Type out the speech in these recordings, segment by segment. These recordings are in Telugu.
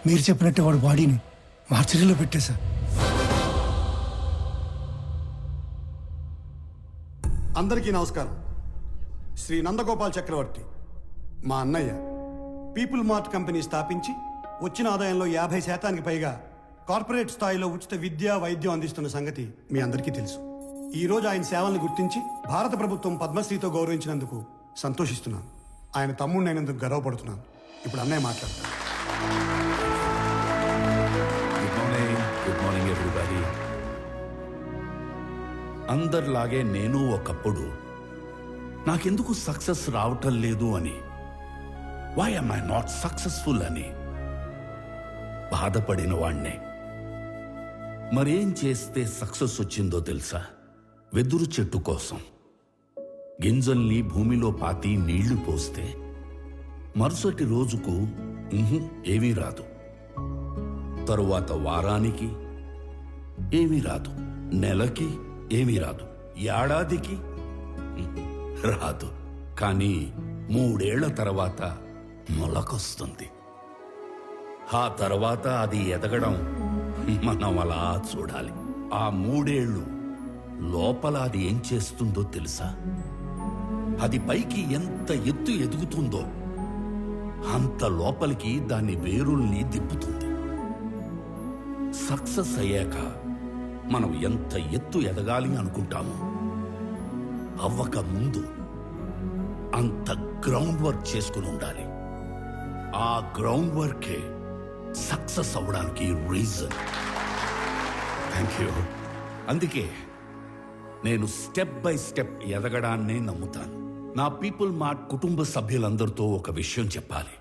మీరు చెప్పినట్టే వాడు బాడీని మార్చరీలో పెట్టేశా. అందరికీ నమస్కారం. శ్రీ నందగోపాల్ చక్రవర్తి మా అన్నయ్య పీపుల్ మార్ట్ కంపెనీ స్థాపించి వచ్చిన ఆదాయంలో 50% పైగా కార్పొరేట్ స్థాయిలో ఉచిత విద్య వైద్యం అందిస్తున్న సంగతి మీ అందరికీ తెలుసు. ఈరోజు ఆయన సేవలను గుర్తించి భారత ప్రభుత్వం పద్మశ్రీతో గౌరవించినందుకు సంతోషిస్తున్నాను. ఆయన తమ్ముడినైనందుకు గర్వపడుతున్నాను. ఇప్పుడు అన్నయ్య మాట్లాడతాను. Good morning everybody. అందరిలాగే నేను ఒకప్పుడు నాకెందుకు సక్సెస్ రావటం లేదు అని, why am I not successful అని బాధపడిన వాణ్ణే. మరేం చేస్తే సక్సెస్ వచ్చిందో తెలుసా? వెదురు చెట్టు కోసం గింజల్ని భూమిలో పాతి నీళ్లు పోస్తే మరుసటి రోజుకు ఏమీ రాదు, తరువాత వారానికి ఏమీ రాదు, నెలకి ఏమీ రాదు, ఏడాదికి రాదు. కానీ 3 ఏళ్ల తర్వాత మొలకొస్తుంది. ఆ తర్వాత అది ఎదగడం మనం అలా చూడాలి. ఆ 3 ఏళ్ళు లోపల అది ఏం చేస్తుందో తెలుసా? అది పైకి ఎంత ఎత్తు ఎదుగుతుందో అంత లోపలికి దాని వేరుల్ని దిప్పుతుంది. సక్సెస్ అయ్యాక మనం ఎంత ఎత్తు ఎదగాలి అనుకుంటామో అవ్వక ముందు అంత గ్రౌండ్ వర్క్ చేసుకుని ఉండాలి. ఆ గ్రౌండ్ వర్కే సక్సెస్ అవ్వడానికి రీజన్. Thank you. అందుకే నేను స్టెప్ బై స్టెప్ ఎదగడాన్నే నమ్ముతాను. నా పీపుల్ మార్ట్ కుటుంబ సభ్యులందరితో ఒక విషయం చెప్పాలి.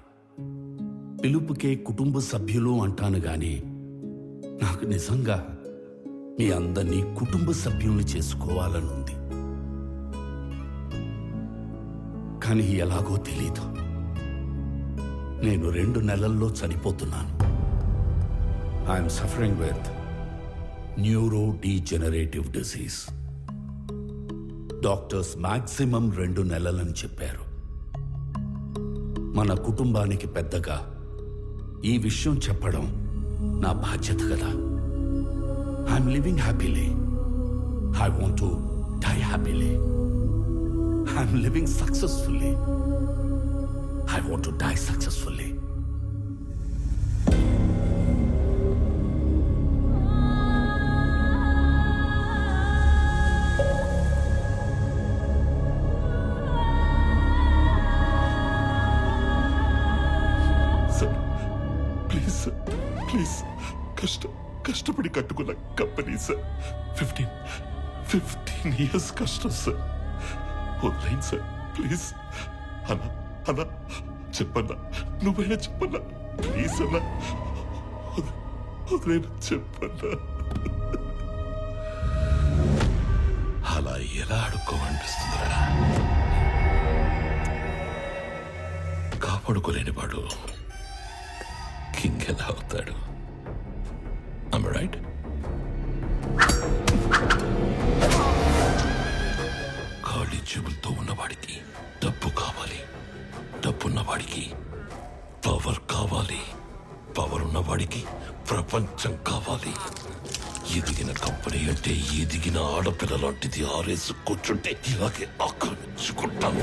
పిలుపుకే కుటుంబ సభ్యులు అంటాను గాని నాకు నిజంగా మీ అందరినీ కుటుంబ సభ్యుల్ని చేసుకోవాలనుంది. కానీ ఎలాగో తెలీదు. నేను 2 నెలల్లో చనిపోతున్నాను. I'm suffering with neuro degenerative disease. Doctors maximum 2 నెలలని చెప్పారు. మన కుటుంబానికి పెద్దగా ఈ విషయం చెప్పడం నా బాధ్యత కదా. I'm living happily. I want to die happily. I'm living successfully. I want to die successfully. Sir, please, sir, please. కష్టపడి కట్టుకున్న కంపెనీ సార్. 15 years కష్టం సార్. వదిలేండి సార్ ప్లీజ్. అన్నా చెప్పన్నా, నువ్వైనా చెప్పన్నా ప్లీజ్ అన్నా. వదిలేనా చెప్పన్నా. అలా ఎలా అడుక్కోమనిపిస్తుందిరా? కాపాడుకోలేని వాడు కింగ్ ఎలా అవుతాడు? Am I right? ఖాళీ చెవులతో ఉన్నవాడికి డబ్బు కావాలి, డబ్బున్నవాడికి పవర్ కావాలి, పవర్ ఉన్నవాడికి ప్రపంచం కావాలి. ఎదిగిన కంపెనీ అంటే ఎదిగిన ఆడపిల్ల లాంటిది. ఆరేసు కూర్చుంటే ఇలాగే ఆక్రమించుకుంటాం.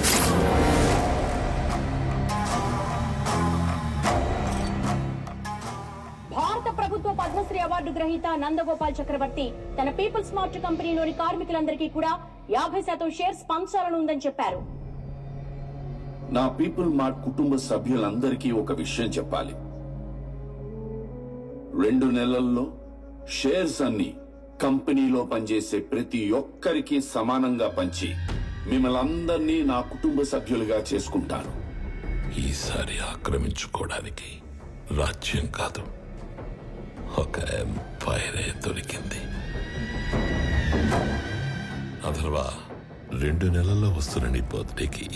భారత ప్రభుత్వ పద్మశ్రీ అవార్డు గ్రహీత నందగోపాల్ చక్రవర్తి తన పీపుల్ స్మార్ట్ కంపెనీలోని కార్మికులందరికీ కూడా 50% షేర్స్ పంచాలని ఉందని చెప్పారు. నా పీపుల్ మార్ట్ కుటుంబ సభ్యులందరికీ ఒక విషయం చెప్పాలి. 2 నెలల్లో షేర్స్ అన్ని కంపెనీలో పనిచేసే ప్రతి ఒక్కరికి సమానంగా పంచి మిమ్మల్ని అందరినీ నా కుటుంబ సభ్యులుగా చేసుకుంటాను. ఈసారి ఆక్రమించుకోవడానికి రాజ్యం కాదు, ఒక ఎంపైరే దొరికింది. అథర్వా, 2 నెలల్లో వస్తున్న నీ బర్త్డేకి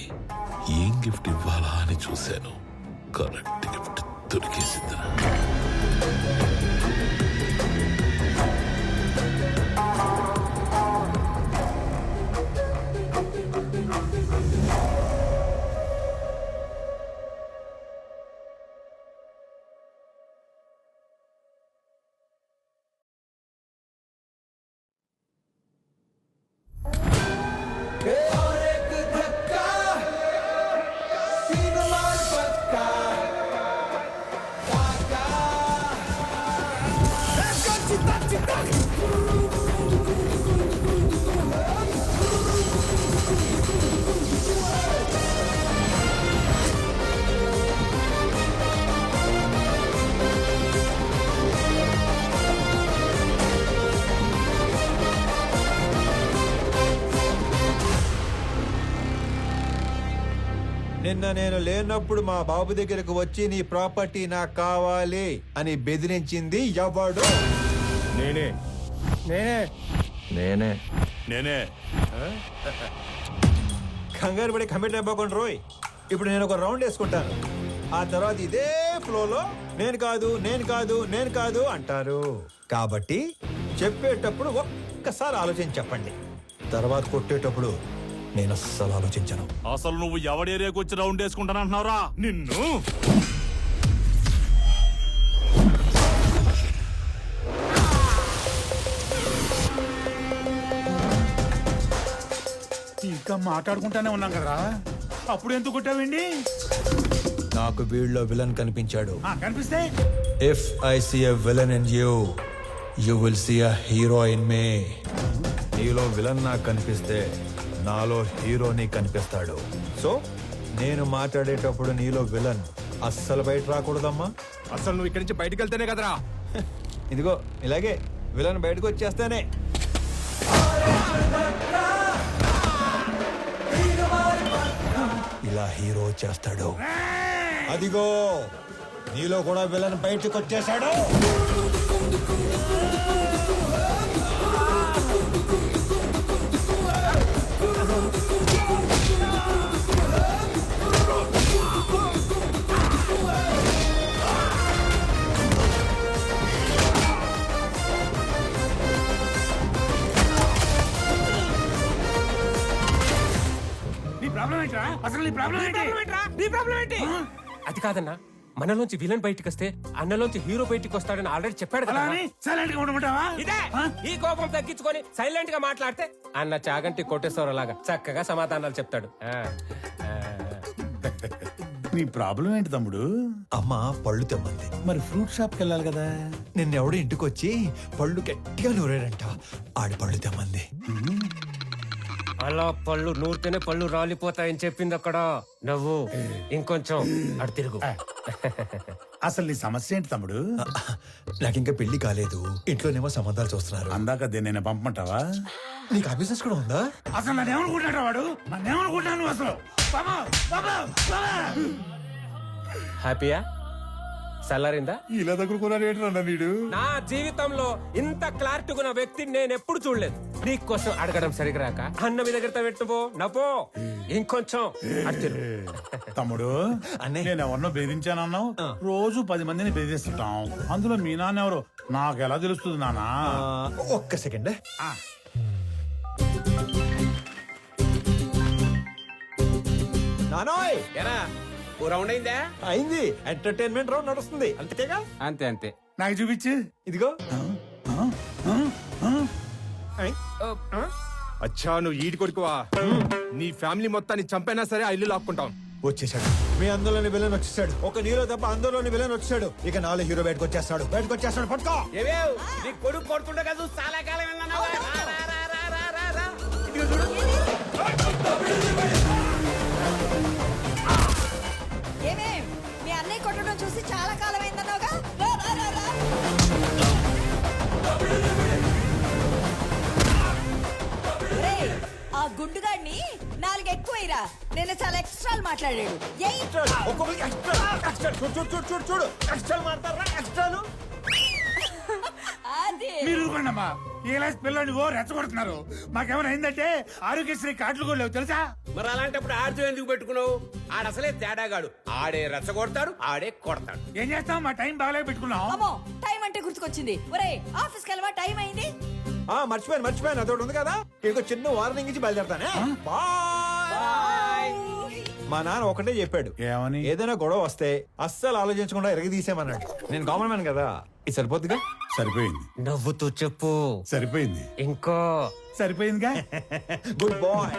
ఏం గిఫ్ట్ ఇవ్వాలా అని చూశాను. కరెక్ట్ గిఫ్ట్ దొరికేసిందిరా. నిన్న నేను లేనప్పుడు మా బాబు దగ్గరకు వచ్చి నీ ప్రాపర్టీ నాకు కావాలి అని బెదిరించింది ఎవడు? నేనే నేనే. నేనే. కంగారు పడి కమిట్ అయిపోకుండా రోయ్. ఇప్పుడు నేను ఒక రౌండ్ వేసుకుంటాను, ఆ తర్వాత ఇదే ఫ్లోలో నేను కాదు అంటారు. కాబట్టి చెప్పేటప్పుడు ఒక్కసారి ఆలోచించి చెప్పండి, తర్వాత కొట్టేటప్పుడు నేను అస్సలు ఆలోచించను. అసలు నువ్వు ఎవడి ఏరియాకి వచ్చి రౌండ్ వేసుకుంటానంటున్నావురా నిన్ను? ఇంకా మాట్లాడుకుంటానే ఉన్నాం కదా, అప్పుడు ఎందుకు కొట్టావండి? నాకు వీళ్ళలో విలన్ కనిపించాడు. కనిపిస్తే if I see a villain in you, you will see a hero in me. నీలో విలన్ నాకు కనిపిస్తే నాలో హీరోని కనిపిస్తాడు. సో నేను మాట్లాడేటప్పుడు నీలో విలన్ అస్సలు బయట రాకూడదమ్మా. అసలు నువ్వు ఇక్కడి నుంచి బయటకు వెళ్తేనే కదరా. ఇదిగో ఇలాగే విలన్ బయటకు వచ్చేస్తానే. ఇలా హీరో వచ్చేస్తాడు. అదిగో నీలో కూడా విలన్ బయటకు వచ్చేసాడు. అది కాదన్నా, మనలోంచి విలన్ బయటికి వస్తే అన్నలోంచి హీరో బయటికి వస్తాడని ఆల్రెడీ చెప్పాడు కదా. ఇదే ఈ కోపం తగ్గించుకొని సైలెంట్ గా మాట్లాడితే అన్న చాగంటి కోటేశ్వర లాగా చక్కగా సమాధానాలు చెప్తాడు. నీ ప్రాబ్లం ఏంటి తమ్ముడు? అమ్మ పళ్ళు తెమ్మంది. మరి ఫ్రూట్ షాప్ కి వెళ్ళాలి కదా. నిన్నెవడో ఇంటికి వచ్చి పళ్ళు గట్టిగా నూరాడంట, ఆడి పళ్ళు తెమ్మంది. అలా పళ్ళు నూరితేనే పళ్ళు రాలిపోతాయని చెప్పింది అక్కడ. నవ్వు ఇంకొంచెం అటు తిరుగు. అసలు నీ సమస్య ఏంటి తమ్ముడు? నాకింకా పెళ్లి కాలేదు, ఇంట్లోనేమో సంబంధాలు చూస్తున్నారు. అందాక దేన్నైనా పంపమంటావా? నీకు ఆ బిజినెస్ కూడా ఉందా? అసలు నన్నేమనుకుంటాడు వాడు? నన్నేమనుకుంటాను అసలు? హ్యాపీయా? సల్లారిందా? ఇలా దగ్గర వీడు. నా జీవితంలో ఇంత క్లారిటీగా ఉన్న వ్యక్తిని నేను ఎప్పుడు చూడలేదు. నీకోసం అడగడం సరిగ్గా రాక అన్న మీ దగ్గర పెట్టుపో నపో ఇంకొంచెం అటు తిరుగు. తమ్ముడు అన్నే. నేను ఎవరినో బెదిరించానన్నావు. రోజు 10 మందిని బెదిరిస్తుంటాం, అందులో మీ నాన్న ఎవరు నాకు ఎలా తెలుస్తుంది నానా? ఒక్క సెకండ్. నానోయ్ రౌండ్ అయిందా? అయింది. ఎంటర్టైన్మెంట్ రౌండ్ నడుస్తుంది అంతేగా? అంతే అంతే. నాకు చూపించు. ఇదిగో. అచ్చా నువ్వు ఈడి కొడుకువా? నీ ఫ్యామిలీ మొత్తాన్ని చంపైనా సరే ఆ ఇల్లు లాక్కుంటాం. వచ్చేసాడు మీ అందులోని విలన్ వచ్చేసాడు. ఒక నీలో తప్ప అందులోని విలన్ వచ్చాడు. ఇక నాలో హీరో బయటకు వచ్చేస్తాడు. పట్టుకో. నీ కొడుకు కొడుతుండే కదా చాలా కాలం ఏమేం మీ అన్నయ్య కొట్టడం చూసి చాలా కాలం అయిందన్నావుగా. ఆ గుండుగాడిని 4 ఎక్కువైరా. నేను చాలా ఎక్స్ట్రాలు మాట్లాడాడు. మీరు ఊరుకోండమ్మా. ఇలా పిల్లల్ని ఓ రెచ్చగొడుతున్నారు. మాకేమైనా అయిందంటే ఆరోగ్యశ్రీ కార్డులు కూడా లేవు తెలుసా? మరి అలాంటప్పుడు ఆడితో ఎందుకు పెట్టుకున్నావు? ఆడసలే తేడాగాడు. ఆడే రెచ్చగొడతాడు, ఆడే కొడతాడు. ఏం చేస్తాం, మా టైం బాగాలే పెట్టుకున్నాం. అమ్మో టైం అంటే గుర్తుకొచ్చింది. ఒరే ఆఫీస్కి వెళ్ళవా? టైం అయింది. మర్చిపోయాను అదొకటి ఉంది కదా. ఇంకో చిన్న వార్నింగ్ ఇచ్చి బయలుదేరతానే. మా నాన్న ఒకటే చెప్పాడు, ఏమని? ఏదైనా గొడవ వస్తే అస్సలు ఆలోచించకుండా ఎరగదీసేమన్నాడు. నేను కామన్ మ్యాన్ కదా, ఇది సరిపోతుందిగా. సరిపోయింది. నవ్వుతూ చెప్పు. సరిపోయింది. ఇంకో సరిపోయిందిగా. Good bye.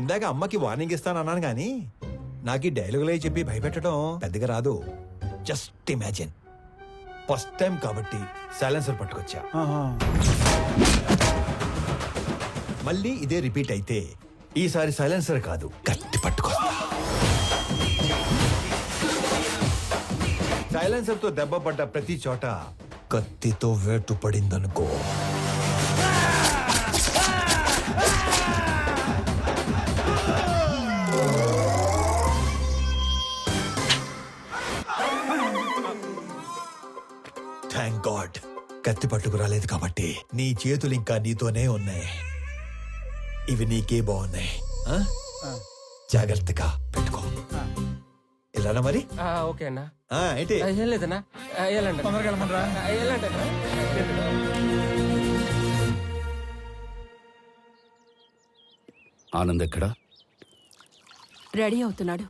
ఇందాక అమ్మకి వార్నింగ్ ఇస్తానన్నాను గానీ నాకు ఈ డైలాగులే చెప్పి భయపెట్టడం పెద్దగా రాదు. జస్ట్ ఇమాజిన్, ఫస్ట్ టైం కాబట్టి సైలెన్సర్ పట్టుకొచ్చా. మళ్ళీ ఇదే రిపీట్ అయితే ఈసారి సైలెన్సర్ కాదు కత్తి పట్టుకొస్తా. సైలెన్సర్ తో దెబ్బ పడ్డ ప్రతి చోట కత్తితో వేటు పడిందనుకో. థ్యాంక్ గాడ్ కత్తి పట్టుకు రాలేదు కాబట్టి నీ చేతులు ఇంకా నీతోనే ఉన్నాయి. ఇవి నీకే బాగున్నాయి. ఆ? జాగ్రత్తగా పెట్టుకో. ఇలానా మరి? ఓకే అన్నా. ఏంటి? ఏం లేదన్నా, వెళ్ళండి. తొందరగా వెళ్ళమనరా. వెళ్ళండి. ఆనంద్ ఎక్కడా? రెడీ అవుతున్నాడు.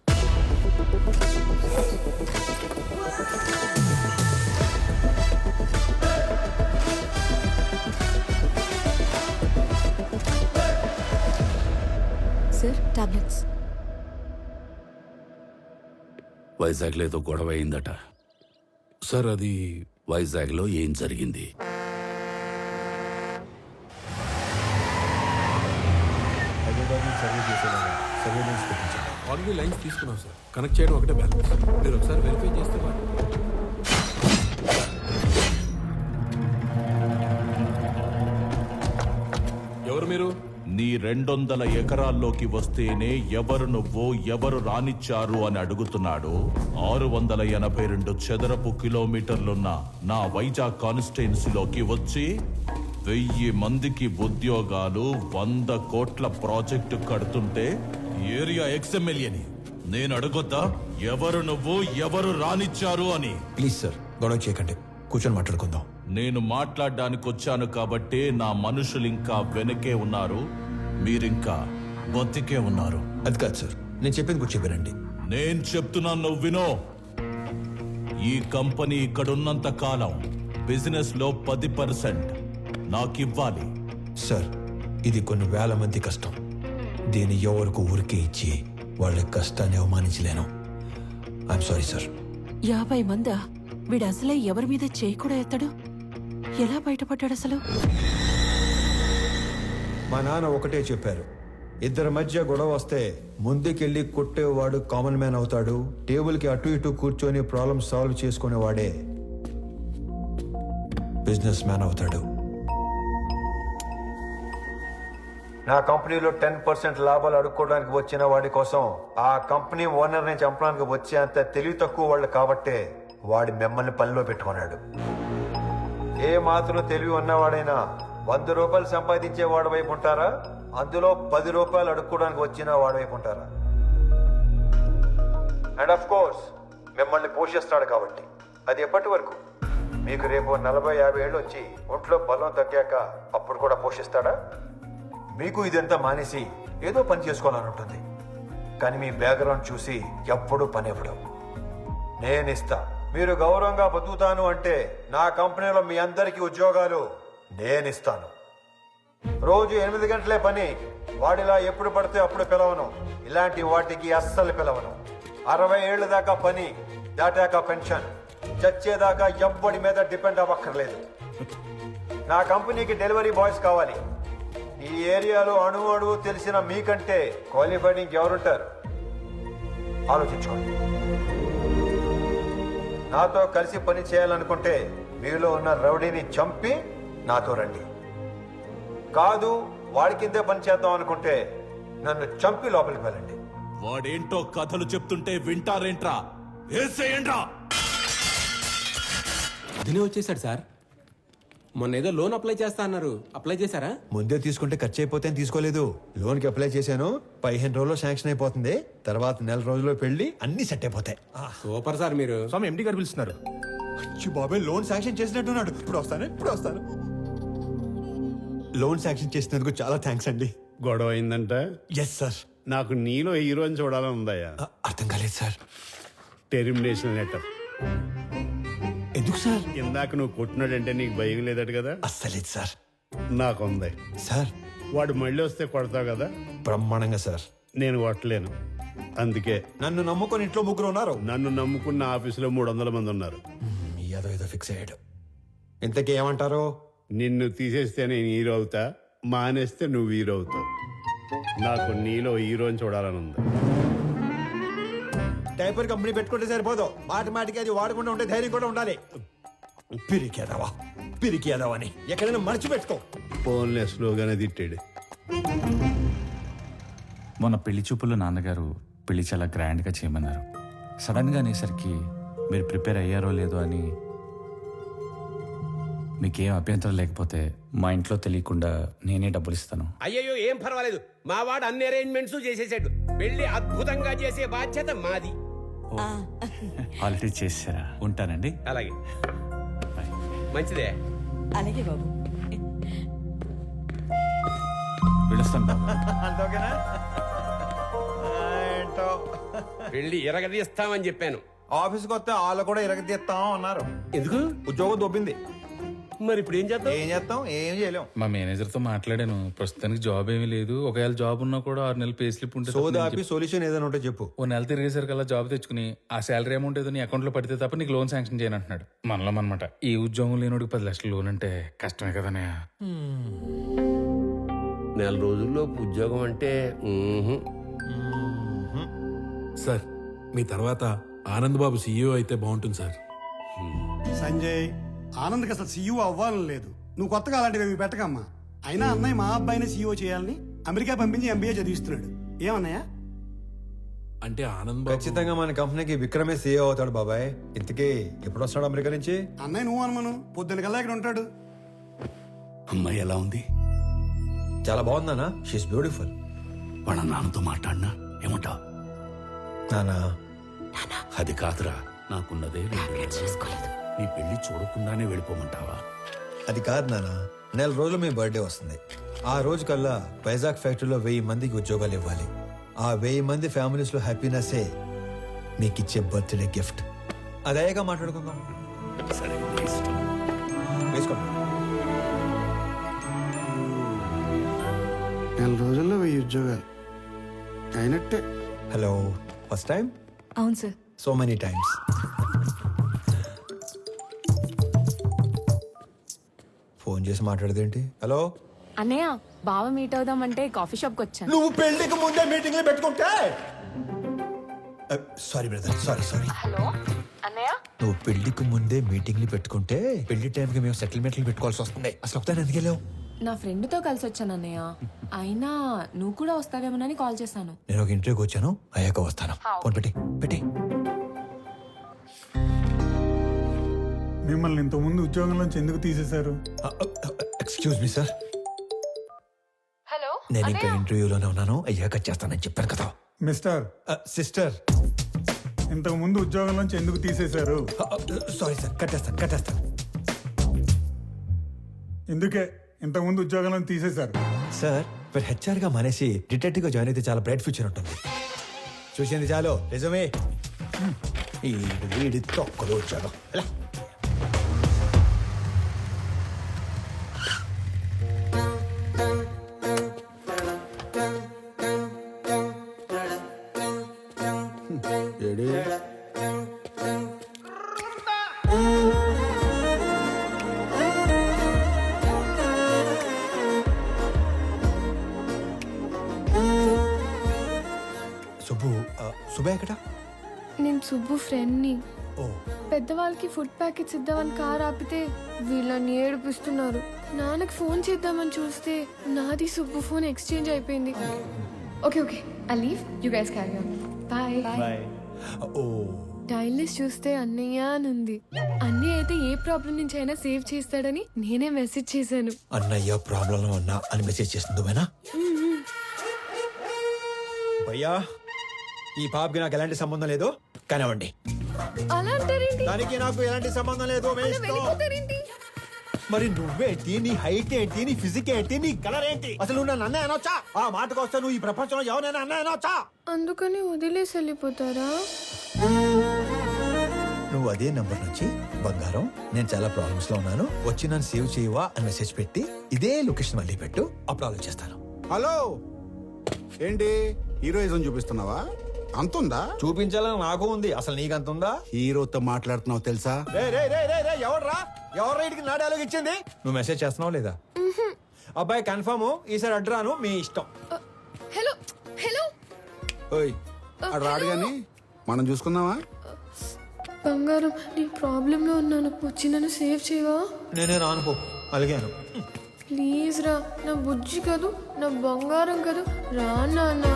Sir, tablets. వైజాగ్లో ఏదో గొడవ అయిందట సార్. అది వైజాగ్లో ఏం జరిగింది? ఆల్రెడీ లైన్స్ తీసుకున్నాం సార్. కనెక్ట్ చేయడం ఒకటే బ్యాలెన్స్. మీరు ఒకసారి వెరిఫై చేస్తే ఎవరు మీరు? నీ 200 ఎకరాల్లోకి వస్తేనే ఎవరు నువ్వు, ఎవరు రానిచ్చారు అని అడుగుతున్నాడు. 682 చదరపు కిలోమీటర్లున్న నా వైజాగ్ కాన్స్టిట్యున్సీలోకి వచ్చి 1000 మందికి ఉద్యోగాలు, 100 కోట్ల ప్రాజెక్టు కడుతుంటే ఏరియా ఎక్స్ఎమ్మెల్యేని నేను అడగొద్దా ఎవరు నువ్వు, ఎవరు రానిచ్చారు అని? ప్లీజ్ సార్, గొడవ చేయకండి, కూర్చొని మాట్లాడుకుందాం. నేను మాట్లాడడానికి వచ్చాను కాబట్టే నా మనుషులు ఇంకా వెనకే ఉన్నారు, మీరింకా బతికే ఉన్నారు. అది కాదు సార్, నేను చెప్పింది కూర్చో వినండి. నేను చెప్తున్నాను, నువ్వు వినో. ఈ కంపెనీ ఇక్కడున్నంత కాలం బిజినెస్ లో 10% నాకివ్వాలి. సార్, ఇది కొన్ని వేల మంది కష్టం. దీన్ని ఎవరికి ఊరికే ఇచ్చి వాళ్ళ కష్టాన్ని అవమానించలేను. I'm sorry sir. 50 మందా? వీడు అసలే ఎవరి మీద చేయి కూడా ఎత్తాడు. ఎలా బయటపడ్డాడు అసలు? మా నాన్న ఒకటే చెప్పారు, ఇద్దరి మధ్య గొడవ వస్తే ముందుకెళ్ళి కొట్టేవాడు కామన్ మ్యాన్ అవుతాడు, టేబుల్కి అటు ఇటు కూర్చొని ప్రాబ్లం సాల్వ్ చేసుకునేవాడే బిజినెస్ మ్యాన్ అవుతాడు. నా కంపెనీలో 10% లాభాలు అడుక్కోవడానికి వచ్చిన వాడి కోసం ఆ కంపెనీ ఓనర్ని చంపడానికి వచ్చే అంత తెలివి తక్కువ వాళ్ళు కాబట్టే వాడి మిమ్మల్ని పనిలో పెట్టుకున్నాడు. ఏ మాత్రం తెలివి ఉన్నవాడైనా 100 రూపాయలు సంపాదించే వాడి వైపు ఉంటారా, అందులో 10 రూపాయలు అడుక్కోవడానికి వచ్చిన వాడి వైపు ఉంటారా? అండ్ ఆఫ్ కోర్స్ మిమ్మల్ని పోషిస్తాడు కాబట్టి. అది ఎప్పటి వరకు? మీకు రేపు 40-50 ఏళ్ళు వచ్చి ఒంట్లో బలం తగ్గాక అప్పుడు కూడా పోషిస్తాడా? మీకు ఇదంతా మానేసి ఏదో పని చేసుకోవాలని ఉంటుంది, కానీ మీ బ్యాక్గ్రౌండ్ చూసి ఎప్పుడూ పని ఇవ్వడం. నేనిస్తా. మీరు గౌరవంగా బతుకుతాను అంటే నా కంపెనీలో మీ అందరికీ ఉద్యోగాలు నేనిస్తాను. రోజు 8 గంటలే పని. వాడిలా ఎప్పుడు పడితే అప్పుడు పిలవను. ఇలాంటి వాటికి అస్సలు పిలవను. 60 ఏళ్ళ దాకా పని, దాటాక పెన్షన్. చచ్చేదాకా ఎవ్వడి మీద డిపెండ్ అవ్వక్కర్లేదు. నా కంపెనీకి డెలివరీ బాయ్స్ కావాలి. ఈ ఏరియాలో అణువు తెలిసిన మీకంటే క్వాలిఫైడ్ ఇంకెవరుంటారు? ఆలోచించుకోండి. నాతో కలిసి పని చేయాలనుకుంటే మీలో ఉన్న రౌడీని చంపి నాతో రండి. కాదు, వాడి కిందే పని చేద్దాం అనుకుంటే నన్ను చంపి లోపలికి వెళ్ళండి. వాడేంటో కథలు చెప్తుంటే వింటారేంట్రా? ఏసేయండ్రా. దినే వచ్చేసాడు సార్. మొన్న ఏదో లోన్ అప్లై చేస్తా అన్నారు, అప్లై చేశారా? ముందే తీసుకుంటే ఖర్చు అయిపోతే తీసుకోలేదు. లోన్కి అప్లై చేశాను, 15 రోజుల్లో శాంక్షన్ అయిపోతుంది. తర్వాత 1 రోజుల్లో పెళ్లి, అన్ని సెట్ అయిపోతాయి. సూపర్ సార్ మీరు. స్వామి ఎండి గారు పిలుస్తున్నారు. బాబాయ్ లోన్ శాంక్షన్ చేసినట్టున్నాడు. ఇప్పుడు వస్తాను. లోన్ శాంక్షన్ చేసినందుకు చాలా థ్యాంక్స్ అండి. గొడవ అయిందంట. Yes sir. నాకు నీలో హీరోని చూడాలని ఉందయ్యా. అర్థం కాలేదు సార్. Termination letter. ఎందుకు సార్? ఇందాక నువ్వు కొట్టినాడంటే నీకు భయం లేదట కదా? అస్సలేదు సార్. నాకుంది సార్. వాడు మళ్ళీ వస్తే కొడతావు కదా? బ్రహ్మాండంగా సార్. నేను కొట్టలేను, అందుకే. నన్ను నమ్ముకొని ఇంట్లో 3 ఉన్నారు. నన్ను నమ్ముకున్న ఆఫీసులో 300 మంది ఉన్నారు. ఏదో ఫిక్స్ అయ్యాడు. ఇంతకీ ఏమంటారు? నిన్ను తీసేస్తే నేను హీరో అవుతా, మానేస్తే నువ్వు హీరో అవుతావు. నాకు నీలో హీరోని చూడాలని ఉంది. డైపర్ కంపెనీ పెట్టుకుంటే సరిపోదు, మాటికి అది వాడకుండా ఉంటే ధైర్యం కూడా ఉండాలి. పిరికేదావా అని ఎక్కడైనా మర్చిపెట్టుకో. ఫోన్లే స్లోగానే తిట్టాడు. మొన్న పెళ్లి చూపుల్లో నాన్నగారు పెళ్లి చాలా గ్రాండ్గా చేయమన్నారు. సడన్గా అనేసరికి మీరు ప్రిపేర్ అయ్యారో లేదో అని మీకేం అభ్యంతరం లేకపోతే మా ఇంట్లో తెలియకుండా నేనే డబ్బులు ఇస్తాను. అయ్యయ్యో ఏం పర్వాలేదు, మా వాడు అన్ని అరేంజ్మెంట్స్ చేసేసాడు. పెళ్లి అద్భుతంగా చేసే బాధ్యత మాది. ఆల్రెడీ చేసారా? ఉంటానండి. అలాగే, మంచిదే. అలాగే బాబు. పిలుస్తాను బాబు. అంతోకేనా? ఏంటో పెళ్లి ఎరగదీస్తామని చెప్పాను. ఆఫీస్కి వస్తే వాళ్ళు కూడా ఇరగతీస్తాం అన్నారు. ఎందుకు? ఉద్యోగం దొబ్బింది. మరి ఇప్పుడు ఏం చేద్దాం? ఏం చేస్తాం? ఏం చేయలేం. మా మేనేజర్తో మాట్లాడాను. ప్రస్తుతానికి జాబ్ ఏమీ లేదు. ఒకవేళ జాబ్ ఉన్నా కూడా 6 నెలలు పే స్లిప్ ఉంటే సోదాపి సొల్యూషన్ ఏదైనా ఉంటే చెప్పు. ఓ నెల తిరిగేసరికల్లా జాబ్ తెచ్చుకుని ఆ శాలరీ అమౌంట్ ఏదో నీ అకౌంట్లో పడితే తప్ప నీకు లోన్ శాంక్షన్ చేయను అంటున్నాడు. మనలో అనమాట. ఈ ఉద్యోగం లేనోడికి 10 లక్షల లోన్ అంటే కష్టమే కదనే. నెల రోజుల్లో ఉద్యోగం అంటే సార్ మీ తర్వాత ఆనంద్ బాబు సీఈఓ అయితే బాగుంటుంది సార్. సంజయ్, ఆనంద్కి అసలు సీఈఓ అవ్వాలని లేదు. నువ్వు కొత్తగా అలాంటివి పెట్టకమ్మా. అయినా అన్నయ్య మా అబ్బాయిని సీఈఓ చేయాలని అమెరికా పంపించి ఎంబీఏ చదివిస్తున్నాడు. ఏమన్నయ్య? అంటే ఆనంద్ బాబు ఖచ్చితంగా మన కంపెనీకి విక్రమే సీఈఓ అవుతాడు బాబాయ్. ఇంతకీ ఎప్పుడు వస్తాడు అమెరికా నుంచి? అన్నయ్య నువ్వు అనుమను పొద్దున్న కల్లా ఇక్కడ ఉంటాడు. అమ్మాయి ఎలా ఉంది? చాలా బాగుందానా? She is beautiful. వాళ్ళ నాన్నతో మాట్లాడినా ఏమంటావు? నానా అది కాదురా, నాకున్నదే 2 నెలలు. నీ పెళ్లి చూడకుండానే వెళ్ళిపోమంటావా? అది కాదు నానా, నెల రోజులు మీ బర్త్డే వస్తుంది. ఆ రోజు కల్లా వైజాగ్ ఫ్యాక్టరీలో 1000 మందికి ఉద్యోగాలు ఇవ్వాలి. ఆ 1000 మంది ఫ్యామిలీస్ లో హ్యాపీనెస్సే మీకు ఇచ్చే బర్త్డే గిఫ్ట్. అదేగా మాట్లాడుకుందాం. సరే, నీ ఇష్టం. వేసుకోండి. నెల రోజుల్లో 1000 ఉద్యోగాలు అయినట్టే. Hello, first time? అవును sir. So many times. Phone చేసి మాట్లాడదేంటి? హలో అన్నయ్య, బావ మీట్ అవుదామంటే కాఫీ షాప్కి వచ్చాను. నువ్వు పెళ్లికి ముందే మీటింగ్లు పెట్టుకుంటే. Sorry brother, sorry. హలో అన్నయ్య, నువ్వు పెళ్లికి ముందే మీటింగ్లు పెట్టుకుంటే పెళ్లి టైంకి మేము సెటిల్మెంట్లు పెట్టుకోవాల్సి వస్తుంది. అసలు ఒకసారి ఎందుకు వెళ్ళావు? నా ఫ్రెండ్తో కలిసి వచ్చాను అన్నయ్య. అయినా నువ్వు కూడా వస్తావేమోనని కాల్ చేశాను. నేను ఒక ఇంటర్వ్యూకి వచ్చాను, అయ్యాక వస్తాను. ఫోన్ పెట్టి. మిమ్మల్ని ఇంతకుముందు ఉద్యోగం నుంచి ఎందుకు తీసేశారు? Excuse me sir. హలో, నేను ఇంకా ఇంటర్వ్యూలోనే ఉన్నాను, అయ్యాక చేస్తానని చెప్పాను కదా. Mister sister. ఇంతకు ముందు ఉద్యోగం నుంచి ఎందుకు తీసేశారు? సారీ సార్, కట్టేస్తాను. ఎందుకే ఇంతకు ముందు ఉద్యోగం నుంచి తీసేశారు? సార్, మీరు హెచ్ఆర్ గా మానేసి డిటెక్టివ్ గా జాయిన్ అయితే చాలా బ్రైట్ ఫ్యూచర్ ఉంటుంది. చూసింది చాలు, నిజమే. వీడి తొక్కలు వచ్చాడు. సుబ్బు ఎక్కడ? నేను సుబ్బు ఫ్రెండ్ని. ఓ, పెద్దవాళ్ళకి ఫుడ్ ప్యాకెట్స్ ఇద్దామని కార్ ఆపితే వీళ్ళని ఏడిపిస్తున్నారు. నాన్నకి ఫోన్ చేద్దామని చూస్తే నాది సుబ్బు ఫోన్ ఎక్స్చేంజ్ అయిపోయింది. Okay I leave, you guys carry on. Bye. Oh, టైల్ లిస్ట్ చూస్తే అన్నయ్య అని ఉంది. అన్నయ్య అయితే ఏ ప్రాబ్లం నుంచి అయినా సేవ్ చేస్తాడని నేనే మెసేజ్ చేశాను. అన్నయ్య ప్రాబ్లం ఉన్నా అని మెసేజ్ చేస్తుంది భయ్యా. ఈ పాపకి నాకు ఎలాంటి సంబంధం లేదు, కానివ్వండి. అలా అంటారేంటి? దానికి నాకు ఎలాంటి సంబంధం లేదు. మరి నువ్వేంటి? నీ హైట్ ఏంటి? నీ ఫిజిక్ ఏంటి? నీ కలర్ ఏంటి? అసలు నువ్వు నన్ను అన్నయ్య అనొచ్చా? ఆ మాటకు వస్తే నువ్వు ఈ ప్రపంచంలో ఎవరైనా అన్నయ్య అనొచ్చా? అందుకని వదిలేసి వెళ్ళిపోతారా? నువ్వు అదే నంబర్ నుంచి బంగారం, నేను చాలా ప్రాబ్లమ్స్ లో ఉన్నాను, వచ్చి నన్ను సేవ్ చేయవా అని మెసేజ్ పెట్టి ఇదే లొకేషన్ మళ్ళీ పెట్టు, అప్పుడు ఆలోచిస్తాను. హలో, ఏంటి హీరోయిజం చూపిస్తున్నావా? అంతుందా? చూపించాలని నాకు ఉంది, అసలు నీకు అంత ఉందా? హీరోతో మాట్లాడుతున్నావు తెలుసా? ఎవర్రా ఇడికి నా డైలాగ్ ఇచ్చింది? నువ్వు మెసేజ్ చేస్తున్నావు లేదా? అబ్బాయి కన్ఫర్మ్, ఈసారి అడ్రాను, మీ ఇష్టం. హలో ఓయ్, అడు రాడు గాని మనం చూసుకుందామా? బంగారం, నేను ప్రాబ్లంలో ఉన్నాను, వచ్చి నన్ను సేవ్ చేయవా? నేనే రానుకో, అలిగాను. ప్లీజ్ రా, నా బుజ్జి కదూ, నా బంగారం కదూ, రా నాన్న.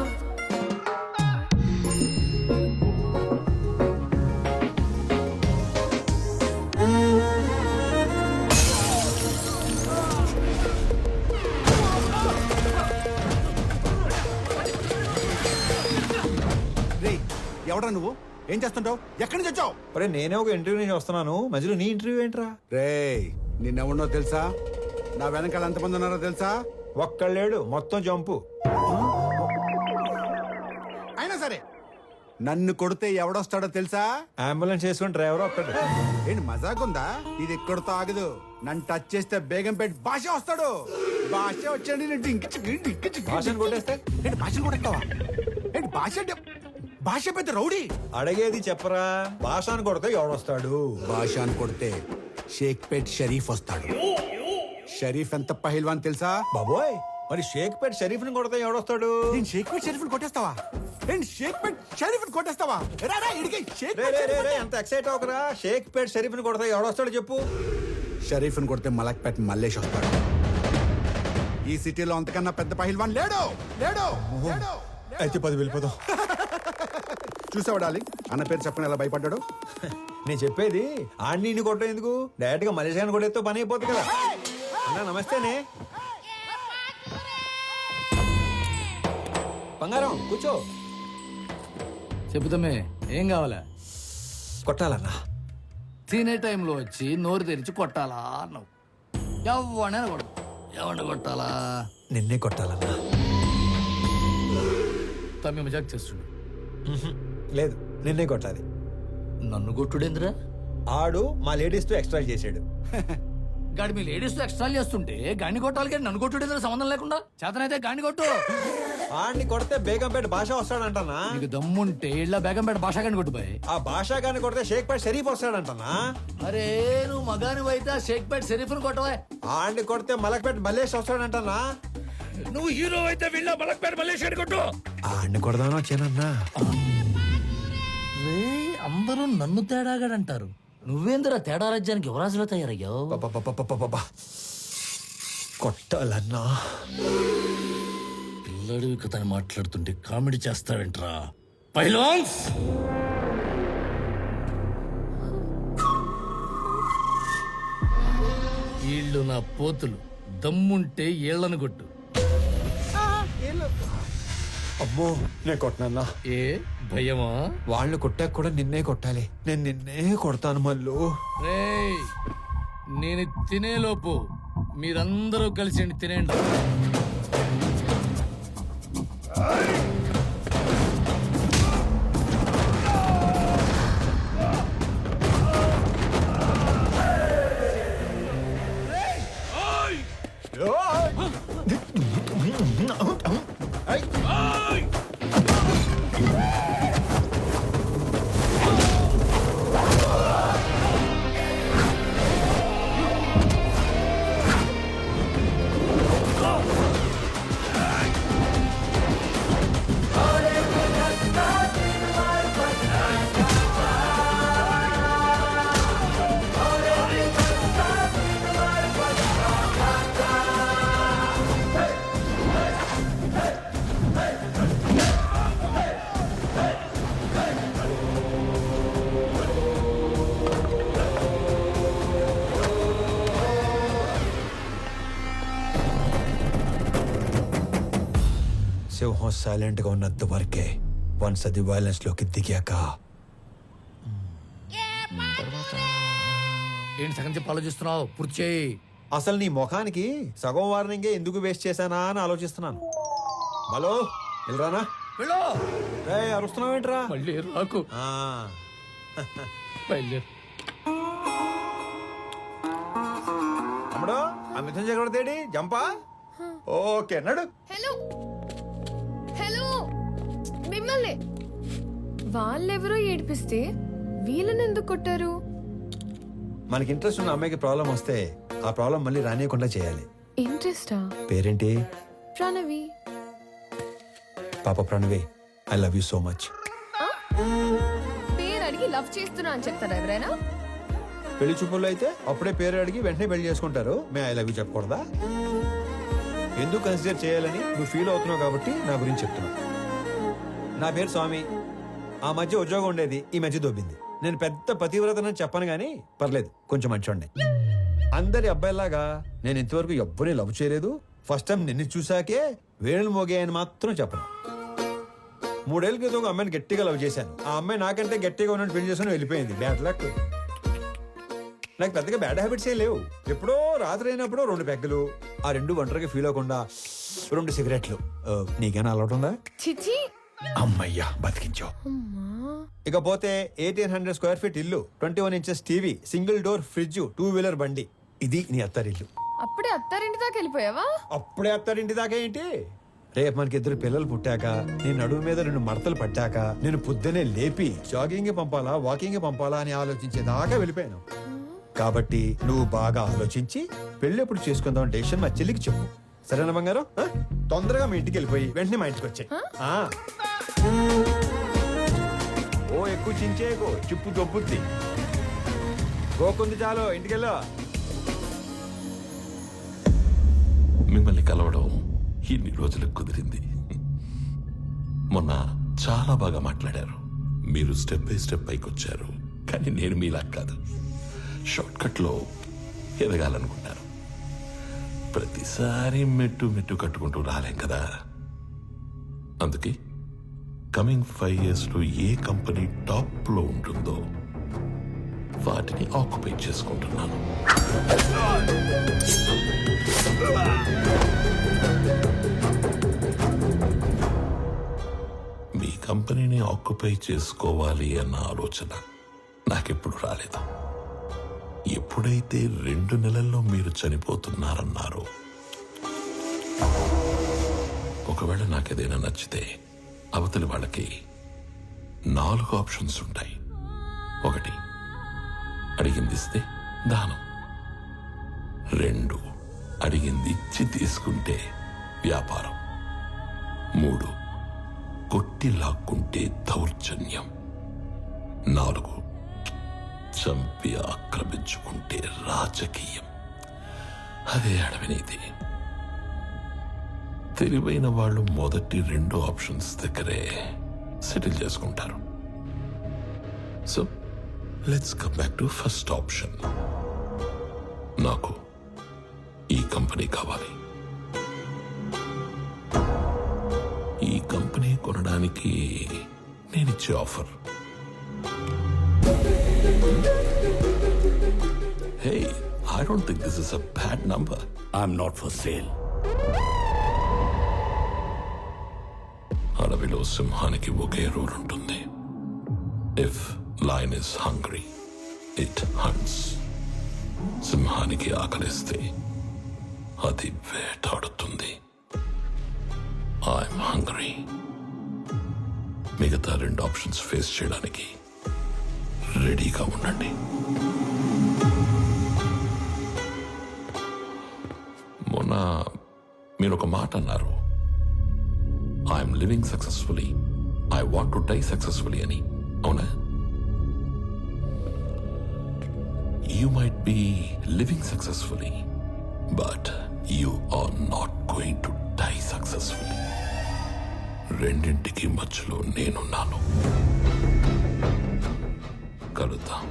ఏం చేస్తుంటావు? ఎక్కడి నుంచి వచ్చావు? అరే నేనే ఒక ఇంటర్వ్యూ నుంచి వస్తున్నాను, మధ్యలో నీ ఇంటర్వ్యూ ఏంట్రా? రేయ్, నిన్నెవడో తెలుసా? నా వెనకాల ఎంతమంది ఉన్నారో తెలుసా? ఒక్కళ్ళేడు, మొత్తం జంపు. అయినా సరే నన్ను కొడితే ఎవడొస్తాడో తెలుసా? అంబులెన్స్ చేసుకుని డ్రైవర్ ఒక్కడు. ఏంటి మజాకుందా? ఇది ఎక్కడితో ఆగదు. నన్ను టచ్ చేస్తే బేగంపేట భాష వస్తాడు. భాష వచ్చాడు భాషను కొట్టేస్తే ఏంటి భాషను కొడతావా? ఏంటి భాష అంటే భాష పెద్ద రౌడీ. అడిగేది చెప్పరా, భాషను కొడితే ఎవడొస్తాడు? భాష అని కొడితే షేక్పేట్ షరీఫ్ వస్తాడు. షరీఫ్ ఎంత పహిల్వాన్ తెలుసా? బాబోయ్, మరి షేక్పేట్ షరీఫ్ ని కొడితే ఎవడొస్తాడు? నేను షేక్పేట్ షరీఫ్ కొట్టేస్తావా? నేను షేక్పేట్ షరీఫ్ కొట్టేస్తావా? ఎంత ఎక్సైట్ అవకరా. షేక్పేట్ షరీఫ్ ని కొడితే ఎవడొస్తాడు చెప్పు? షరీఫ్ ని కొడితే మలక్పేట్ మల్లేష్ వస్తాడు. ఈ సిటీలో అంతకన్నా పెద్ద పహిల్వాన్ లేడు. లేడు లేడు. అయితే 10 వెళ్ళిపోదాం. చూసావా డార్లింగ్, అన్న పేరు చెప్పని ఎలా భయపడ్డాడు. నేను చెప్పేది ఆడిని కొట్టడం ఎందుకు, డైరెక్ట్ గా మలేషియాని కొట్టేస్తే పని అయిపోతుంది కదా. అన్నా నమస్తేనే. బంగారం కూర్చో. చెబుతామే, ఏం కావాలా? కొట్టాలన్నా. తినే టైంలో వచ్చి నోరు తెరిచి కొట్టాలా అన్నావు. ఎవడైనా కొడు. ఎవరిని కొట్టాలా? నిన్నే కొట్టాలన్నా. తమ్మి మజాక్ చేస్తుండు. లేదు, నిన్నే కొట్టాలి. నన్ను కొట్టుడేంద్రా? ఆడు మా లేడీస్ తో ఎక్స్ట్రా చేసాడు. గాడి మీ లేడీస్ తో ఎక్స్ట్రా చేస్తుంటే గాని కొట్టాలి కానీ నన్ను కొట్టుడేంద్రా సంబంధం లేకుండా? చేతనైతే గాని కొట్టు. ఆడిని కొడితే బేగంపేట భాష వస్తాడంటనా? నీకు దమ్ముంటే ఇళ్ళ బేగంపేట భాష గాని కొట్టుపోయి. ఆ భాష గాని కొడితే షేక్పేట్ షరీఫ్ వస్తాడంటనా? అరే నువ్వు మగాని అయితే షేక్పేట్ షరీఫ్ని కొట్టవా. ఆడిని కొడితే మలక్పేట మల్లేష్ వస్తాడంటనా? నువ్వు హీరో అయితే వీళ్ళ మలక్పేట మల్లేష్ గాని కొట్టు. ఆడిని కొడదాను వచ్చానన్నా. రే అందరూ నన్ను తేడాగాడంటారు. నువ్వేంద్రా తేడా రాజ్యానికి యువరాజులో తయారయ్యావు. కొట్టాలన్నా. పిల్లడివి కథని మాట్లాడుతుంటే కామెడీ చేస్తావేంట్రా పైల్వాన్స్? వీళ్ళు నా పోతులు. దమ్ముంటే ఏళ్లను కొట్టు. అమ్మో, నేను కొట్టనన్నా. ఏ భయమా? వాళ్ళని కొట్టాక కూడా నిన్నే కొట్టాలి. నేను నిన్నే కొడతాను మళ్ళు. రేయ్, నేను తినేలోపు మీరందరూ కలిసి తినేయండి. సింహం సైలెంట్ గా ఉన్నంత వరకే. వన్స్ అది వైలెన్స్ లోకి దిగాక ఏంటి సగం చెప్పి ఆలోచిస్తున్నావు? పూర్తి చేయి. అసలు నీ ముఖానికి సగం వార్నింగే ఎందుకు వేస్ట్ చేశానా అని ఆలోచిస్తున్నాను. హలో, వెళ్ళరానా? వెళ్ళు. అరుస్తున్నావేంట్రా? మళ్ళీ రాకు. బయలుదేరు. అమ్మడు, ఆ మిథున్ చక్రవర్తి జంపా. ఓకే నడు. హలో హలో, మిమ్మల్ని వాళ్ళెవరో ఏడిపిస్తే వీళ్ళని ఎందుకు కొట్టారు? మనకి ఇంట్రెస్ట్ ఉన్న అమ్మాయికి ప్రాబ్లం వస్తే ఆ ప్రాబ్లం మళ్ళీ రానియకుండా చేయాలి. ఇంట్రెస్టా? పేరేంటి? ప్రణవి. పాప Pranavi, I love you so much. పేరు అడిగి లవ్ చేస్తున్నా అని చెప్తారా ఎవరైనా? పెళ్లి చూపుల్లో అయితే అప్పుడే పేరు అడిగి వెంటనే పెళ్లి చేసుకుంటారు. మే ఐ లవ్ యూ చెప్పకూడదా? ఎందుకు కన్సిడర్ చేయాలని నువ్వు ఫీల్ అవుతున్నావు కాబట్టి నా గురించి చెప్తున్నా. నా పేరు స్వామి. ఆ మధ్య ఉద్యోగం ఉండేది, ఈ మధ్య దొబ్బింది. నేను పెద్ద పతివ్రతనని చెప్పను గానీ పర్లేదు, కొంచెం మంచోండి. అందరి అబ్బాయిలాగా నేను ఇంతవరకు ఎవ్వరిని లవ్ చేయలేదు. ఫస్ట్ టైం నిన్ను చూసాకే వేణులు మోగాయని మాత్రం చెప్పను. 3 ఏళ్ళ క్రితం ఒక అమ్మాయిని గట్టిగా లవ్ చేశాను. ఆ అమ్మాయి నాకంటే గట్టిగా ఉన్నట్టు పెళ్లి చేసుకుని వెళ్ళిపోయింది. Bad luck. నాకు పెద్దగా బ్యాడ్ హ్యాబిట్స్ ఏ లేవు. ఎప్పుడో రాత్రి అయినప్పుడు 2 పెగ్గలు, ఆ 2 ఒంటరిగా ఫీల్ అవ్వకుండా 2 సిగరెట్లు. నీకేనా అలవాటు ఉందా? చిచి. అమ్మయ్యా బతికించావు. ఇకపోతే 1800 స్క్వేర్ ఫీట్ ఇల్లు, 21 inches TV, single door fridge, 2 wheeler బండి. ఇది నీ అత్తారిల్లు. అప్పుడే అత్తారింటి దాకా వెళ్ళిపోయావా? అప్పుడే అత్తారింటి దాకా ఏంటి? రేపు మనకి 2 పిల్లలు పుట్టాక, నేను నడుము మీద 2 మడతలు పట్టాక, నేను పొద్దునే లేపి జాగింగ్ పంపాలా వాకింగ్ పంపాలా అని ఆలోచించేదాకా వెళ్ళిపోయాను. కాబట్టి నువ్వు బాగా ఆలోచించి పెళ్లి ఎప్పుడు చేసుకుందాం డెసిషన్ మా చెల్లికి చెప్పు. సరేనా బంగారం? తొందరగా మీ ఇంటికి వెళ్ళిపోయి వెంటనే మా ఇంటికి వచ్చాయి. ఓ ఎక్కువ చించేకో, చిప్పు దొబ్బుద్ది. గోకుంది చాలు, ఇంటికెళ్ళా. మిమ్మల్ని కలవడం ఇన్ని రోజులకు కుదిరింది. మొన్న చాలా బాగా మాట్లాడారు. మీరు స్టెప్ బై స్టెప్ పైకి వచ్చారు. కానీ నేను మీలా కాదు, షార్ట్ కట్ లో ఎదగాలనుకున్నారు. ప్రతిసారి మెట్టు మెట్టు కట్టుకుంటూ రాలేం కదా. అందుకే కమింగ్ 5 years లో ఏ కంపెనీ టాప్ లో ఉంటుందో వాటిని ఆక్యుపై చేసుకుంటున్నాను. మీ కంపెనీని ఆక్యుపై చేసుకోవాలి అన్న ఆలోచన నాకెప్పుడు రాలేదు. ఎప్పుడైతే 2 నెలల్లో మీరు చనిపోతున్నారన్నారో, ఒకవేళ నాకేదైనా నచ్చితే అవతలి వాళ్ళకి 4 ఆప్షన్స్ ఉంటాయి. 1, అడిగింది ఇస్తే దానం. 2, అడిగింది ఇచ్చి తీసుకుంటే వ్యాపారం. 3, కొట్టి లాక్కుంటే దౌర్జన్యం. 4, చంపి ఆక్రమించుకుంటే రాజకీయం. అదే అడవినీతి. తెలివైన వాళ్ళు మొదటి 2 ఆప్షన్స్ దగ్గరే సెటిల్ చేసుకుంటారు. So let's come back to first option. నాకు ఈ కంపెనీ కావాలి. ఈ కంపెనీ కొనడానికి నేనిచ్చే offer, hey, I don't think this is a bad number. I'm not for sale. అడవిలో సింహానికి ఒకే రూల్ ఉంటుంది. If lion is hungry, it haunts. సింహానికి ఆకలిస్తే అది వేటాడుతుంది. I'm hungry. మిగతా 2 ఆప్షన్స్ ఫేస్ చేయడానికి రెడీగా ఉండండి. మొన్న మీరు ఒక మాట అన్నారు, I'm living successfully, I want to die successfully అని. అవునా? You might be living successfully, but you are not going to die successfully. రెండింటికి మధ్యలో నేనున్నాను. కలుద్దాం.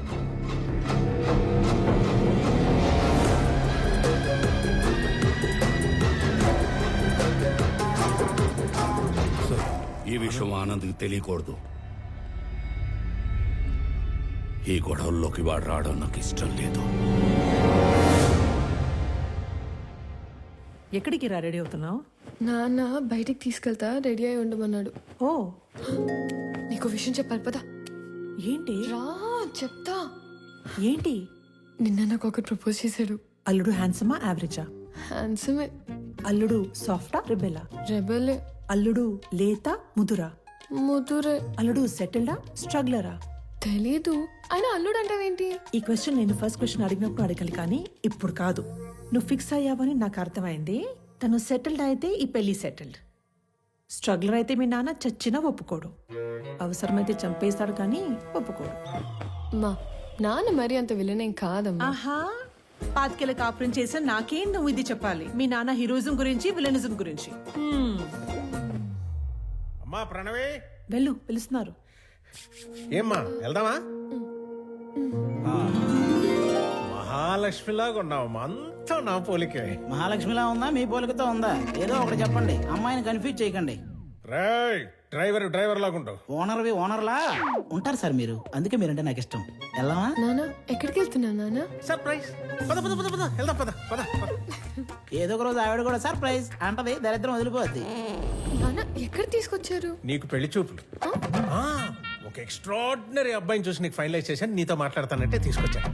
ఈ విషయం ఆనంద్కి తెలియకూడదు. ఈ గొడవల్లోకి వాడు రావడం నాకు ఇష్టం లేదు. ఎక్కడికి రా రెడీ అవుతున్నావు? నాన్న బయటికి తీసుకెళ్తా, రెడీ అయి ఉండమన్నాడు. ఓ, నీకు విషయం చెప్పాలి పదా. ఏంటి? రా చెప్తా. ఏంటి? నిన్న నాకు ఒకటి ప్రపోజ్ చేశాడు. అల్లుడు హ్యాండ్సమా యావరేజా? హ్యాండ్సమే. అల్లుడు సాఫ్టా రెబెలా? రెబెలే. అల్లుడు లేత ముదురా? ముదురే. అల్లుడు సెటిల్డా స్ట్రగ్లరా? తెలీదు. అయినా అల్లుడు అంటావేంటి? ఈ క్వశ్చన్ నేను ఫస్ట్ క్వశ్చన్ అడిగినప్పుడు అడగాలి, కానీ ఇప్పుడు కాదు. నువ్వు ఫిక్స్ అయ్యావని నాకు అర్థమైంది. తను సెటిల్డ్ అయితే ఈ పెళ్లి సెటిల్డ్. స్ట్రగ్లర్ అయితే మీ నాన్న చచ్చినా ఒప్పుకోడు. అవసరమైతే చంపేస్తాడు కానీ ఒప్పుకోడు. మా నాన్న మరి అంత విలనేం కాదమ్మా. ఆహా, 5 కాపురం చేసా నాకేం నువ్వు ఇది చెప్పాలి. మీ నాన్న హీరోయిజం గురించి విలనిజం గురించి. అమ్మా ప్రణవి, వెళ్ళు, పిలుస్తున్నారు. ఏమ్మా వెళ్దామా? మహాలక్ష్మిలాగా ఉన్నావు, అంతా నా పోలికే. మహాలక్ష్మిలా ఉందా మీ పోలికతో ఉందా? ఏదో ఒకటి చెప్పండి, అమ్మాయిని కన్ఫ్యూజ్ చేయకండి. రేయ్ డ్రైవర్ లాగా ఉంటావు. ఓనర్లా ఉంటారు సార్ మీరు, అందుకే మీరంటే నాకు ఇష్టం. వెళ్ళామా? నానా ఎక్కడికి వెళ్తున్నా నానా? సర్ప్రైజ్. పద పద పద పద వెళ్దాం పద పద పద. ఏదో ఒక రోజు ఆవిడ కూడా సర్ప్రైజ్ అంటది, దరిద్రం వదిలిపోద్ది. నానా ఎక్కడ తీసుకొచ్చారు? నీకు పెళ్లి చూపులు. ఆ, ఒక ఎక్స్ట్రాడినరీ అబ్బాయిని చూసి నీకు ఫైనలైజ్ చేశాను, నీతో మాట్లాడతానంటే తీసుకొచ్చాను.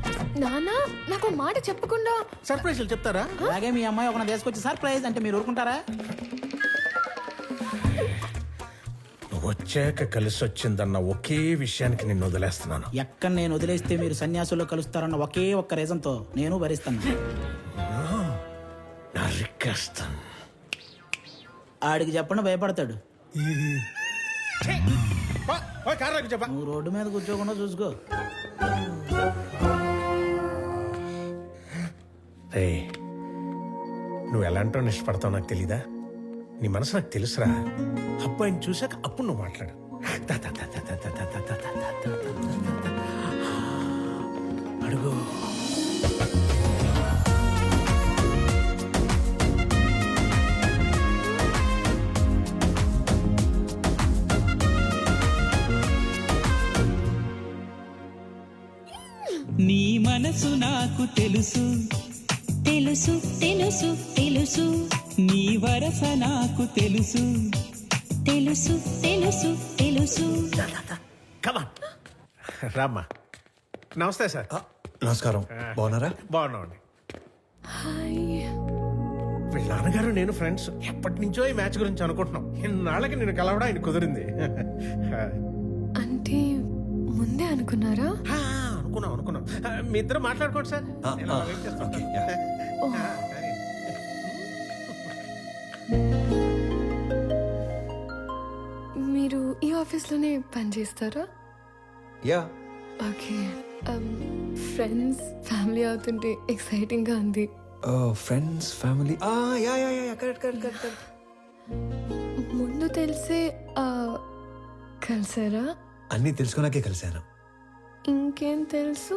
నానా నాకు మాట చెప్పకుండా సర్ప్రైజ్లు చెప్తారా? అలాగే మీ అమ్మాయి ఒక తీసుకొచ్చి సర్ప్రైజ్ అంటే మీరు ఊరుకుంటారా? నువ్వు వచ్చాక కలిసి వచ్చిందన్న ఒకే విషయానికి నిన్ను వదిలేస్తున్నాను. ఎక్కడ నేను వదిలేస్తే మీరు సన్యాసుల్లో కలుస్తారన్న ఒకే ఒక్క రీజన్తో నేను భరిస్తాను. నరికేస్తాను. ఆడికి చెప్పండి, భయపడతాడు. చెప్ప. నువ్వు రోడ్డు మీద కూర్చోకుండా చూసుకో. నువ్వు ఎలాంటో ఇష్టపడతావు నాకు తెలీదా? నీ మనసు నాకు తెలుసురా. అబ్బాయిని చూసాక అప్పుడు నువ్వు మాట్లాడు. అడుగు. నీ మనసు నాకు తెలుసు తెలుసు తెలుసు తెలుసు, నీ వరస నాకు తెలుసు తెలుసు తెలుసు తెలుసు. రామ్మా. నమస్తే సార్. నమస్కారం. బాగున్నారా? బాగున్నామండి. హాయ్. వీళ్ళ నాన్నగారు నేను ఫ్రెండ్స్. ఎప్పటి నుంచో ఈ మ్యాచ్ గురించి అనుకుంటున్నాం. ఇన్నాళ్ళకి నేను కలవడం ఆయన కుదిరింది. అంటే ముందే అనుకున్నారా? అనుకున్నాం. మీ ఇద్దరు మాట్లాడుకోండి సార్. నేను వెయిట్ చేస్తాను. మీరు ఈ ఆఫీస్లోనే పనిచేస్తారా? యా. ఓకే. ఫ్రెండ్స్ ఫ్యామిలీ అవుతుంటే ఎక్సైటింగ్ గా ఉంది. Friends family. Yeah yeah yeah correct. ముందు తెలిసే కలిసారా? అన్నీ తెలుసుకున్నాకే కలిశాను. ఇంకేం తెలుసు?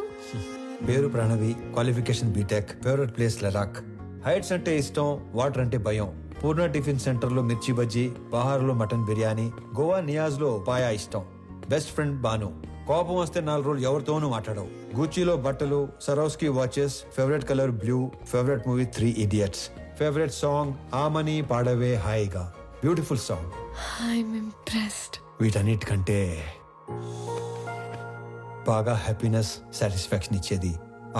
పేరు Pranavi, qualification BTech, favourite place Ladakh, heights అంటే ఇష్టం, వాటర్ అంటే భయం, పూర్ణ టిఫిన్ సెంటర్ లో మిర్చి బజ్జీ, బహార్లో మటన్ బిర్యానీ, గోవా నియాజ్ లో పాయా ఇష్టం, బెస్ట్ ఫ్రెండ్ బాను, కోపం వస్తే 4 రోజులు ఎవరితోనూ మాట్లాడవు, గూచీలో బట్టలు, Swarovski watches, favourite colour blue, favourite movie 3 Idiots, favourite song ఆమని పాడవే హాయిగా, బ్యూటిఫుల్ సాంగ్. I'm impressed. వీటన్నిటికంటే బాగా హ్యాపీనెస్, సాటిస్ఫాక్షన్ ఇచ్చేది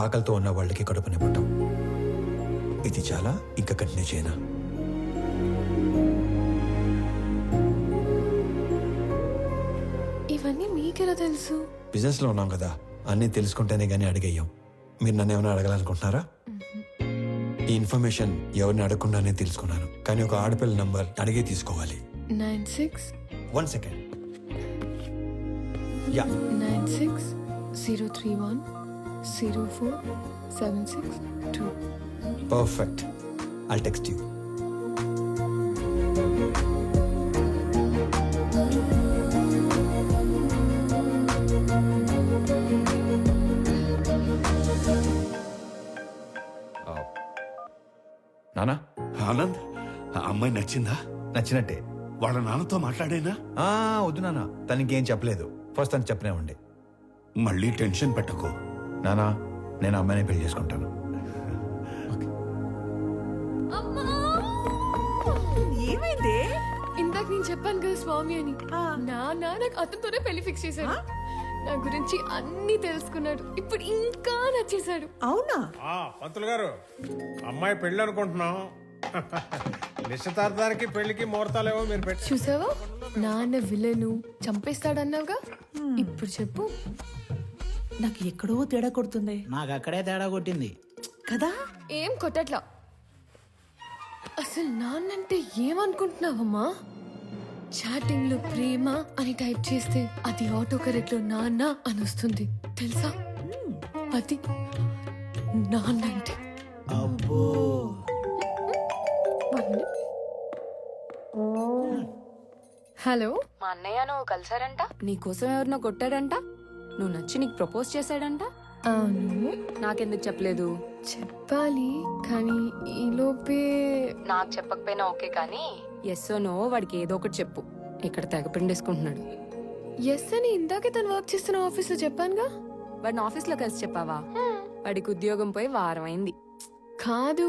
ఆకలితో ఉన్న వాళ్ళకి కడుపు నింపటం. ఇది చాలా ఇంకా కంటిన్యూ చేయనా? ఇవన్నీ మీకెలా తెలుసు? బిజినెస్ లో ఉన్నాం కదా, అన్నీ తెలుసుకుంటేనే గానీ అడిగేయం. మీరు నన్ను ఏమైనా అడగాలనుకుంటున్నారా? ఈ ఇన్ఫర్మేషన్ ఎవరిని అడగకుండానే తెలుసుకున్నాను, కానీ ఒక ఆడపిల్ల నంబర్ అడిగే తీసుకోవాలి. 96 1 second. Yeah 96 031 04 762. Perfect. I'll text you. నానా. ఆనంద్, ఆ అమ్మాయి నచ్చిందా? నచ్చినట్టే. వాళ్ళ నాన్నతో మాట్లాడేనా? వద్దు నానా, తనకేం చెప్పలేదు. ఫస్ట్ తను చెప్పనే ఉండే. మళ్ళీ టెన్షన్ పెట్టకు నానా. నేను అమ్మాయిని పెళ్లి చేసుకుంటాను. ఏమైంది? ఇందాక నేను చెప్పాను కదా స్వామి అని. నాకు అతనితోనే పెళ్లి ఫిక్స్ చేశాడు. నా గురించి అన్ని తెలుసుకున్నాడు. ఇప్పుడు ఇంకా నచ్చేశాడు. అవునా? పంతులు గారు, అమ్మాయి పెళ్ళి అనుకుంటున్నాం. నిశ్చితార్థానికి పెళ్లికి ముహూర్తాలేవో మీరు పెట్టి చూసావా? నాన్న విలను చంపేస్తాడన్నావుగా, ఇప్పుడు చెప్పు. నాకు ఎక్కడో తేడా కొడుతుంది. నాకు అక్కడే తేడా కొట్టింది కదా. ఏం కొట్టట్లా. అసలు నాన్నంటే ఏమనుకుంటున్నావమ్మా? చాటింగ్ లో ప్రేమ అని టైప్ చేస్తే అది ఆటో కరెక్ట్ లో నాన్న అని వస్తుంది తెలుసా? అది నాన్నంటే. అబ్బో. హలో. మా అన్నయ్య నువ్వు కలిసారంట, నీకోసం ఎవరినో కొట్టాడంట, నువ్వు నచ్చి నీకు ప్రపోజ్ చేశాడంట. అవును. నాకెందుకు చెప్పలేదు? చెప్పాలి కానీ ఈలోపే. నాకు చెప్పకపోయినా ఓకే, కానీ ఎస్ నో వాడికి ఏదో ఒకటి చెప్పు. ఇక్కడ తెగ పిండేసుకుంటున్నాడు. ఎస్ అని ఇందాకే తను వర్క్ చేస్తున్న ఆఫీస్లో చెప్పానుగా. వాడిని ఆఫీస్లో కలిసి చెప్పావా? వాడికి ఉద్యోగం పోయి వారం అయింది. కాదు,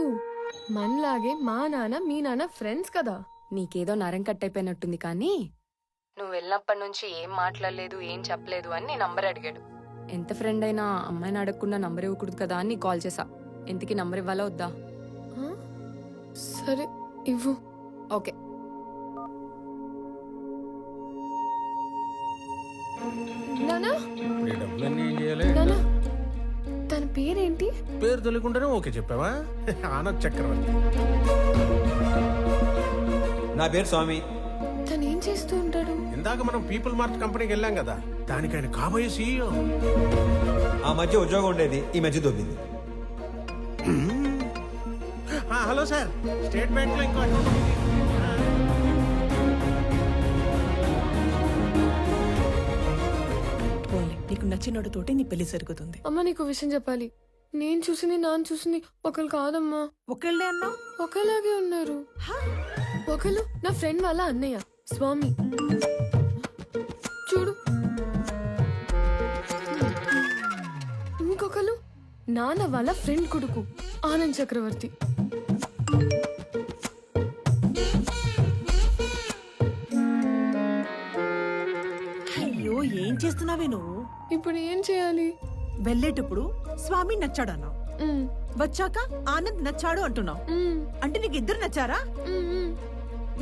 మనలాగే మా నాన్న మీ నాన్న ఫ్రెండ్స్ కదా. నీకేదో నరం కట్టయిపోయినట్టుంది కానీ నువ్వు వెళ్ళినప్పటి నుంచి ఏం మాట్లాడలేదు, ఏం చెప్పలేదు అని నీ నంబర్ అడిగాడు. ఎంత ఫ్రెండ్ అయినా అమ్మాయిని అడగకుండా నంబర్ ఇవ్వకూడదు కదా అని కాల్ చేసా. ఇంతకీ నంబర్ ఇవ్వాలా వద్దా? సరే ఇవ్వు. ఓకే. నానా ఇప్పుడు ఈ డబ్బులన్నీ ఏం చేయాలి? నానా తన పేరేంటి? పేరు తెలియకుండానే ఓకే చెప్పావా? ఆనంద్ చక్రవర్తి. నా పేరు స్వామి. తను ఏం చేస్తూ ఉంటాడు? ఇందాక మనం పీపుల్ మార్ట్ కంపెనీకి వెళ్ళాం కదా, దానికి ఆయన కాబోయే సీఈఓ. ఆ మధ్య ఉద్యోగం ఉండేది, ఈ మధ్య దొబ్బింది. హలో సార్, స్టేట్ బ్యాంక్ లో ఇంకో అకౌంట్ ఉంది. నీకు నచ్చినోడితోటి నీ పెళ్లి జరుగుతుంది. అమ్మ నీకు విషయం చెప్పాలి. నేను చూసింది నాన్న చూసింది ఒకళ్ళు కాదమ్మా. ఒకళ్ళే అన్నా ఒకలాగే ఉన్నారు. ఒకళ్ళు నా ఫ్రెండ్ వాళ్ళ అన్నయ్య స్వామి, చూడు. ఇంకొకరు నాన్న వాళ్ళ ఫ్రెండ్ కొడుకు ఆనంద్ చక్రవర్తి. అయ్యో ఏం చేస్తున్నావే నువ్వు? ఇప్పుడు ఏం చేయాలి? వెళ్ళేటప్పుడు స్వామి నచ్చాడన్నావు, వచ్చాక ఆనంద్ నచ్చాడు అంటున్నావు. అంటే నీకు ఇద్దరు నచ్చారా?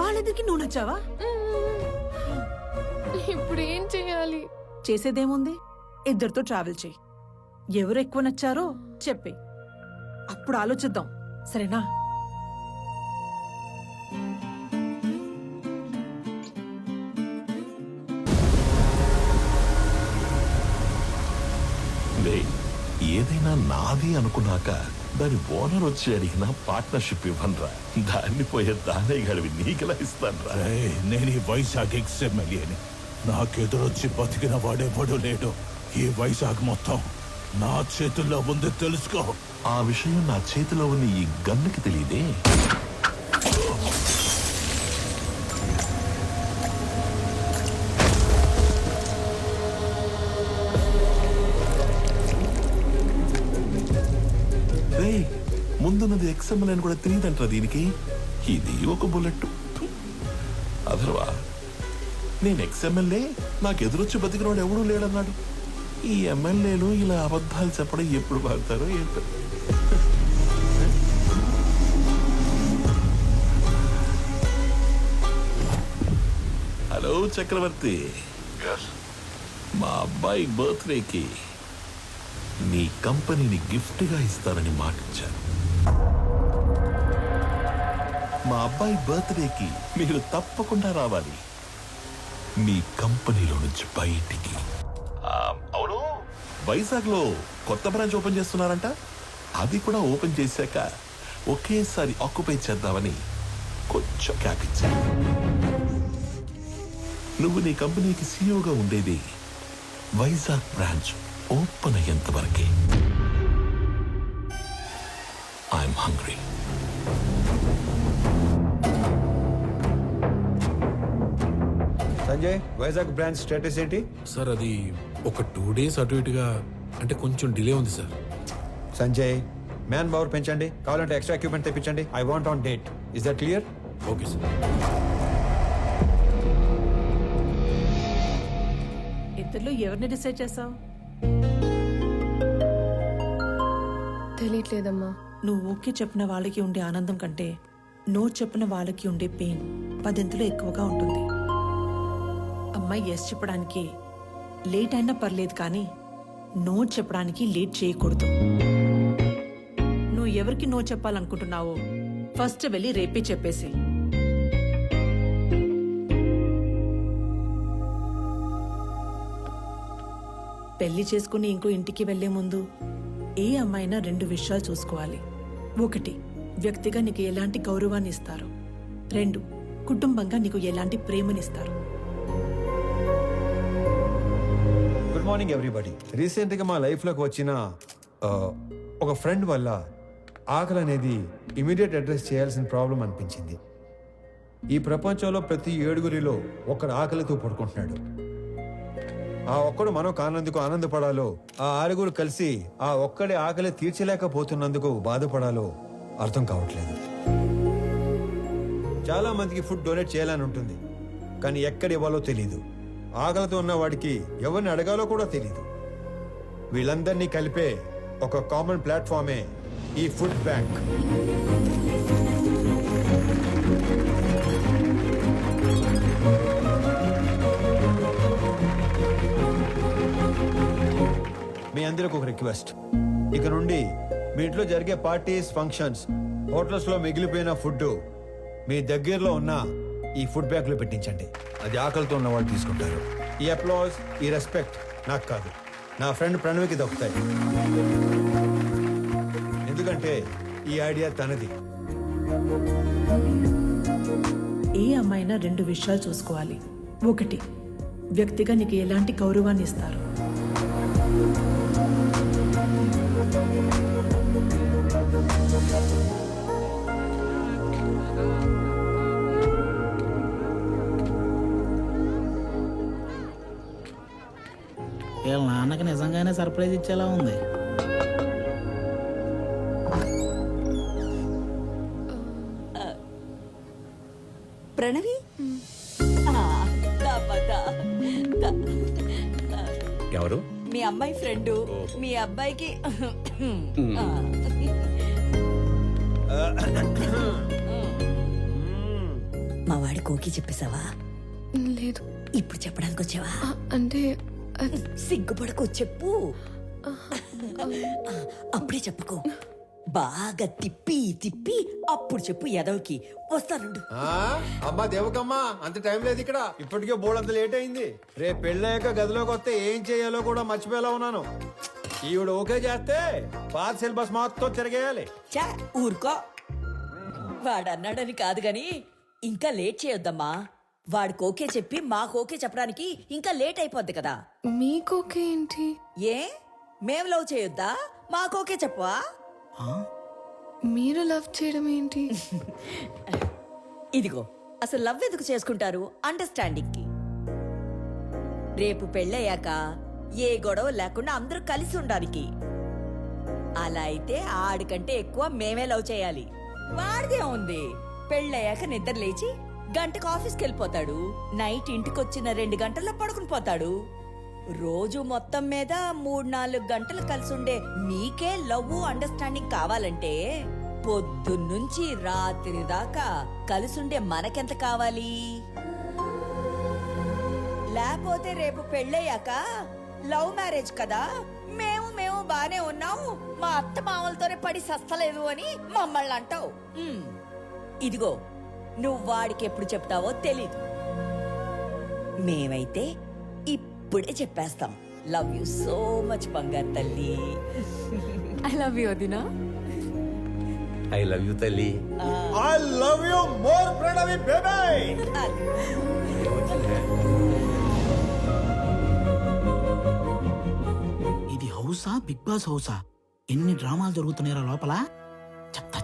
వాళ్ళిద్దరికి నువ్వు నచ్చావా? ఇప్పుడు ఏం చేయాలి? చేసేదేముంది, ఇద్దరితో ట్రావెల్ చేయి. ఎవరు ఎక్కువ నచ్చారో చెప్పే, అప్పుడు ఆలోచిద్దాం. సరేనా? ఏదైనా నాది అనుకున్నాక దాని ఓనర్ వచ్చి అడిగినా పార్ట్నర్షిప్ ఇవ్వనరా. దాన్ని పోయే దానే గడివి నీకెలా ఇస్తాను రా. నేను ఈ వైజాగ్ ఎక్స్ఎమ్మెల్యేని. నాకెదురొచ్చి బతికిన వాడెవడు లేడు. ఈ వైజాగ్ మొత్తం నా చేతుల్లో ఉంది, తెలుసుకో. ఆ విషయం నా చేతిలో ఉన్న ఈ గన్నుకి తెలియదే. ముందున్నది ఎక్స్ఎంఎల్ అని కూడా తెలియదంటారా దీనికి. ఇది ఒక బుల్లెట్. అదర్వా నేను ఎక్స్ఎంఎల్ఏ, నాకు ఎదురొచ్చి బతికినోడు ఎవడూ లేడన్నాడు. ఈ ఎమ్మెల్యేలు ఇలా అబద్ధాలు చెప్పడం ఎప్పుడు బాగుతారో ఏంటో. హలో చక్రవర్తి, మా అబ్బాయి బర్త్డేకి నీ కంపెనీని గిఫ్ట్గా ఇస్తానని మాటిచ్చాను. మా అబ్బాయి బర్త్డేకి మీరు తప్పకుండా రావాలి మీ కంపెనీలో నుంచి బయటికి. అవును, వైజాగ్ లో కొత్త బ్రాంచ్ ఓపెన్ చేస్తున్నారంట. అది కూడా ఓపెన్ చేశాక ఒకేసారి ఆక్యుపై చేద్దామని కొంచెం క్యాప్ ఇచ్చాను. నువ్వు నీ కంపెనీకి సీఈఓగా ఉండేది వైజాగ్ బ్రాంచ్ ఓపెన్ అయ్యేంత వరకే. I'm hungry. Sanjay, Vizag branch status ఏంటి? సార్ అది ఒక 2 days అటు ఇటుగా, అంటే కొంచెం డిలే ఉంది సార్. సంజయ్, మ్యాన్ పవర్ పెంచండి, కావాలంటే ఎక్స్ట్రా ఎక్విప్మెంట్ తెప్పించండి. I want on date. Is that clear? Okay sir. ఇద్దరిలో ఎవరిని డిసైడ్ చేసావు? తెలియట్లేదమ్మా. నువ్వు ఓకే చెప్పిన వాళ్ళకి ఉండే ఆనందం కంటే నో చెప్పిన వాళ్ళకి ఉండే పెయిన్ 10 ఎక్కువగా ఉంటుంది. అమ్మాయి ఎస్ చెప్పడానికి లేట్ అయినా పర్లేదు, కానీ నో చెప్పడానికి లేట్ చేయకూడదు. నువ్వు ఎవరికి నో చెప్పాలనుకుంటున్నావో ఫస్ట్ వెళ్ళి రేపే చెప్పేసి. పెళ్లి చేసుకుని ఇంకో ఇంటికి వెళ్లే ముందు ఏ అమ్మాయినా 2 విషయాలు చూసుకోవాలి. 1, వ్యక్తిగా నీకు ఎలాంటి గౌరవాన్ని ఇస్తారు. 2, కుటుంబంగా నీకు ఎలాంటి ప్రేమనిస్తారు. Good morning everybody. రీసెంట్గా మా లైఫ్లోకి వచ్చిన ఒక ఫ్రెండ్ వల్ల ఆకలి అనేది ఇమీడియట్ అడ్రస్ చేయాల్సిన ప్రాబ్లం అనిపించింది. ఈ ప్రపంచంలో ప్రతి 7గురిలో ఒక్కడు ఆకలితో పడుకుంటున్నాడు. ఆ ఒక్కడు మనం కానందుకు ఆనందపడాలో, ఆ 6గురు కలిసి ఆ ఒక్కడి ఆకలి తీర్చలేకపోతున్నందుకు బాధపడాలో అర్థం కావట్లేదు. చాలా మందికి ఫుడ్ డొనేట్ చేయాలని ఉంటుంది, కానీ ఎక్కడ ఇవ్వాలో తెలీదు. ఆకలితో ఉన్న వాడికి ఎవరిని అడగాలో కూడా తెలీదు. వీళ్ళందరినీ కలిపే ఒక కామన్ ప్లాట్ఫామే ఈ ఫుడ్ బ్యాంక్. మీ అందరికి ఒక రిక్వెస్ట్, ఇక నుండి మీ ఇంట్లో జరిగే పార్టీస్, ఫంక్షన్స్, హోటల్స్ లో మిగిలిపోయిన ఫుడ్ మీ దగ్గరలో ఉన్న ఈ ఫుడ్ బ్యాంక్ లో పెట్టించండి. అది ఆకలితో ఉన్న వాళ్ళు తీసుకుంటారు. ఈ అప్లాజ్, ఈ రెస్పెక్ట్ నాకు కాదు, నా ఫ్రెండ్ ప్రణవికి దక్కుతాయి. ఎందుకంటే ఈ ఐడియా తనది. ఏ అమ్మాయినా 2 విషయాలు చూసుకోవాలి. ఒకటి, వ్యక్తిగా నీకు ఎలాంటి గౌరవాన్ని ఇస్తారు. వీళ్ళ నాన్నకి నిజంగానే సర్ప్రైజ్ ఇచ్చేలా ఉంది. ప్రణవి ఎవరు? మీ అమ్మాయి ఫ్రెండ్. మీ అబ్బాయికి మా వాడి కోకి చెప్పేశావా? లేదు. ఇప్పుడు చెప్పడానికి వచ్చావా? అంటే సిగ్గుపడకు, చెప్పు. అప్పుడే చెప్పుకో, బాగా తిప్పి తిప్పి అప్పుడు చెప్పు. ఎదవకి వస్తానుండు. అమ్మా దేవకమ్మా, అంత టైం లేదు ఇక్కడ. ఇప్పటికే బోర్డు అంత లేట్ అయింది. రేపు పెళ్ళయ్యాక గదిలోకి వస్తే ఏం చేయాలో కూడా మర్చిపోయేలా ఉన్నాను. ఈవిడ ఓకే చేస్తే పాత సిలబస్ మొత్తం తిరగేయాలి. చా ఊరుకో. వాడన్నాడని కాదు గాని ఇంకా లేట్ చేయొద్దమ్మా. వాడికి ఓకే చెప్పి మాకు ఓకే చెప్పడానికి ఇంకా లేట్ అయిపోద్ది కదా. మీకోకే ఏంటి? ఏ మేం లవ్ చేయొద్దా? మాకు ఓకే చెప్పవా? మీరు లవ్ చేయడం ఏంటి? ఇదిగో, అసలు లవ్ ఎందుకు చేసుకుంటారు? అండర్స్టాండింగ్ కి. రేపు పెళ్ళయ్యాక ఏ గొడవ లేకుండా అందరూ కలిసి ఉండడానికి. అలా అయితే ఆడికంటే ఎక్కువ మేమే లవ్ చేయాలి. వాడిదే ఉంది. పెళ్ళయ్యాక నిద్ర లేచి గంటకు ఆఫీస్కి వెళ్ళిపోతాడు. నైట్ ఇంటికొచ్చిన 2 గంటల్లో పడుకుని పోతాడు. రోజు మొత్తం మీద 3-4 గంటలు కలిసి ఉండే మీకే లవ్ అండర్స్టాండింగ్ కావాలంటే పొద్దున్నుంచి రాత్రి దాకా కలిసుండే మనకెంత కావాలి? లేకపోతే రేపు పెళ్ళయ్యాక లవ్ మ్యారేజ్ కదా, మేము బానే ఉన్నాం, మా అత్త మామలతోనే పడి సస్తలేదు అని మమ్మల్ని అంటావు. ఇదిగో, నువ్వు వాడికి ఎప్పుడు చెప్తావో తెలీదు. మేమైతే ఇప్పుడే చెప్పేస్తాం. లవ్ యూ సో మచ్ బంగారు తల్లి. ఐ లవ్ యూ వదినా. ఐ లవ్ యూ తల్లి. I love you more Pranavi baby. ఇది హౌసా, బిగ్ బాస్ హౌసా? ఎన్ని డ్రామాలు జరుగుతున్నాయో లోపల. చెప్తా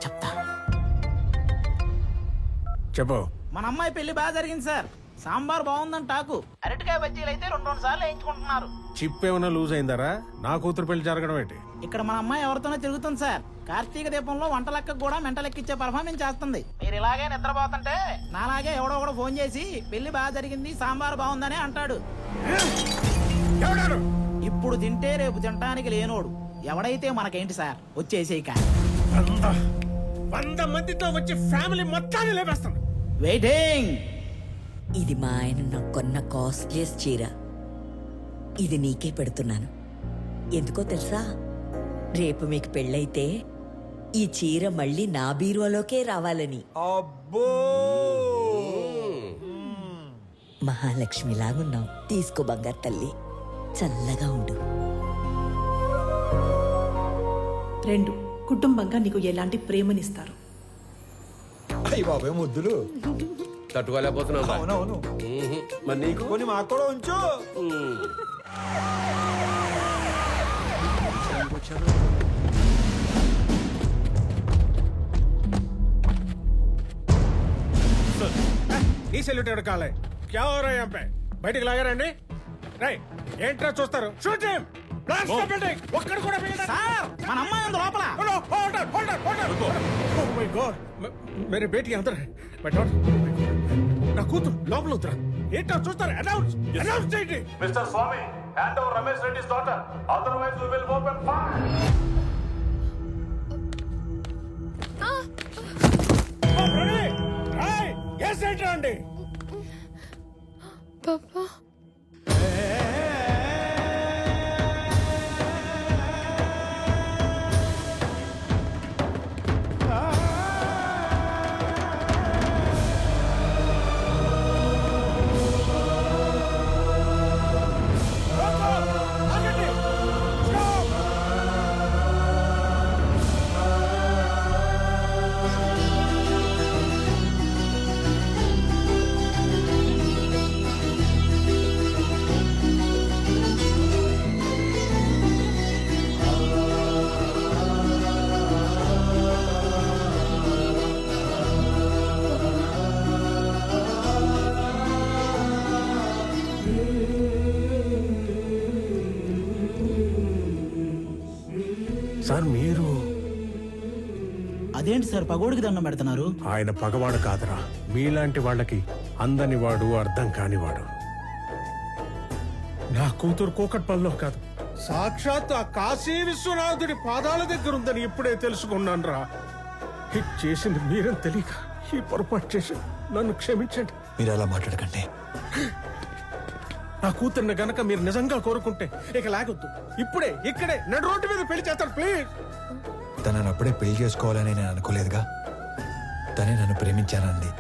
చెప్పు. మన అమ్మాయి పెళ్లి బాగా జరిగింది సార్. సాంబార్ బాగుందని టాకు. అరటికాయ బజ్జీలు అయితే 2 సార్లు వేయించుకుంటున్నారు. చిప్ ఏమైనా లూజ్ అయిందరా? నా కూతురు పెళ్లి జరగడం ఏంటి? ఇక్కడ మన అమ్మాయి ఎవరితోనో తిరుగుతుంది సార్. కార్తీక దీపంలో వంట లెక్క కూడా మెంట లెక్కిచ్చే పర్ఫార్మెన్స్ చేస్తుంది. మీరు ఇలాగే నిద్రపోతుంటే నాలాగే ఎవడో ఫోన్ చేసి పెళ్లి బాగా జరిగింది, సాంబార్ బాగుందని అంటాడు. ఇప్పుడు తింటే రేపు తినడానికి లేనోడు. ఎవడైతే మనకేంటి సార్, వచ్చేసేయక. 100 మందితో వచ్చి ఫ్యామిలీ మొత్తాన్ని లేపేస్తాను. వెయిటింగ్. ఇది మా ఆయన నాకు కొన్న కాస్ట్లీయెస్ట్ చీర. ఇది నీకే పెడుతున్నాను. ఎందుకో తెలుసా? రేపు మీకు పెళ్ళైతే ఈ చీర మళ్ళీ నా బీరువాలోకే రావాలని. అబ్బో, మహాలక్ష్మిలాగున్నావు. తీసుకో బంగారు తల్లి, చల్లగా ఉండు. 2, కుటుంబంగా నీకు ఎలాంటి ప్రేమనిస్తారు. అయ్యి బాబాయ్ ముద్దులు తట్టుకోలేకపోతున్నావు. అవునవును. మరి నీకు కొన్ని మాకు కూడా ఉంచు. సెల్యూట్ ఎవరు కాలే క్యా హో రहा है यहाँ पे బయటికి లాగారండి రై ఏంట్రా చూస్తారు shoot him blast the building ఒక్కడు కూడా మిగలదు సార్ మన అమ్మాయి ఉంది లోపల హోల్డ్ ఓ మై గాడ్ మేరే బేటీ అందర్ है బట్ నా కూతురు లోపల ఉత్తరా ఏంట్రా చూస్తారు అనౌన్స్ చేయండి mister Swamy hand over Ramesh Reddy's daughter otherwise we will open fire. Yes ఏంటండి పాపా సార్ మీరు అదేంటి సార్ పగోడికి దండం పెడుతున్నారు? ఆయన పగవాడు కాదురా, మీలాంటి వాళ్ళకి అందని వాడు, అర్థం కానివాడు. నా కూతురు కూకట్పల్లిలో కాదు, సాక్షాత్ ఆ కాశీ విశ్వనాథుడి పాదాల దగ్గర ఉందని ఇప్పుడే తెలుసుకున్నాను రా. హిట్ చేసింది మీరని తెలియక ఈ పొరపాటు చేసి నన్ను క్షమించండి. మీరు అలా మాట్లాడకండి. నా కూతుర్ని గనక మీరు నిజంగా కోరుకుంటే ఇక లాగొద్దు, ఇప్పుడే ఇక్కడే నడు రోడ్డు మీద పెళ్లి చేస్తాను ప్లీజ్. తనని అప్పుడే పెళ్లి చేసుకోవాలని నేను అనుకోలేదుగా. తనే నన్ను ప్రేమించానండి.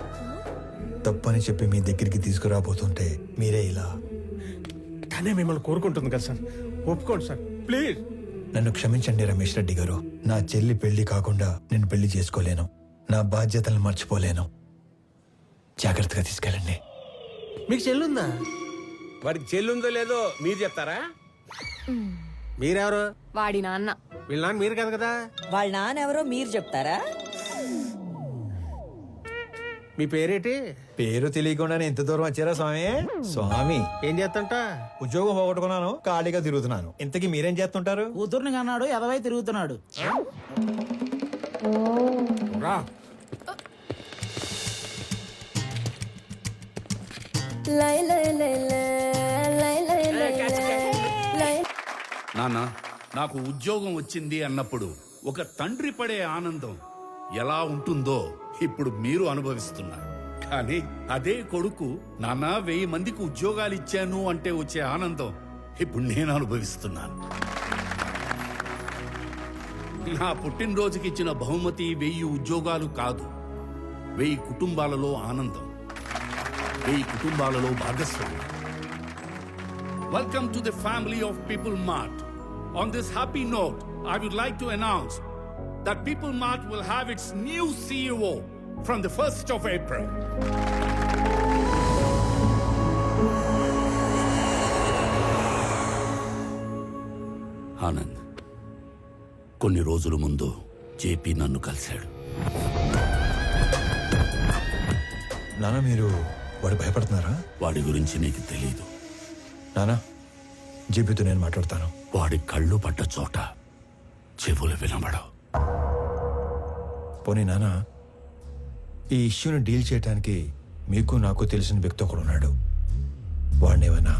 తప్పని చెప్పి మీ దగ్గరికి తీసుకురాబోతుంటే మీరే ఇలా. తనే మిమ్మల్ని కోరుకుంటుంది కదా సార్, ఒప్పుకోండి సార్ ప్లీజ్. నన్ను క్షమించండి రమేష్ రెడ్డి గారు. నా చెల్లి పెళ్లి కాకుండా నేను పెళ్లి చేసుకోలేను. నా బాధ్యతలను మర్చిపోలేను. జాగ్రత్తగా తీసుకెళ్ళండి. మీకు చెల్లుందా? వాడికి చెల్లుందో లేదో మీరు చెప్తారా? మీరెవరు? వాడి నాన్న. వీళ్ళ నాన్న మీరు కాదు కదా. వాళ్ళ నాన్న ఎవరో మీరు చెప్తారా? మీ పేరేటి? పేరు తెలియకుండానే ఎంత దూరం వచ్చారా స్వామి? స్వామి ఏం చేస్తుంటా? ఉద్యోగం పోగొట్టుకున్నాను, ఖాళీగా తిరుగుతున్నాను. ఇంతకీ మీరేం చేస్తుంటారు? కూతుర్ని కన్నాడు, ఎదవై తిరుగుతున్నాడు. రా. నాన్న, నాకు ఉద్యోగం వచ్చింది అన్నప్పుడు ఒక తండ్రి పడే ఆనందం ఎలా ఉంటుందో ఇప్పుడు మీరు అనుభవిస్తున్నారు. కానీ అదే కొడుకు నాన్న 1000 మందికి ఉద్యోగాలు ఇచ్చాను అంటే వచ్చే ఆనందం ఇప్పుడు నేను అనుభవిస్తున్నాను. నా పుట్టినరోజుకి ఇచ్చిన బహుమతి 1000 ఉద్యోగాలు కాదు, 1000 కుటుంబాలలో ఆనందం, 1000 కుటుంబాలలో భాగస్వామ్యం. Welcome to the family of People Mart. On this happy note, I would like to announce that People Mart will have its new CEO from the 1st of April. Anand, కొన్ని రోజుల ముందు జేపీ నన్ను కలిశాడు. నాన్న, మీరు వాడు భయపడుతున్నారా? వాడి గురించి నీకు తెలీదు నానా. జేపీతో నేను మాట్లాడతాను. వాడి కళ్ళు పడ్డ చోట చెవులు వినబడవు. పోనీ నానా, ఈ ఇష్యూని డీల్ చేయడానికి మీకు నాకు తెలిసిన వ్యక్తి ఒకడు ఉన్నాడు. వాడినేమన్నా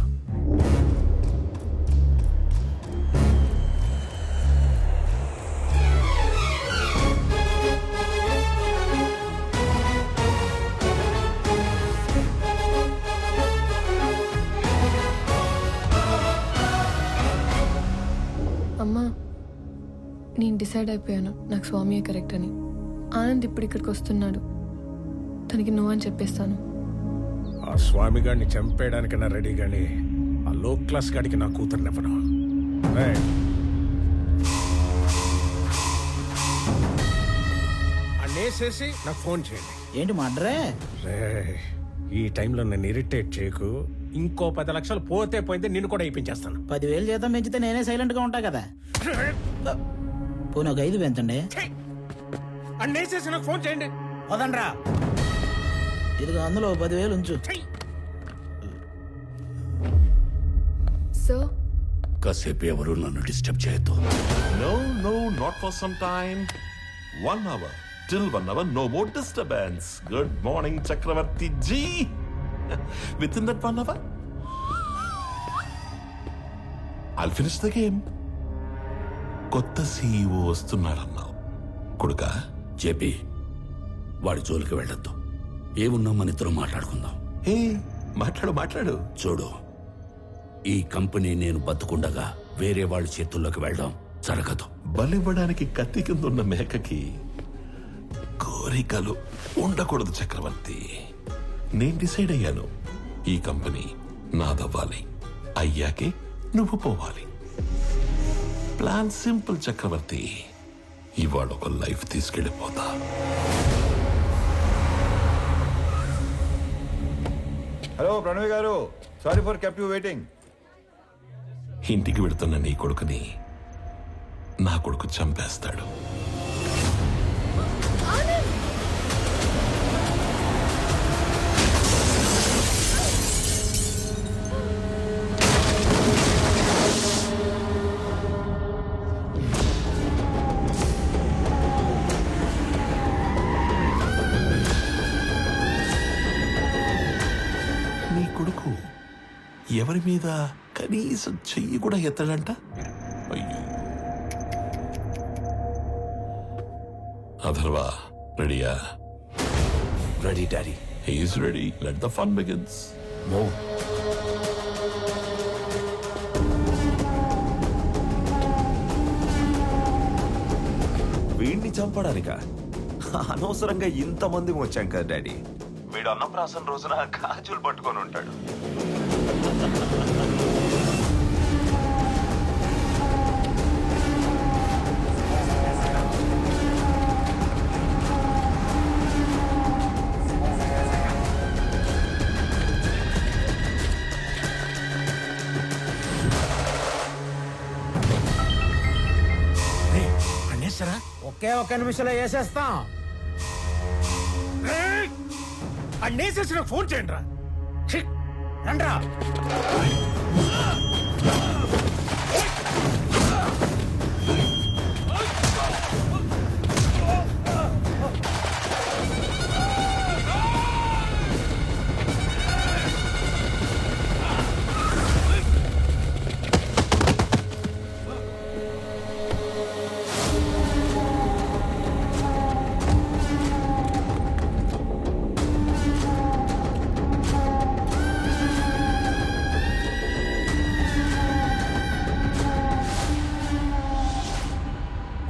అమ్మా, నేను డిసైడ్ అయిపోయాను, నాకు స్వామియే కరెక్ట్ అని. ఆనంద్ ఇప్పుడు ఇక్కడికి వస్తున్నాడు, తనకి నువ్వు అని చెప్పేస్తాను. ఆ స్వామి గారిని చంపేయడానికైనా రెడీ గాని ఆ లో క్లాస్ గాడికి నా కూతురునివ్వను. అన్నేసేసి నాకు ఫోన్ చేయండి. ఏంటి మడ్రే? ఈ టైంలో నన్ను ఇరిటేట్ చేయకు. ఇంకో 10 లక్షలు పోతే పోయితే నిన్ను కూడా ఇప్పించేస్తాను. 10,000 జీతం పెంచితే నేనే సైలెంట్ గా ఉంటా కదా. పోనీ ఒక 5 పెంచండి. అన్నేసేసి నాకు ఫోన్ చేయండి. వదండ్రా. ఇదిగో అందులో 10,000 ఉంచు. సో కాసేపు ఎవరు నన్ను డిస్టర్బ్ చేయొద్దు. No, no, not for some time. 1 hour. Till 1 hour, no more disturbance. Good morning, Chakravarti ji. Within that 1 hour, I'll finish the game. కొత్త CEO వస్తున్నాడన్నావు కొడుకా. చెప్పి వాడి జోలికి వెళ్ళొద్దు. ఏమున్నా మన ఇద్దరం మాట్లాడుకుందాం. ఏ మాట్లాడు. చూడు, ఈ కంపెనీ నేను బతుకుండగా వేరే వాళ్ళ చేతుల్లోకి వెళ్ళడం జరగదు. బలివ్వడానికి కత్తి కింద ఉన్న మేకకి కోరికలు ఉండకూడదు చక్రవర్తి. నేను డిసైడ్ అయ్యాను, ఈ కంపెనీ నాదవ్వాలి. అయ్యాకే నువ్వు పోవాలి. ప్లాన్ సింపుల్ చక్రవర్తి. ఇవాళ ఒక లైఫ్ తీసుకెళ్ళిపోతా. హలో ప్రణవి గారు, సారీ ఫర్ కెప్ యూ వెయిటింగ్. ఇంటికి వెళుతున్న నీ కొడుకుని నా కొడుకు చంపేస్తాడు. నీ కొడుకు ఎవరి మీద కనీసం చెయ్యి కూడా ఎత్తడంట. అయ్యో. అథర్వా రెడీయా? Ready daddy. He's ready. Let the fun begins. Move. వీడిని చంపడానిక అనవసరంగా ఇంతమంది వచ్చాం కదా డాడీ. వీడు అన్నప్రాసన రోజున గాజులు పట్టుకొని ఉంటాడు. ఒకే ఒక్క నిమిషంలో వేసేస్తాం. అన్నేసేసి నాకు ఫోన్ చేయండి రా. రండ్రా.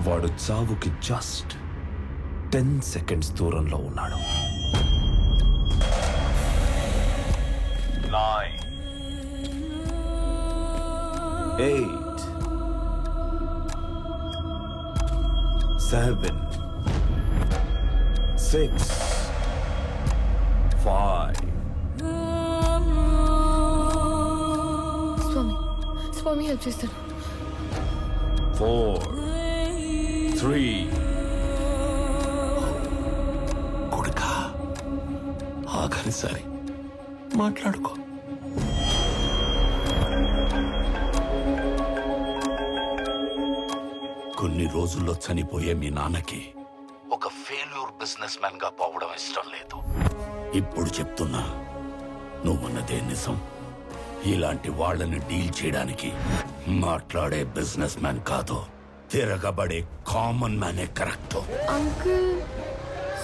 వాడు చావుకి జస్ట్ 10 seconds దూరంలో ఉన్నాడు. 9 8 7 6 5 స్వామి హెల్ప్ చేస్తాను. 4 3 కొడుకా, ఆఖరిసారి మాట్లాడుకో. కొన్ని రోజుల్లో చనిపోయే మీ నాన్నకి ఒక ఫెయిల్యూర్ బిజినెస్ మ్యాన్ గా పోవడం ఇష్టం లేదు. ఇప్పుడు చెప్తున్నా, నువ్వన్నదే నిజం. ఇలాంటి వాళ్ళని డీల్ చేయడానికి మాట్లాడే బిజినెస్ మ్యాన్ కాదు, తిరగబడే కామన్ మ్యానే కరెక్ట్. అంకుల్,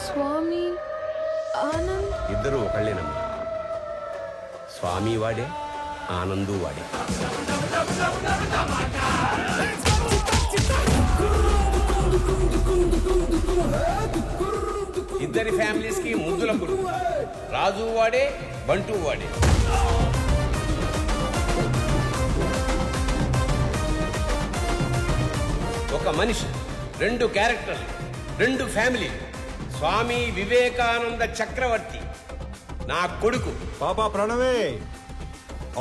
స్వామి, ఆనంద్ ఇద్దరు ఒకళ్ళేనమ్మా. స్వామి వాడే, ఆనందు వాడే. ఇద్దరి ఫ్యామిలీస్ కి ముద్దుల కొడుకు. రాజు వాడే, బంటు వాడే. ఒక మనిషి, 2 క్యారెక్టర్లు, 2 ఫ్యామిలీ. స్వామి వివేకానంద చక్రవర్తి నా కొడుకు. పాపా ప్రణవే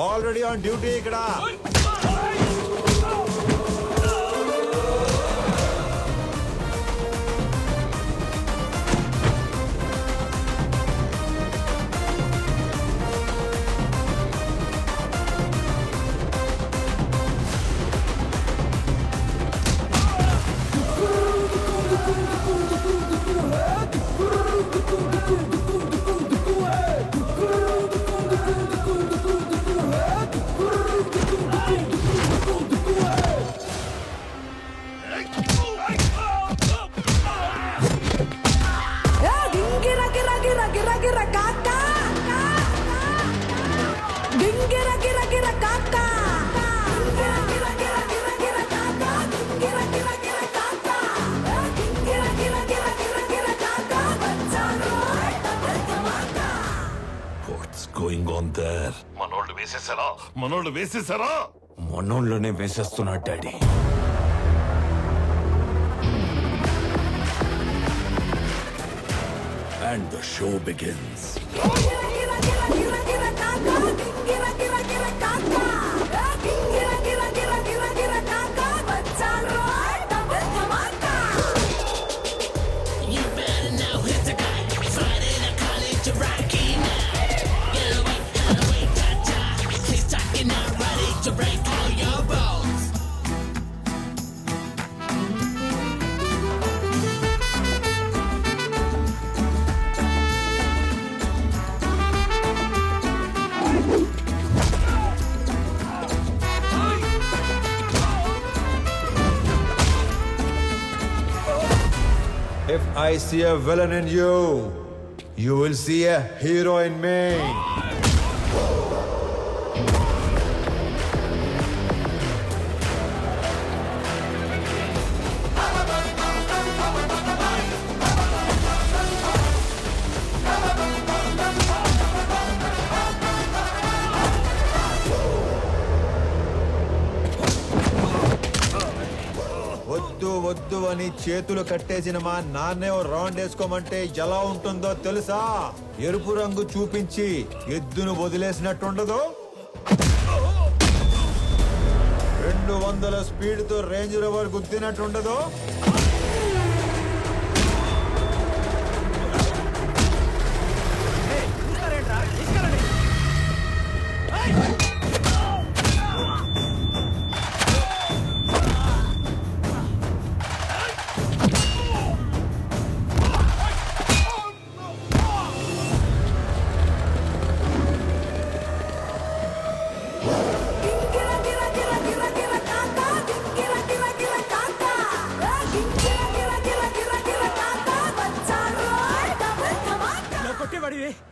ఆల్రెడీ ఆన్ డ్యూటీ ఇక్కడ. బ్రదర్ మనోళ్ళు వేసేసారా మొన్నోళ్ళలోనే వేసేస్తున్నాడు daddy. And the show begins. If I see a villain in you, you will see a hero in me. వద్దు వద్దు అని చేతులు కట్టేసిన మా నాన్నే రౌండ్ వేసుకోమంటే ఎలా ఉంటుందో తెలుసా? ఎరుపు రంగు చూపించి ఎద్దును వదిలేసినట్టుండదు. 200 స్పీడ్తో రేంజ్ రోవర్ గుద్దినట్టుండదు.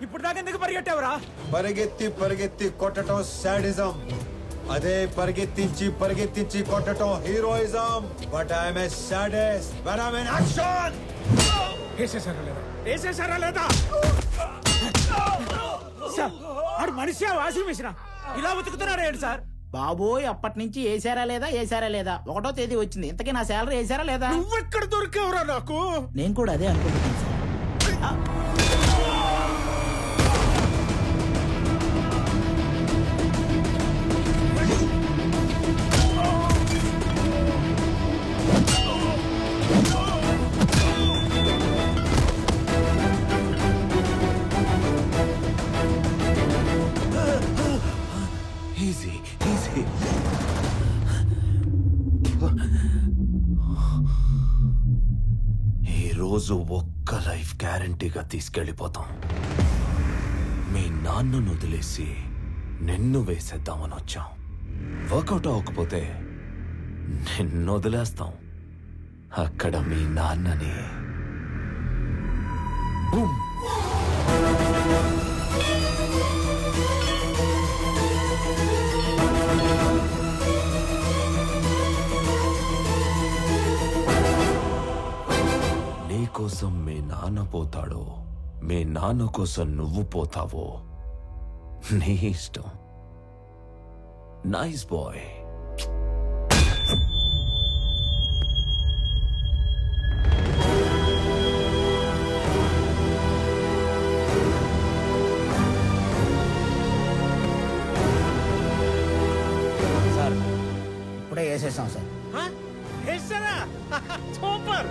ఇప్పుడు దాకా ఎందుకు పరిగెట్టావురా? పరిగెత్తి పరిగెత్తి కొట్టడం సాడిజం, అదే పరిగెత్తించి పరిగెత్తించి కొట్టడం heroism. But I'm a sadist when I'm in action. వేసేసారా లేదా సార్? ఆడు మనిషి వాషింగ్ మిషన్ ఇలా ఉతుకుతున్నారా ఏంటి సార్? బాబోయ్, అప్పటి నుంచి వేసారా లేదా 1వ తేదీ వచ్చింది. ఇంతకీ నా శాలరీ వేసారా లేదా? నువ్వెక్కడ దొరికేవరా నాకు? నేను కూడా అదే అనుకుంటున్నాను సార్. Easy easy. ఈరోజు ఒక్క లైఫ్ గ్యారంటీగా తీసుకెళ్ళిపోతాం. మీ నాన్నను వదిలేసి నిన్ను వేసేద్దామని వచ్చాం. వర్కౌట్ అవ్వకపోతే నిన్ను వదిలేస్తాం. అక్కడ మీ నాన్నని బూమ్. నీకోసం మీ నాన్న పోతాడో, మీ నాన్న కోసం నువ్వు పోతావో నీ ఇష్టం. Nice bye. సార్ ఇప్పుడే వేసేసాం సార్. వేసారా? Super.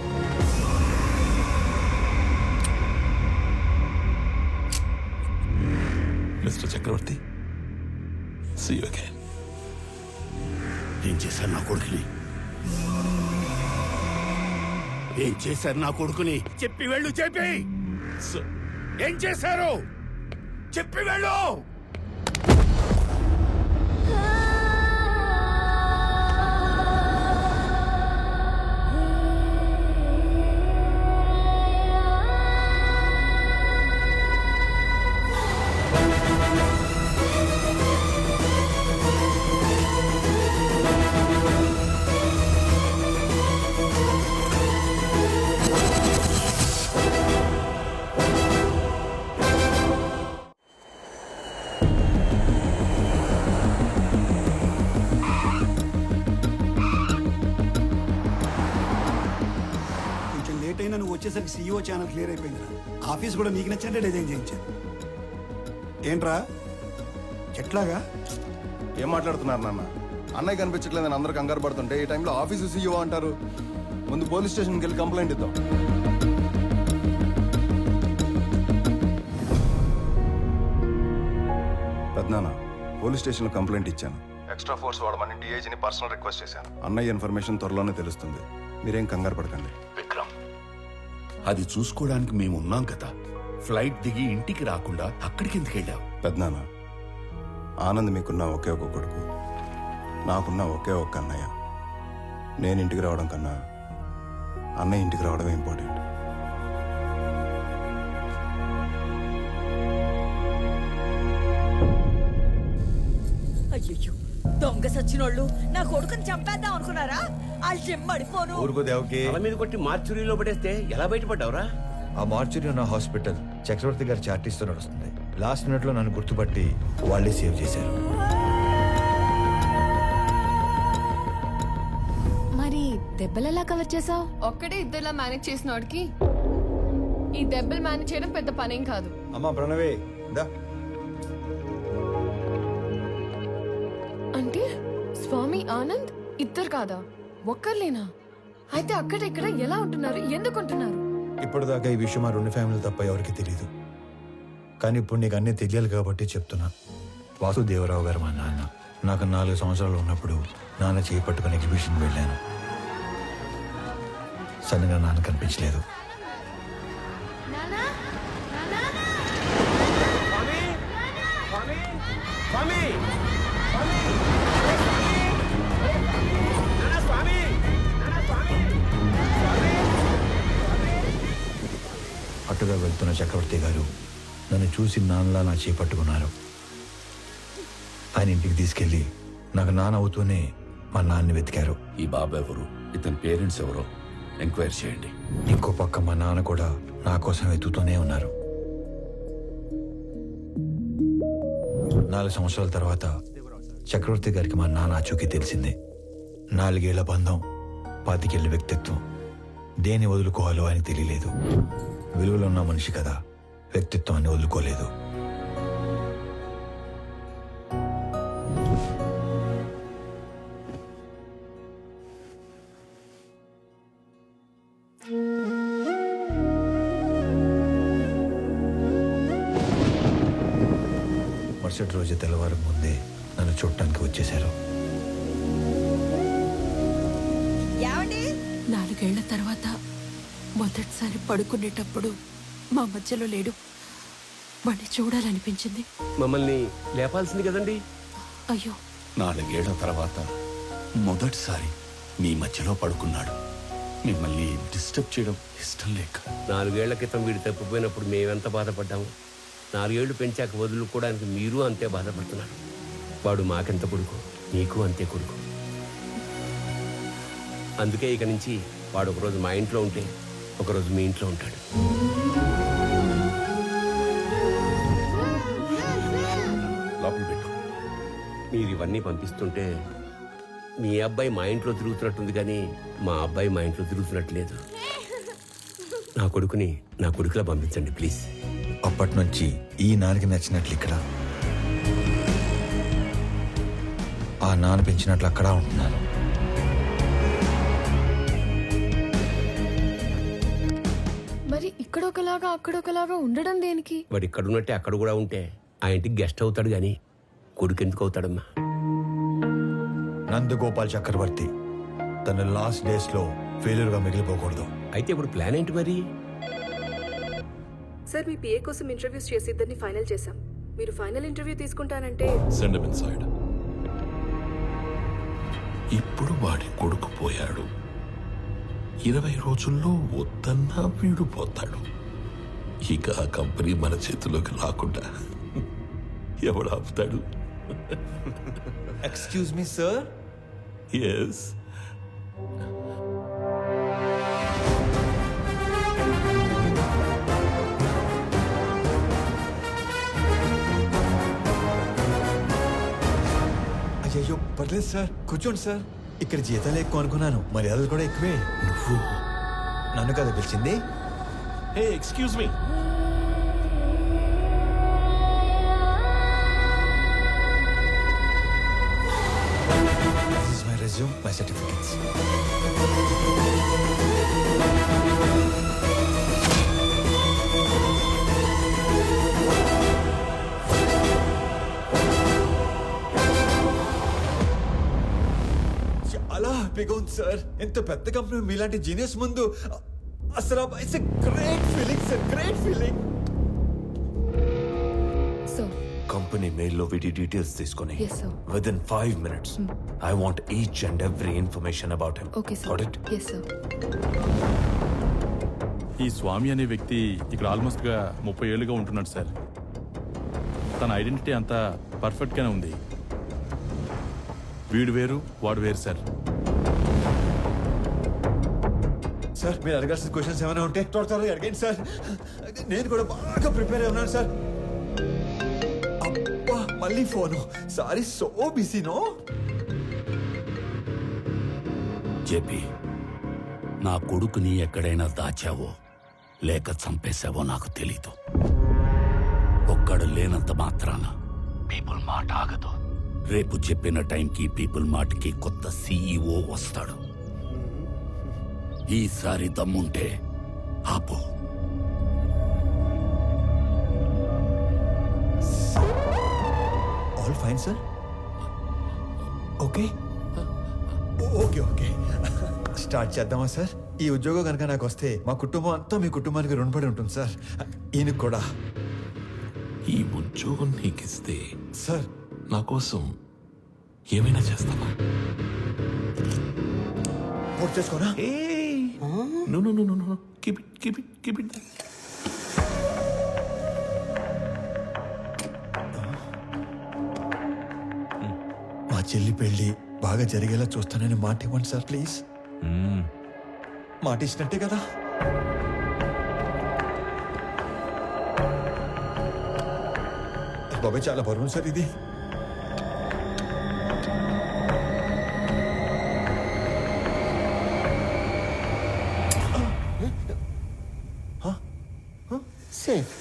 Mister Chakravarthi, see you again. ఏం చేశారు నా కొడుకుని? ఏం చేశారు నా కొడుకుని? చెప్పి వెళ్ళు. చెప్పి ఏం చేశారు? చెప్పి వెళ్ళు. అయినా నువ్వు వచ్చేసరికి సీఈఓ ఛానల్ క్లియర్ అయిపోయిందిరా. ఆఫీస్ కూడా నీకు నచ్చినట్టే డిజైన్ చేయించాను. ఏంట్రా ఎట్లాగా? ఏం మాట్లాడుతున్నారు నాన్న? అన్నయ్య కనిపించట్లేదని అందరూ కంగారు పడుతుంటే ఈ టైంలో ఆఫీసు సీఈఓ అంటారు. ముందు పోలీస్ స్టేషన్కి వెళ్ళి కంప్లైంట్ ఇద్దాం. పెద్దనాన్న, పోలీస్ స్టేషన్లో కంప్లైంట్ ఇచ్చాను. ఎక్స్ట్రా ఫోర్స్ వాడమని డిఐజీని పర్సనల్ రిక్వెస్ట్ చేశాను. అన్నయ్య ఇన్ఫర్మేషన్ త్వరలోనే తెలుస్తుంది. మీరేం కంగారు పడకండి. విక్రమ్, అది చూసుకోవడానికి మేము ఉన్నాం కదా. ఫ్లైట్ దిగి ఇంటికి రాకుండా అక్కడికి ఎందుకు వెళ్ళావు? పెద్దనాన్న, ఆనంద్ మీకున్న ఒకే ఒక కొడుకు, నాకున్న ఒకే ఒక్క అన్నయ్య. నేను ఇంటికి రావడం కన్నా అన్నయ్య ఇంటికి రావడమే ఇంపార్టెంట్. అయ్యో, దొంగ సచ్చినోళ్ళు నా కొడుకుని చంపేద్దాం అనుకున్నారా? వాళ్ళు చెమ్మడిపోను. ఊరుకో దేవకి. తల మీద కొట్టి మార్చురీలో పడేస్తే ఎలా బయటపడ్డావురా? ఆ మార్చురీ ఉన్న హాస్పిటల్ చక్రవర్తి గారి చార్టీస్తో నడుస్తుంది. లాస్ట్ మినిట్ లో నన్ను గుర్తుపట్టి వాళ్ళే సేవ్ చేశారు. మరి దెబ్బలు ఎలా కవర్ చేసావు? ఒక్కడే ఇద్దరులా మేనేజ్ చేసిన వాడికి ఈ దెబ్బలు మేనేజ్ చేయడం పెద్ద పనేం కాదు. అమ్మా ప్రణవే, దా. అంటే స్వామి ఆనంద్ ఇద్దరు కాదా, ఒక్కర్లేనా? అయితే అక్కడ ఇక్కడ ఎలా ఉంటున్నారు, ఎందుకు ఉంటున్నారు? ఇప్పటిదాకా ఈ విషయం మా రెండు ఫ్యామిలీ తప్ప ఎవరికి తెలియదు. కానీ ఇప్పుడు నీకు అన్నీ తెలియాలి కాబట్టి చెప్తున్నా. వాసుదేవరావు గారు మా నాన్న. నాకు 4 సంవత్సరాలు ఉన్నప్పుడు నాన్న చేయి పట్టుకుని ఎగ్జిబిషన్ వెళ్ళాను. సడన్గా నాన్న కనిపించలేదు. అటుగా వెళ్తున్న చక్రవర్తి గారు నన్ను చూసి నాన్నలా నా చేయి పట్టుకున్నారు. ఆయన ఇంటికి తీసుకెళ్లి నాకు నాన్న అవుతూనే మా నాన్నని వెతికారు. ఈ బాబు ఎవరు, ఇతని పేరెంట్స్ ఎవరో ఎంక్వైరీ చేయండి. ఇంకో పక్క మా నాన్న కూడా నా కోసం వెతుకుతూనే ఉన్నారు. 4 సంవత్సరాల తర్వాత చక్రవర్తి గారికి మా నాన్న ఆచూకీ తెలిసింది. 4 ఏళ్ల బంధం, 25 ఏళ్ల వ్యక్తిత్వం. దేన్ని వదులుకోవాలో ఆయనకు తెలియలేదు. విలువలో ఉన్న మనిషి కదా, వ్యక్తిత్వాన్ని వదులుకోలేదు. మరుసటి రోజు తెల్లవారు ముందే నన్ను చూడటానికి వచ్చేశారు. 4 ఏళ్ల తర్వాత మొదటిసారి పడుకునేటప్పుడు మా మధ్యలో లేడు. వాడిని చూడాలనిపించింది. మమ్మల్ని లేపాల్సింది కదండి. అయ్యో, 4 ఏళ్ల తర్వాత మొదటిసారి మీ మధ్యలో పడుకున్నాడు. మిమ్మల్ని డిస్టర్బ్ చేయడం ఇష్టం లేక. 4 ఏళ్ల క్రితం వీడు తప్పిపోయినప్పుడు మేమెంత బాధపడ్డాము. 4 ఏళ్లు పెంచాక వదులుకోవడానికి మీరు అంతే బాధపడుతున్నారు. వాడు మాకెంత కొడుకు, నీకు అంతే కొడుకు. అందుకే ఇక నుంచి వాడు ఒకరోజు మా ఇంట్లో ఉంటే ఒకరోజు మీ ఇంట్లో ఉంటాడు. లోపల పెట్టు. మీరు ఇవన్నీ పంపిస్తుంటే మీ అబ్బాయి మా ఇంట్లో తిరుగుతున్నట్టుంది, కానీ మా అబ్బాయి మా ఇంట్లో తిరుగుతున్నట్లేదు. నా కొడుకుని నా కొడుకులా పంపించండి ప్లీజ్. అప్పటి నుంచి ఈ నాన్నకి నచ్చినట్లు ఇక్కడ, ఆ నాన్న పెంచినట్లు అక్కడ ఉంటున్నాను. మరి ఇక్కడ ఒకలాగా అక్కడ ఒకలాగా ఉండడం దేనికి? వాడు ఇక్కడ ఉన్నట్టే అక్కడ కూడా ఉంటే ఆ ఇంటికి గెస్ట్ అవుతాడు, కానీ కొడుకు ఎందుకు అవుతాడమ్మా? నందగోపాల్ చక్రవర్తి తన లాస్ట్ డేస్ లో ఫెయిల్యూర్ గా మిగిలిపోకూడదు. అయితే ఇప్పుడు ప్లాన్ ఏంటి మరి? సార్, మీ పిఏ కోసం ఇంటర్వ్యూస్ చేసి ఇద్దరిని ఫైనల్ చేశాం. మీరు ఫైనల్ ఇంటర్వ్యూ తీసుకుంటానంటే సెండ్ హిమ్ ఇన్సైడ్. ఇప్పుడు వాడి కొడుకు పోయాడు. 20 రోజుల్లో వద్దన్నా వీడు పోతాడు. ఇక ఆ కంపెనీ మన చేతిలోకి రాకుండా ఎవడు ఆపుతాడు? Excuse me sir. ఎస్. అయ్యో పర్లేదు సార్, కూర్చోండి సార్. ఇక్కడ జీతాలు ఎక్కువ అనుకున్నాను, మర్యాదలు కూడా ఎక్కువే. నువ్వు నన్ను కదా పిలిచింది? Hey excuse me. This is my resume, my certificates. చాలా హ్యాపీగా ఉంది సార్. ఎంత పెద్ద కంపెనీ మీలాంటి జీనియస్ ముందు అసలు it's great feeling sir, great feeling. So company మెయిల్లో వీటి డీటెయిల్స్ తీసుకొని Yes, sir. Within 5 minutes I want each and every information about him. Okay sir. Got it? Yes sir. ఈ స్వామి అనే వ్యక్తి ఇక్కడ ఆల్మోస్ట్గా 30 ఏళ్ళుగా ఉంటున్నాడు సార్. తన ఐడెంటిటీ అంతా పర్ఫెక్ట్గానే ఉంది. వీడు వేరు వాడు వేరు సార్. సార్ మీరు అడగాల్సిన క్వశ్చన్స్ ఏమైనా ఉంటే త్వరగా అడిగండి సార్. నేను కూడా బాగా ప్రిపేర్ అయి ఉన్నాను సార్. అబ్బా మళ్ళీ phone. Sorry, so busy no. JP, నా కొడుకుని ఎక్కడైనా దాచావో లేక చంపేశావో నాకు తెలీదు. ఒక్కడు లేనంత మాత్రాన పీపుల్ మాట ఆగదు. రేపు చెప్పిన టైంకి పీపుల్ మార్ట్కి కొత్త సీఈఓ వస్తాడు. ఈసారి దమ్ముంటే ఆపు. All fine sir. Okay okay okay start చేద్దామా సార్? ఈ ఉద్యోగం కనుక నాకు వస్తే మా కుటుంబం అంతా మీ కుటుంబానికి రుణపడి ఉంటుంది సార్. ఈయనకు కూడా. ఈ ఉద్యోగం నీకిస్తే సార్ నా కోసం ఏమైనా చేస్తావా? పూర్తి చేసుకోనా? No, no, no, no, no. Keep it, keep it, keep it there. మా చెల్లి పెళ్లి బాగా జరిగేలా చూస్తానని మాట ఇవ్వండి సార్ ప్లీజ్. మాట ఇచ్చినట్టే కదా? బాబాయ్ చాలా బరువు సార్ ఇది. సేఫ్.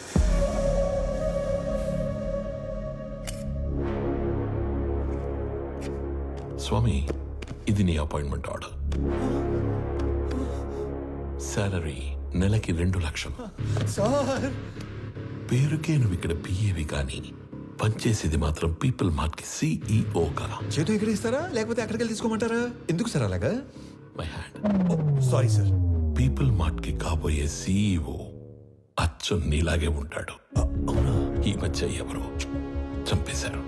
స్వామి, ఇది నీ అపాయింట్మెంట్ ఆర్డర్. సాలరీ నెలకి 2 లక్షలు. సార్ పేరుకే నువ్వు ఇక్కడ పిఏవి కానీ పనిచేసేది మాత్రం పీపుల్ మార్ట్ కి సిఇఓగా. చేతి ఇక్కడ ఇస్తారా లేకపోతే అక్కడికి వెళ్ళి తీసుకోమంటారా? ఎందుకు సార్ అలాగా? My hand. Sorry sir. People mart కి కాబోయే సిఇఓ అచ్చు నీలాగే ఉంటాడు. ఈ మధ్య ఎవరో చంపేశారు.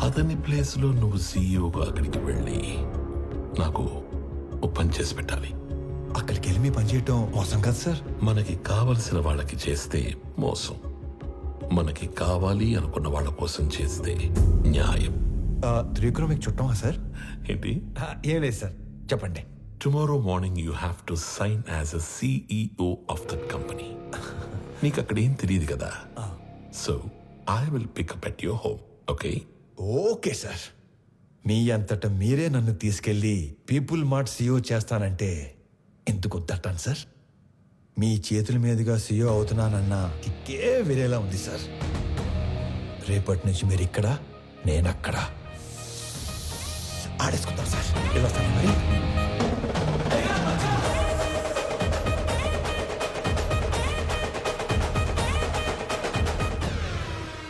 అతని ప్లేస్ లో నువ్వు సిఇఓగా అక్కడికి వెళ్ళి నాకు ఓ పని చేసి పెట్టాలి. అక్కడికి వెళ్ళి మీ పని చేయటం మోసం కదా సార్? మనకి కావలసిన వాళ్ళకి చేస్తే మోసం, మనకి కావాలి అనుకున్న వాళ్ళ కోసం చేస్తే న్యాయం. త్రివిక్రమ్ మీకు చుట్టమా సార్? ఏంటి? ఏం లేదు సార్, చెప్పండి. Tomorrow morning you have to sign as a CEO of that company. నీకు అక్కడ ఏం తెలియదు కదా. So I will pick up at your home. Okay? Okay sir. మీ అంతటా మీరే నన్ను తీసుకెళ్లి పీపుల్ మార్ట్ సీఈఓ చేస్తానంటే ఎందుకు వద్దంటాను సార్? మీ చేతుల మీదుగా సీఈఓ అవుతున్నానన్న కిక్కే వేరేలా ఉంది సార్. రేపటి నుంచి మీరు ఇక్కడ, నేను అక్కడ ఆడేసుకుంటాం సార్. వెళ్ళొస్తాను మరి.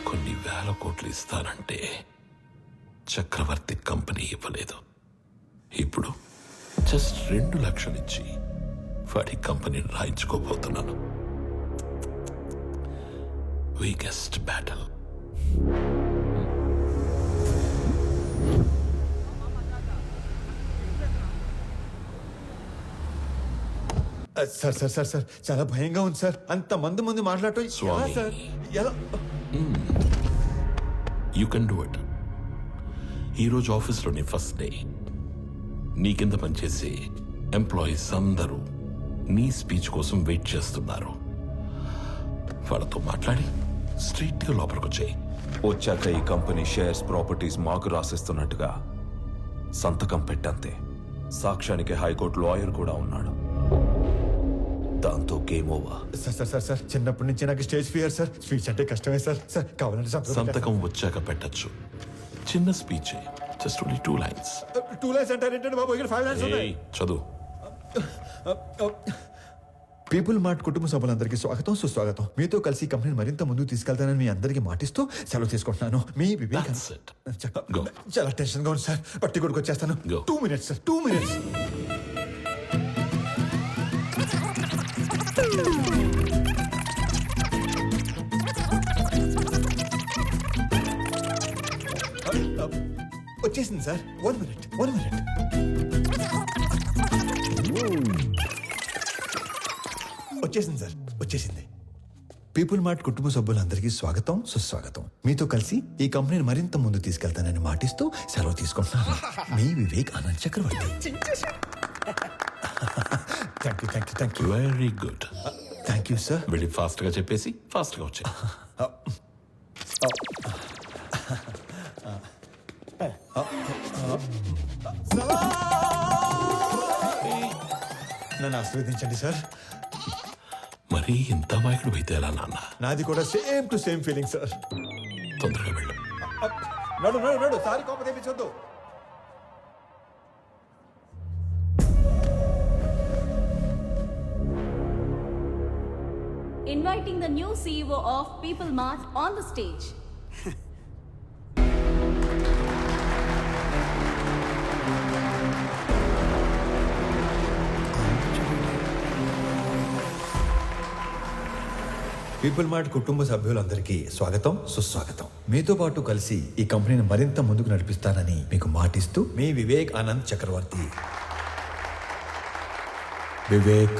కొన్ని వేల కోట్లు ఇస్తానంటే చక్రవర్తి కంపెనీ ఇవ్వలేదు. ఇప్పుడు జస్ట్ 2 లక్షలు ఇచ్చి వాడి కంపెనీని రాయించుకోబోతున్నాను. Weakest battle. Sir sir sir sir చాలా భయంగా ఉంది సార్. అంత మంది ముందు మాట్లాడటం ఎలా స్వామి. సార్? ఎలా? You can do it. ఈరోజు ఆఫీస్లోని ఫస్ట్ డే. నీ కింద పనిచేసే ఎంప్లాయీస్ అందరూ నీ స్పీచ్ కోసం వెయిట్ చేస్తున్నారు. వాళ్ళతో మాట్లాడి స్ట్రైట్గా లోపలికి వచ్చాయి. వచ్చాక ఈ కంపెనీ షేర్స్ ప్రాపర్టీస్ మాకు రాసిస్తున్నట్టుగా సంతకం పెట్టంతే. సాక్ష్యానికి హైకోర్టు లాయర్ కూడా ఉన్నాడు. దాంతో game over. Sir sir sir sir చిన్నప్పటి నుంచి నాకు స్టేజ్ ఫియర్ సార్. స్పీచ్ అంటే కష్టమే సార్. సార్ కావాలంటే సంతకం వచ్చాక పెట్టచ్చు. చిన్న speech, just only 2 lines. 2 lines అంటారేంటండి బాబు? ఇక్కడ 5 lines ఉన్నాయి. చదువు. పీపుల్ మార్ట్ కుటుంబ సభ్యులందరికీ స్వాగతం, సుస్వాగతం. మీతో కలిసి కంపెనీని మరింత ముందుకు తీసుకెళ్తానని మీ అందరికీ మాటిస్తూ సెలవు తీసుకుంటున్నాను. మీ వివేక్. చాలా టెన్షన్ గా ఉంది సార్. పట్టి కొడుకు వచ్చేస్తాను. 2 minutes సార్, 2 minutes. వచ్చేసింది సార్. 1 minute, 1 minute. వచ్చేసింది సార్, వచ్చేసింది. పీపుల్ మార్ట్ కుటుంబ సభ్యులందరికీ స్వాగతం, సుస్వాగతం. మీతో కలిసి ఈ కంపెనీని మరింత ముందు తీసుకెళ్తానని మాటిస్తూ సెలవు తీసుకుంటున్నాను. మీ Vivek Anand Chakravarthi. Thank you. Very good. Thank you sir. వెళ్ళి ఫాస్ట్ గా చెప్పేసి ఫాస్ట్ గా వచ్చాయి. నన్ను ఆశీర్వదించండి సార్. మరి ఇంత మాయకుడు అయితే ఎలా నాన్న? నాది కూడా same to same feeling sir. తొందరగా వెళ్ళు. నడు సారీ కోపం తెప్పించొద్దు. Inviting the new CEO of People Mart on the stage. People mart కుటుంబ సభ్యులందరికీ స్వాగతం, సుస్వాగతం. మీతో పాటు కలిసి ఈ కంపెనీని మరింత ముందుకు నడిపిస్తానని మీకు మాటిస్తూ మీ వివేక్ ఆనంద్ చక్రవర్తి. వివేక్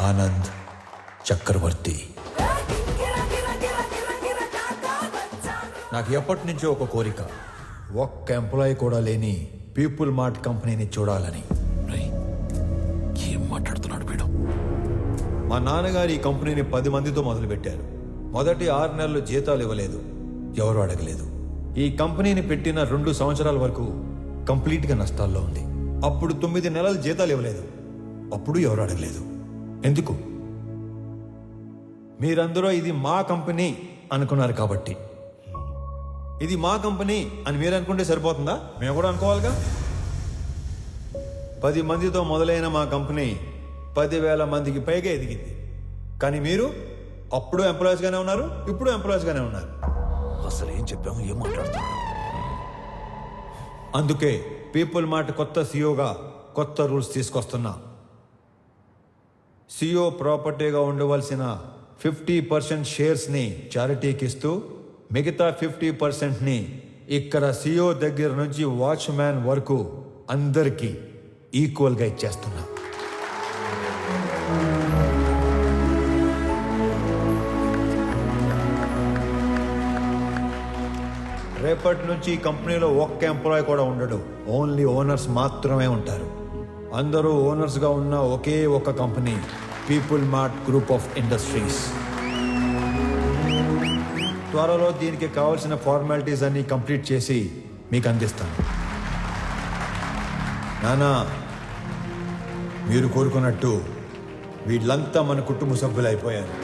ఆనంద్ చక్రవర్తి. నాకు ఎప్పటి నుంచో ఒక కోరిక, ఒక్క ఎంప్లాయీ కూడా లేని పీపుల్ మార్ట్ కంపెనీని చూడాలని. ఏం మాట్లాడుతున్నాడు వీడు? మా నాన్నగారు ఈ కంపెనీని 10 మందితో మొదలుపెట్టారు. మొదటి 6 నెలలు జీతాలు ఇవ్వలేదు, ఎవరు అడగలేదు. ఈ కంపెనీని పెట్టిన 2 సంవత్సరాల వరకు కంప్లీట్గా నష్టాల్లో ఉంది. అప్పుడు 9 నెలలు జీతాలు ఇవ్వలేదు, అప్పుడు ఎవరు అడగలేదు. ఎందుకు? మీరందరూ ఇది మా కంపెనీ అనుకున్నారు కాబట్టి. ఇది మా కంపెనీ అని మీరు అనుకుంటే సరిపోతుందా? మేము కూడా అనుకోవాలిగా. 10 మందితో మొదలైన మా కంపెనీ 10,000 మందికి పైగా ఎదిగింది. కానీ మీరు అప్పుడు ఎంప్లాయీస్ గానే ఉన్నారు, ఇప్పుడు ఎంప్లాయీస్ గానే ఉన్నారు. అసలు ఏం చెప్పాము, ఏం మాట్లాడుతున్నాం? అందుకే పీపుల్ మార్ట్ కొత్త సీఈఓగా కొత్త రూల్స్ తీసుకొస్తున్నా. సీఈఓ ప్రాపర్టీగా ఉండవలసిన 50% షేర్స్ని చారిటీకి ఇస్తూ మిగతా 50%ని ఇక్కడ సీఈఓ దగ్గర నుంచి వాచ్మ్యాన్ వరకు అందరికీ ఈక్వల్గా ఇచ్చేస్తున్నా. రేపటి నుంచి ఈ కంపెనీలో ఒక్క ఎంప్లాయీ కూడా ఉండడు. ఓన్లీ ఓనర్స్ మాత్రమే ఉంటారు. అందరూ ఓనర్స్గా ఉన్న ఒకే ఒక company people mart group of industries. త్వరలో దీనికి కావాల్సిన ఫార్మాలిటీస్ అన్ని కంప్లీట్ చేసి మీకు అందిస్తాను. నానా, మీరు కోరుకున్నట్టు వీళ్ళంతా మన కుటుంబ సభ్యులు అయిపోయారు.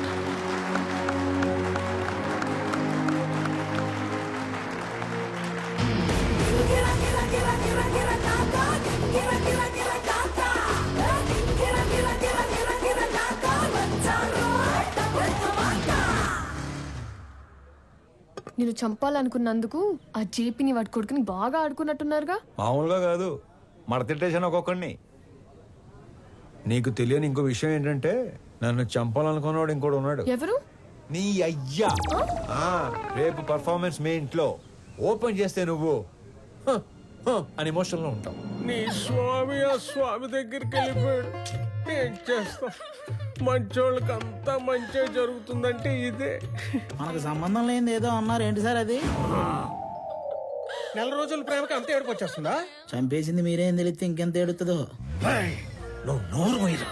నేను చంపాలనుకున్నందుకు ఆ జేపీని వాడి కొడుకుని బాగా ఆడుకున్నట్టున్నారుగా. మామూలుగా కాదు, మడతిట్టేసాను ఒక్కొక్కడిని. నీకు తెలియని ఇంకో విషయం ఏంటంటే నన్ను చంపాలనుకున్నాడు ఇంకోటి ఉన్నాడు. ఎవరు? నీ అయ్యా. రేపు పర్ఫార్మెన్స్ మీ ఇంట్లో ఓపెన్ చేస్తే నువ్వు అని ఎమోషన్లో ఉంటావు. నీ స్వామి ఆ స్వామి దగ్గరికి వెళ్ళిపోయాడు. ఏం చేస్తాం, మంచోళ్ళకి అంతా మంచి జరుగుతుందంటే ఇదే. మనకు సంబంధం లేనిది ఏదో అన్నారు, ఏంటి సార్ అది? 4 రోజుల ప్రేమకి అంత ఏడుపు వచ్చేస్తుందా? చంపేసింది మీరేం తెలిస్తే ఇంకెంత ఏడుతుందో. నువ్వు నోరు పోయిరా.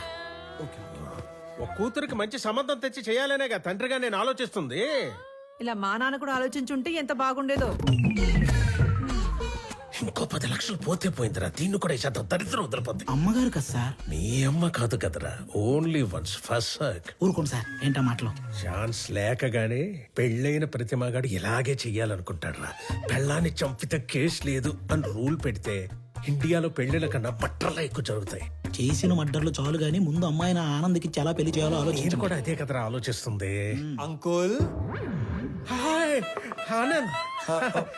ఒక కూతురికి మంచి సంబంధం తెచ్చి చేయాలనేగా తండ్రిగా నేను ఆలోచిస్తుంది. ఇలా మా నాన్న కూడా ఆలోచించుంటే ఎంత బాగుండేదో. ఇంకో 10 లక్షలు పోతే పోయిందిరా, దీన్ని కూడా శాతం దరిద్రం వదిలిపోద్ది. అమ్మగారు కదా సార్. నీ అమ్మ కాదు కదరా, ఓన్లీ వన్స్ ఫస్ట్ సర్క్. ఊరుకోండి సార్, ఏంటా మాటలు? ఛాన్స్ లేకగానే పెళ్ళైన ప్రతి మగాడు ఇలాగే చెయ్యాలనుకుంటాడురా. పెళ్ళాన్ని చంపితే కేసు లేదు అని రూల్ పెడితే ఇండియాలో పెళ్లిల కన్నా బట్టర్లా ఎక్కువ జరుగుతాయి. చేసిన మడ్డర్లు చాలు గానీ ముందు అమ్మాయిని ఆనంద్కి చాలా పెళ్లి చేయాలో నేను ఆలోచించు. కూడా అదే కదరా ఆలోచిస్తుంది. Uncle hi Anand.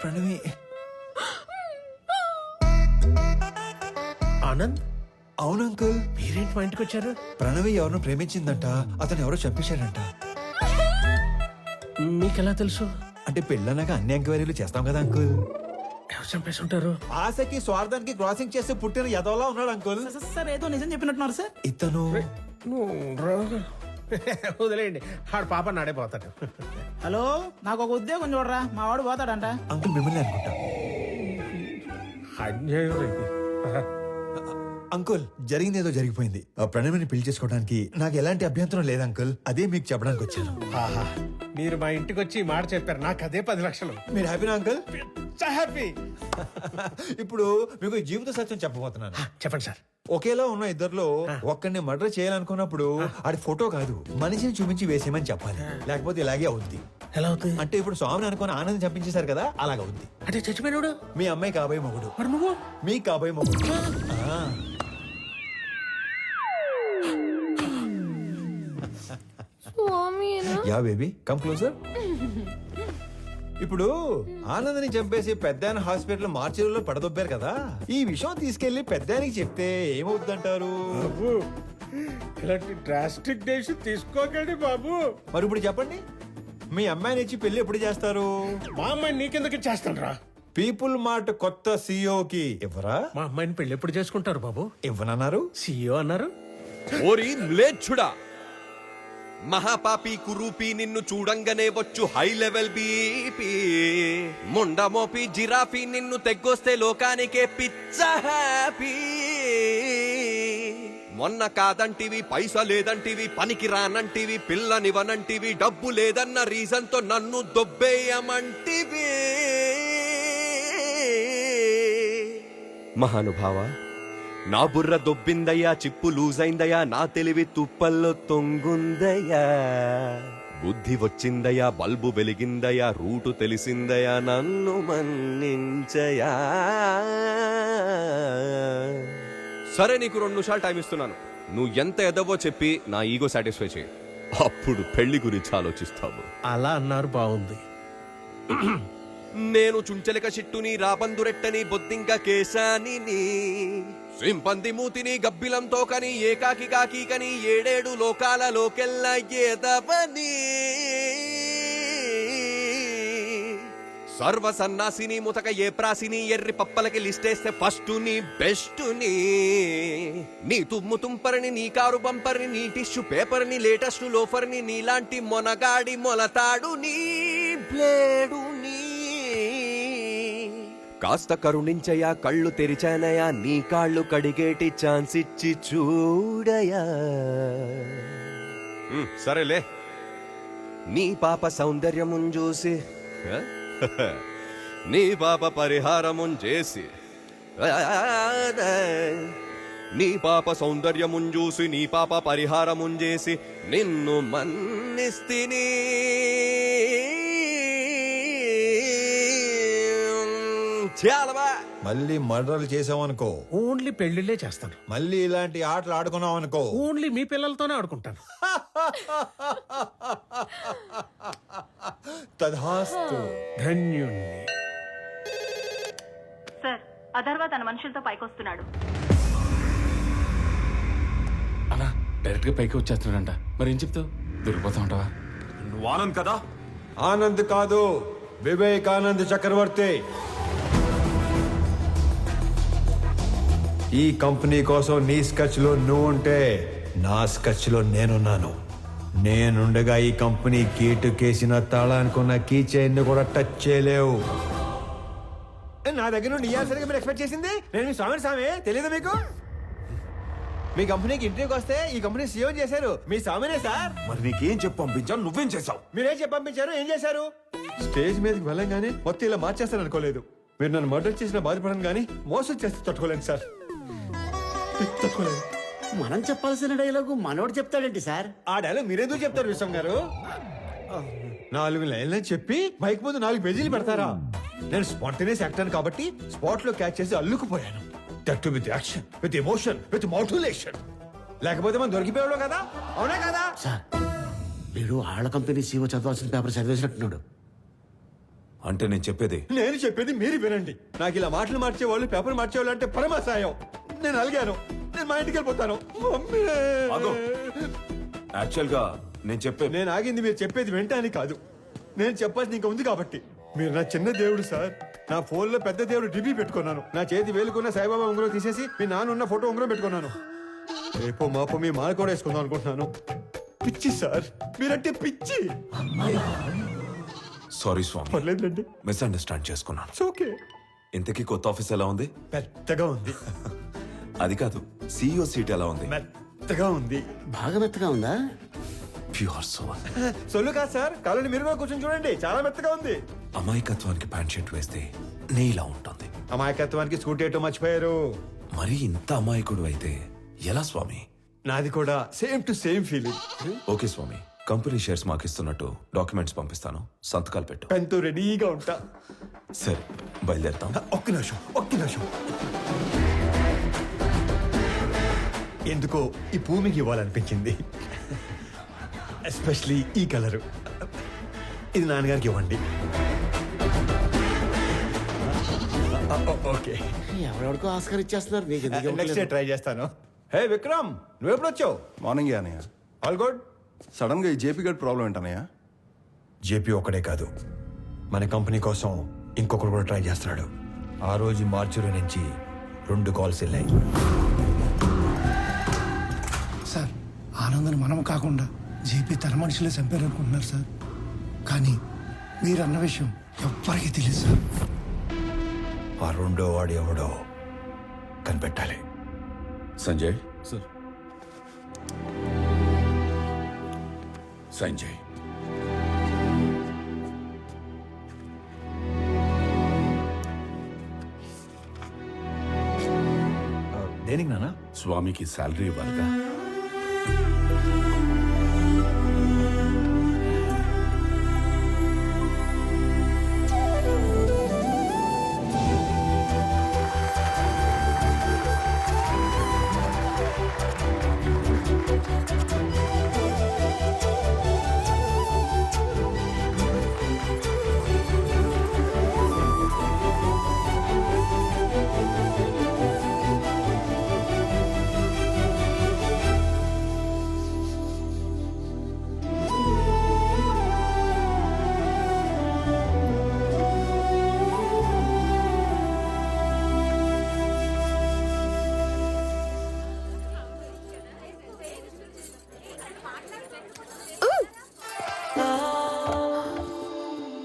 ప్రణవి. ఆనంద్, అవును అంకుల్. మీరేంటి మా ఇంటికి వచ్చారు? ప్రణవి ఎవరినో ప్రేమించిందంట, అతను ఎవరో చంపేశాడంట. మీకెలా తెలుసు? అంటే పెళ్ళన్నాక అన్ని ఎంక్వైరీలు చేస్తాం కదా అంకుల్. ఎవరు చంపేసి ఉంటారు? ఆశకి స్వార్థానికి క్రాసింగ్ చేస్తే పుట్టిన యదవలా ఉన్నాడు అంకుల్. సార్ ఏదో నిజం చెప్పినట్టున్నారు సార్. ఇతను వదిలేయండి, ఆడు పాప నాడైపోతాడు. హలో, నాకు ఒక ఉద్యోగం చూడరా, మా వాడు పోతాడంట. అంకుల్ మిమ్మల్ని అనుకుంటా. అన్యాయం ఇది. అంకుల్ జరిగింది ఏదో జరిగిపోయింది. ఆ ప్రణవిని పెళ్లి చేసుకోవడానికి నాకు ఎలాంటి అభ్యంతరం లేదు అంకుల్. అదే మీకు చెప్పడానికి వచ్చాను. ఆహా, మీరు మా ఇంటికి వచ్చి ఈ మాట చెప్పారు, నాకు అదే 10 లక్షలు. మీరు హ్యాపీనా అంకుల్? హ్యాపీ. ఇప్పుడు మీకు జీవిత సత్యం చెప్పబోతున్నాను. చెప్పండి సార్. ఒకేలా ఉన్న ఇద్దర్లో ఒక్కడిని మర్డర్ చేయాలనుకున్నప్పుడు ఆడి ఫోటో కాదు, మనిషిని చూపించి వేసేయమని చెప్పాలి. లేకపోతే ఇలాగే అవుద్ది. ఎలా అవుతుంది? అంటే ఇప్పుడు స్వామిని అనుకుని ఆనందం చంపించేశారు కదా, అలాగ అవుద్ది. అంటే చచ్చిపోయినాడు మీ అమ్మాయి కాబోయే మొగుడు, మరి నువ్వు మీ కాబోయే మొగుడు. Yeah baby come closer. ఇప్పుడు ఆనందని చంపేసి పెద్దాయన హాస్పిటల్ మార్చిలో పడదొబ్బారు కదా, ఈ విషయం తీసుకెళ్లి పెద్దాయనికి చెప్తే ఏమవుతుందంటారు? ఇలాంటి డ్రాస్టిక్ డెసిషన్ తీసుకోకండి బాబు. మరి ఇప్పుడు చెప్పండి, మీ అమ్మాయిని ఇచ్చి పెళ్లి ఎప్పుడు చేస్తారు? మా అమ్మాయిని నీకెందుకు చేస్తాను రా. పీపుల్ మార్ట్ కొత్త సీఈఓకి ఇవ్వరా? మా అమ్మాయిని పెళ్లి ఎప్పుడు చేసుకుంటారు బాబు? ఇవ్వనన్నారు. సీఈఓ అన్నారు. ఓరి మ్లేచ్ఛుడా, మహాపాపి కురూపి, నిన్ను చూడంగానే వచ్చు హై లెవెల్ బీపీ. ముండమోపి జిరాఫీ, నిన్ను తెగ్గొస్తే లోకానికే పిచ్చ హ్యాపీ. మొన్న కాదంటివి, పైసా లేదంటివి, పనికి రానంటివి, పిల్లనివనంటివి, డబ్బు లేదన్న రీజన్ తో నన్ను దొబ్బేయమంటివి. మహానుభావ, నా బుర్ర దొబ్బిందయ్యా, చిప్పు లూజ్ అయిందయ్యా, నా తెలివి తుప్పల్లో తొంగుందయ్యా. బుద్ధి వచ్చిందయ్యా, బల్బు వెలిగిందయ్యా, రూటు తెలిసిందయ్యా, నన్ను మన్నించయా. సరే, నీకు 2 నిమిషాలు టైం ఇస్తున్నాను. నువ్వు ఎంత ఎదవో చెప్పి నా ఈగో సాటిస్ఫై చేయి, అప్పుడు పెళ్లి గురించి ఆలోచిస్తావు. అలా అన్నారు, బాగుంది. నేను చుంచలిక చిట్టుని, రాబందురెట్టని, బొద్దింక కేశాని, సింపంది మూతిని, గబ్బిలంతో కని, ఏకాకి కాకి కని, 7 లోకాలలోకెల్లా ఏదవని. సర్వ సన్నాసిని, ముతక ఏ ప్రాసిని, ఎర్రి పప్పలకి లిస్టేస్తే ఫస్ట్ ని బెస్ట్ ని. నీ తుమ్ము తుంపరిని, నీ కారు బంపర్ని, నీ టిష్యూ పేపర్ని, లేటెస్ట్ లోఫర్ని, నీలాంటి మొనగాడి మొలతాడు నీ బ్లేడు నీ. కాస్త కరుణించయా, కళ్ళు తెరిచానయా, నీ కాళ్ళు కడిగేటి ఛాన్స్ ఇచ్చి చూడయా. సరేలే, నీ పాప సౌందర్యమున్ చూసి, నీ పాప పరిహారమున్ చేసి, నీ పాప సౌందర్యమున్ చూసి, నీ పాప పరిహారమున్ చేసి, నిన్ను మన్నిస్తిని. మళ్ళీ మర్డర్లు చేసావనుకో, ఓన్లీ పెళ్లిళ్ళే చేస్తాను. మళ్ళీ ఇలాంటి ఆటలు ఆడుకున్నావు అనుకో, ఓన్లీ మీ పిల్లలతోనే ఆడుకుంటాను. తధాస్తు. ధన్యుణ్ణి. సార్, అథర్వ తన మనుషులతో పైకొస్తున్నాడు. అలా డైరెక్ట్ గా పైకి వచ్చేస్తున్నాడంట. మరి ఏం చెప్తావు? దొరికిపోతా ఉంటావా? నువ్వు ఆనంద్ కదా? ఆనంద్ కాదు, వివేకానంద్ చక్రవర్తి. ఈ కంపెనీ కోసం నీ స్కెచ్ లో నువ్వు ఉంటే, నా స్కెచ్ లో నేనున్నాను. నేనుండగా ఈ కంపెనీ గేటు కేసిన తాళానుకున్న కీ చైన్ కూడా టచ్ చేయలేవు. నా దగ్గర నుండి ఇయ్యాల్సరిగా మీరు ఎక్స్పెక్ట్ చేసింది నేను మీ స్వామి తెలియదు మీకు? మీ కంపెనీకి ఇంటర్వ్యూకి వస్తే ఈ కంపెనీ సీఎం చేశారు మీ స్వామినే సార్. మరి నీకేం చెప్పి పంపించాను, నువ్వేం చేశావు? మీరేం చెప్పి పంపించారు, ఏం చేశారు? స్టేజ్ మీదకి వెళ్ళంగానే మొత్తం ఇలా మార్చేస్తారు అనుకోలేదు. మీరు నన్ను మర్డర్ చేసిన బాధపడను కానీ మోసం చేస్తే తట్టుకోలేను సార్, తట్టుకోలేను. మనం చెప్పాల్సిన డైలాగు మనోడు చెప్తాడేంటి సార్? ఆ డైలాగ్ మీరెందుకు చెప్తారు విశ్వం గారు? 4 లైన్లు చెప్పి బైక్ ముందు 4 పేజీలు పెడతారా? నేను స్పాంటేనియస్ యాక్టర్ కాబట్టి స్పాట్ లో క్యాచ్ చేసి అల్లుకుపోయాను. That with action, with emotion, with motivation. లేకపోతే మనం దొరికిపోయాడు కదా, అవునా కదా? సార్ వీడు ఆళ్ళ కంపెనీ సీఓ చదవాల్సిన పేపర్ చదివేసినట్టున్నాడు. అంటే నేను చెప్పేది మీరు వినండి. నాకు ఇలా మాటలు మార్చేవాళ్ళు, పేపర్ మార్చేవాళ్ళు అంటే పరమాసాయం. నేను అలిగాను, నేను మా ఇంటికి వెళ్ళిపోతాను. యాక్చువల్ గా నేను ఆగింది మీరు చెప్పేది వెంటనే కాదు, నేను చెప్పాల్సింది ఇంకా ఉంది కాబట్టి. మీరు నా చిన్న దేవుడు సార్. నా ఫోన్ లో పెద్ద దేవుడు డిబి పెట్టుకున్నాను. నా చేతి వేలుకున్న సాయిబాబా ఉంగరం తీసేసి మీ నాన్న ఉన్న ఫోటో ఉంగరం పెట్టుకున్నాను. రేపో మాపో మీ మాల కూడా వేసుకుందాం అనుకుంటున్నాను. పిచ్చి సార్, మీరంటే పిచ్చి. సారీ స్వామి, పర్లేదండి, మిస్అండర్స్టాండ్ చేసుకున్నాను. ఓకే. ఇంతకీ కొత్త ఆఫీస్ ఎలా ఉంది? పెద్దగా ఉంది. అది కాదు, CEO సీట్ ఎలా ఉంది? మెత్తగా ఉంది. బాగా మెత్తగా ఉందా? Pure soul. సొల్లు కాదు సార్, కాలని మీరు కూడా కూర్చొని చూడండి, చాలా మెత్తగా ఉంది. అమాయకత్వానికి ప్యాంట్ షర్ట్ వేస్తే నీలా ఉంటుంది. అమాయకత్వానికి స్కూటీ ఏటో మర్చిపోయారు. మరి ఇంత అమాయకుడు అయితే ఎలా స్వామి? నాది కూడా same to same feeling. Okay Swamy, company shares మాకు ఇస్తున్నట్టు డాక్యుమెంట్స్ పంపిస్తాను, సంతకాలు పెట్టు. పెన్తో రెడీగా ఉంటా. సరే బయలుదేరుతాం. ఒక్క నిమిషం. ఎందుకో ఈ పువ్వు మీకు ఇవ్వాలనిపించింది, ఎస్పెషలీ ఈ కలరు. ఇది నాన్నగారికి ఇవ్వండి. ఓకే, ఎవరెవరికో ఆస్కార్ ఇచ్చేస్తున్నారు. నెక్స్ట్ డే ట్రై చేస్తాను. హే విక్రమ్, నువ్వు ఎప్పుడు వచ్చావు? మార్నింగ్ అన్నయ్య. All good. సడన్ గా ఈ జేపీ గడ్ ప్రాబ్లం ఏంటన్నయ్య? జేపీ ఒక్కడే కాదు, మన కంపెనీ కోసం ఇంకొకరు కూడా ట్రై చేస్తున్నాడు. ఆ రోజు మార్చురి నుంచి 2 కాల్స్ వెళ్ళాయి. సార్ ఆనందని మనం కాకుండా జేపీ తన మనుషులే చంపారనుకుంటున్నారు సార్. కానీ మీరన్న విషయం ఎవ్వరికీ తెలియదు సార్. ఆ 2వ వాడు ఎవడో కనిపెట్టాలి. సంజయ్, సార్. సంజయ్, దేనికి నాన్న? స్వామికి శాలరీ ఇవ్వాలిగా.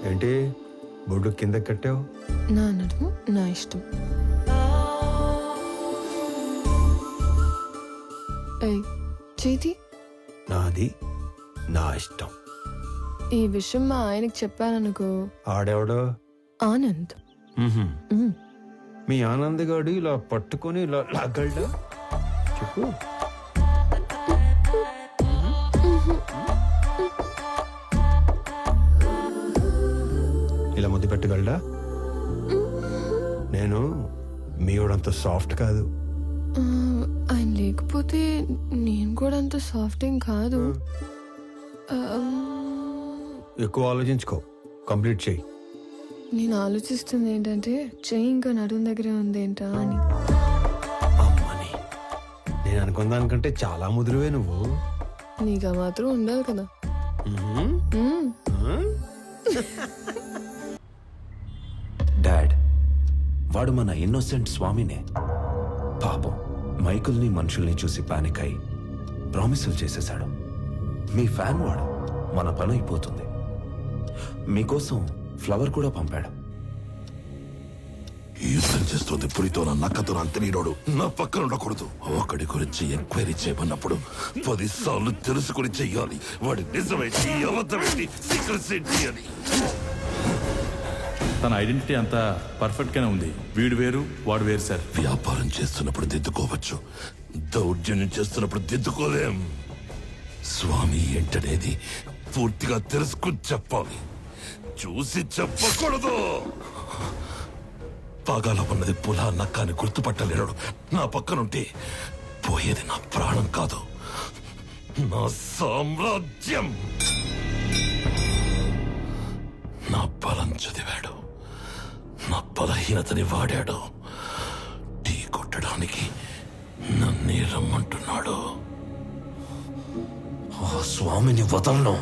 ఏంటి బొడ్డు కింద కట్టావు? నా నడుము నా ఇష్టం. చేతి నాది నా ఇష్టం. ఈ విషయం మా ఆయనకి చెప్పాననుకో, ఆడెవడో? ఆనంద్. మీ ఆనంద్ గాడు ఇలా పట్టుకొని ఇలా లాగలడా? చెప్పు. ఇలా ముద్దు పెట్టగలడా? నేను మీవాడంత సాఫ్ట్ కాదు. ఆయన లేకపోతే నేను కూడా అంత సాఫ్ట్ ఏం కాదు. ఎక్కువ ఆలోచించుకో, కంప్లీట్ చెయ్యి. నేను ఆలోచిస్తుంది ఏంటంటే చెయ్యి ఇంకా నడుము దగ్గరే ఉందేంటా అని. అమ్మని, నేను అనుకున్న దానికంటే చాలా ముదురువే నువ్వు. నీకు ఆ మాత్రం ఉండాలి కదా. డాడ్, వాడు మన ఇన్నోసెంట్ స్వామినే. పాపం మైకుల్ని మనుషుల్ని చూసి పానిక్ అయి ప్రామిసులు చేసేశాడు. మీ ఫ్యాన్ వాడు, మన పని అయిపోతుంది. మీకోసం ఫ్లవర్ కూడా పంపాడు. యుద్ధం చేస్తుంది పులితో నా నక్కతో అంతనీడోడు నా పక్కన ఉండకూడదు. ఒకడి గురించి ఎంక్వైరీ చేయమన్నప్పుడు 10 సార్లు తెలుసుకుని చెయ్యాలి. వాడి నిజమేంటి, అబద్ధమేంటి, సీక్రెట్స్ ఏంటి అని. తన ఐడెంటిటీ అంతా పర్ఫెక్ట్గానే ఉంది. వీడు వేరు వాడు వేరు సార్. వ్యాపారం చేస్తున్నప్పుడు దిద్దుకోవచ్చు, దౌర్జన్యం చేస్తున్నప్పుడు దిద్దుకోలేం. స్వామి ఏంటనేది పూర్తిగా తెలుసుకుని చెప్పాలి, చూసి చెప్పకూడదు. పాగాలో ఉన్నది పులా నక్కాని గుర్తుపట్టలేడు. నా పక్కనుంటే పోయేది నా ప్రాణం కాదు, నా సామ్రాజ్యం. నా బలం చదివాడు, నా బలహీనతని వాడాడు. టీ కొట్టడానికి నన్నే రమ్మంటున్నాడు. ఆ స్వామిని వదలను.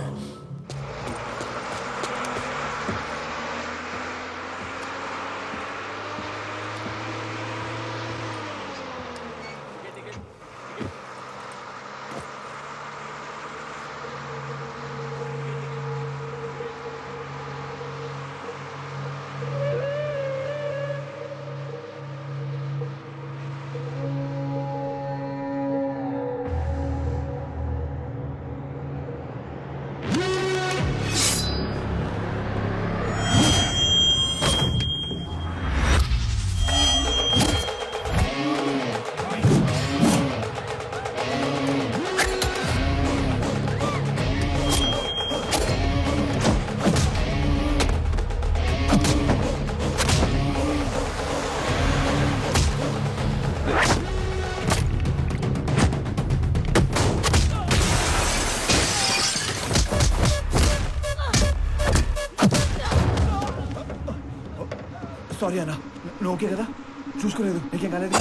సారీ అన్న, నువ్వు ఓకే కదా? చూసుకోలేదు, నీకేం కాలేదు?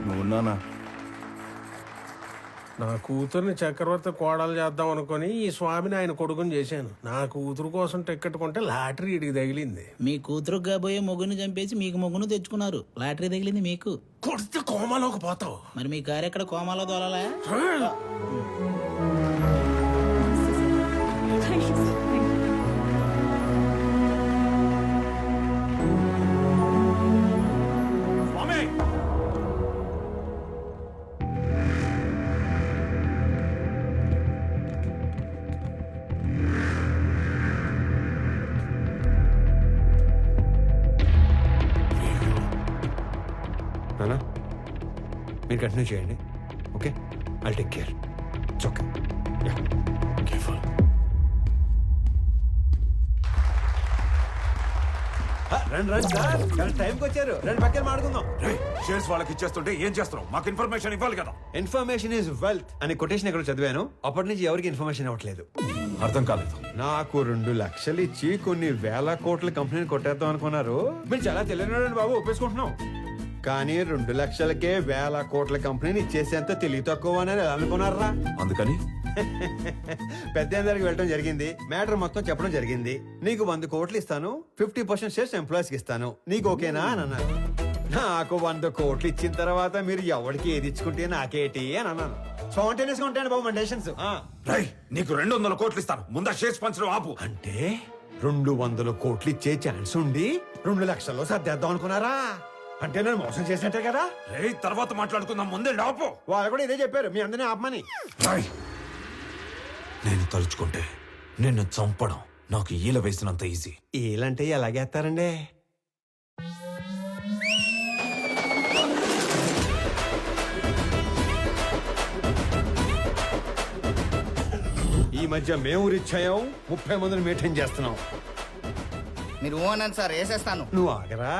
నువ్వున్నానా? నా కూతుర్ని చక్రవర్తి కోడలు చేద్దాం అనుకుని ఈ స్వామిని ఆయన కొడుకుని చేశాను. నా కూతురు కోసం టికెట్ కొంటే లాటరీ ఇడికి తగిలింది. మీ కూతురు కాబోయే మొగుని చంపేసి మీకు మొగును తెచ్చుకున్నారు. లాటరీ తగిలింది మీకు. కొడితే కోమాలోకి పోతావు. మరి మీ కారు ఎక్కడ కోమాలో దోలాలా? నానా, మీరు కంటిన్యూ చేయండి. Okay, I take care. It's okay. Yeah, careful. రండి రండి సార్ కరెక్ట్ టైంకి వచ్చారు. రెండు పక్కన మాడుకుందాం. షేర్స్ వాళ్ళకి ఇచ్చేస్తుంటే ఏం చేస్తున్నావు? మాకు ఇన్ఫర్మేషన్ ఇవ్వాలి కదా. ఇన్ఫర్మేషన్ ఈజ్ వెల్త్ అని కొటేషన్ ఎక్కడ చదివాను. అప్పటి నుంచి ఎవరికి ఇన్ఫర్మేషన్ ఇవ్వట్లేదు. అర్థం కాలేదు. నాకు 2 లక్షలు ఇచ్చి కొన్ని వేల కోట్ల కంపెనీని కొట్టేద్దాం అనుకున్నారు. మీరు చాలా తెలియనాడండి బాబు, ఒప్పేసుకుంటున్నాం. కానీ 2 లక్షలకే వేల కోట్ల కంపెనీని ఇచ్చేసేంత తెలివి తక్కువ అని అనుకున్నారా? అందుకని పెద్ద దగ్గరికి వెళ్ళడం జరిగింది. మ్యాటర్ మొత్తం చెప్పడం జరిగింది. నీకు 100 కోట్లు ఇస్తాను, 50% షేర్స్ ఎంప్లాయీస్ కి ఇస్తాను, నీకు ఓకేనా అని అన్నారు. నాకు 100 కోట్లు ఇచ్చిన తర్వాత మీరు ఎవరికి ఏది ఇచ్చుకుంటే నాకేటి అని అన్నాను. స్పాంటేనియస్ గా ఉంటాను బాబు మన డెసిషన్స్. నీకు 200 కోట్లు ఇస్తాను, ముందా షేర్స్ పంచడం ఆపు. అంటే 200 కోట్లు ఇచ్చే ఛాన్స్ ఉండి 2 లక్షల్లో సర్దేద్దాం అనుకున్నారా? అంటే నేను మోసం చేసినట్టే కదా. తర్వాత మాట్లాడుకుందాం, ముందే ఆపు. వాళ్ళు కూడా ఇదే చెప్పారు, మీ అందరినీ ఆపమని. నేను తలుచుకుంటే నిన్ను చంపడం నాకు ఈల వేసినంత ఈజీ. ఈలంటే ఎలాగేస్తారండి? ఈ మధ్య మేము రిచ్ అయ్యాం, 30 మందిని మెయింటైన్ చేస్తున్నాం. మీరు ఓనని సార్ వేసేస్తాను. నువ్వు ఆగరా.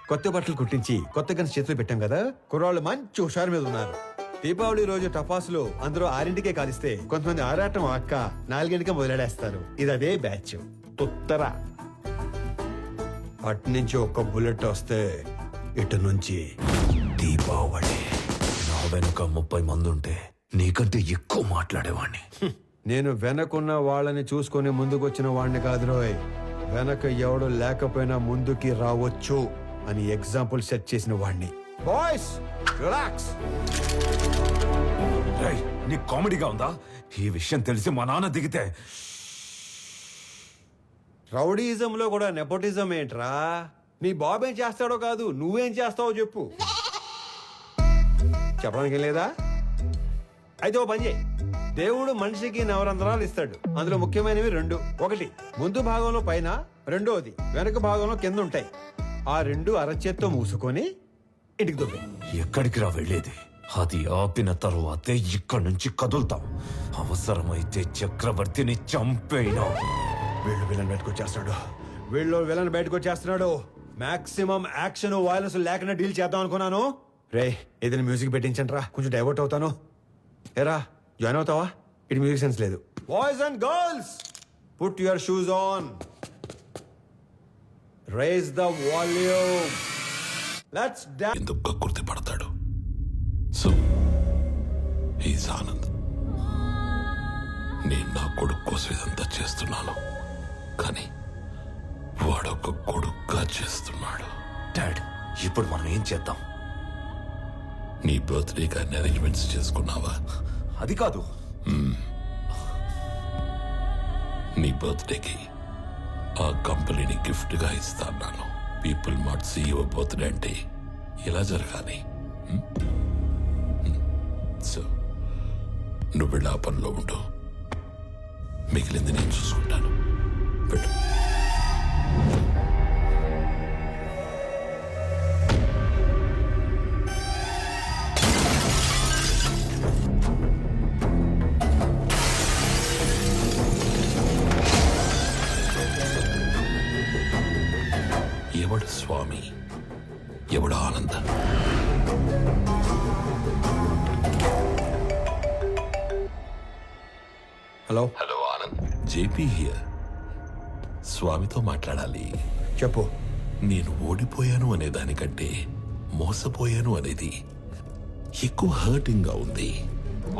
కొత్త బట్టలు కుట్టించి కొత్త గన్స్ చేతులు పెట్టాం కదా, కుర్రాళ్ళు మంచి హుషారు మీద ఉన్నారు. దీపావళి రోజు టపాసులు అందరూ 6ంటికే కాలిస్తే కొంతమంది ఆరాటం అక్క 4ంటికే మొదలెడేస్తారు. ఇది అదే బ్యాచ్. ఉత్తర అటు నుంచి ఒక్క బుల్లెట్ వస్తే ఇటు నుంచి దీపావళి. నా వెనుక 30 మంది ఉంటే నీకంటే ఎక్కువ మాట్లాడేవాణ్ణి. నేను వెనకున్న వాళ్ళని చూసుకొని ముందుకొచ్చిన వాడిని కాదు రోయ్. వెనక ఎవడు లేకపోయినా ముందుకి రావచ్చు అని ఎగ్జాంపుల్ సెట్ చేసిన వాడిని. Boys relax. నీ కామెడీగా ఉందా? ఈ విషయం తెలిసి మా నాన్న దిగితే. రౌడీజంలో కూడా నెపోటిజం ఏంట్రా? నీ బాబు ఏం చేస్తాడో కాదు, నువ్వేం చేస్తావో చెప్పు. చెప్పడానికి లేదా? అయితే ఓ పని చేయి. దేవుడు మనిషికి నవరంధ్రాలు ఇస్తాడు. అందులో ముఖ్యమైనవి 2. ఒకటి ముందు భాగంలో పైన, రెండోది వెనక భాగంలో కింద ఉంటాయి. ఆ 2 అరచేత్తో మూసుకొని ఇంటికి దుబ్బే. ఎక్కడికి రా వెళ్ళేది? అది ఆపిన తరువాతే ఇక్కడి నుంచి కదులుతాం. అవసరమైతే చక్రవర్తిని చంపేనా. వీళ్ళు విలన్ బయటకు వచ్చేస్తున్నాడు. మాక్సిమం యాక్షన్ వైలెన్స్ లేకుండా డీల్ చేద్దాం అనుకున్నాను. రే ఏదైనా మ్యూజిక్ పెట్టించండి రా, కొంచెం డైవర్ట్ అవుతాను. ఏరా జాయిన్ అవుతావా? ఇటు మ్యూజిక్ సెన్స్ లేదు. Boys and girls put your shoes on. Raise the volume. Let's dance. ఎందుకు కక్కుర్తి పడతాడు? So he's Anand. నేను నా కొడుకు కోసం ఇదంతా చేస్తున్నాను, కానీ వాడొక కొడుకుగా చేస్తున్నాడు. డాడ్, ఇప్పుడు మనం ఏం చేద్దాం? నీ బర్త్డేకి అన్ని అరేంజ్మెంట్స్ చేసుకున్నావా? అది కాదు. నీ బర్త్డేకి ఆ కంపెనీని గిఫ్ట్ గా ఇస్తాను. పీపుల్ మార్ట్ CEO బర్త్డే అంటే ఇలా జరగాలి. సో నువ్వు వెళ్ళి ఆ పనిలో ఉండు, మిగిలింది నేను చూసుకుంటాను. వెళ్ళు. ఎవడు స్వామి, ఎవడు ఆనంద? Hello Anand, JP here. స్వామితో మాట్లాడాలి. చెప్పు. నేను ఓడిపోయాను అనే దానికంటే మోసపోయాను అనేది ఎక్కువ హర్టింగ్ గా ఉంది.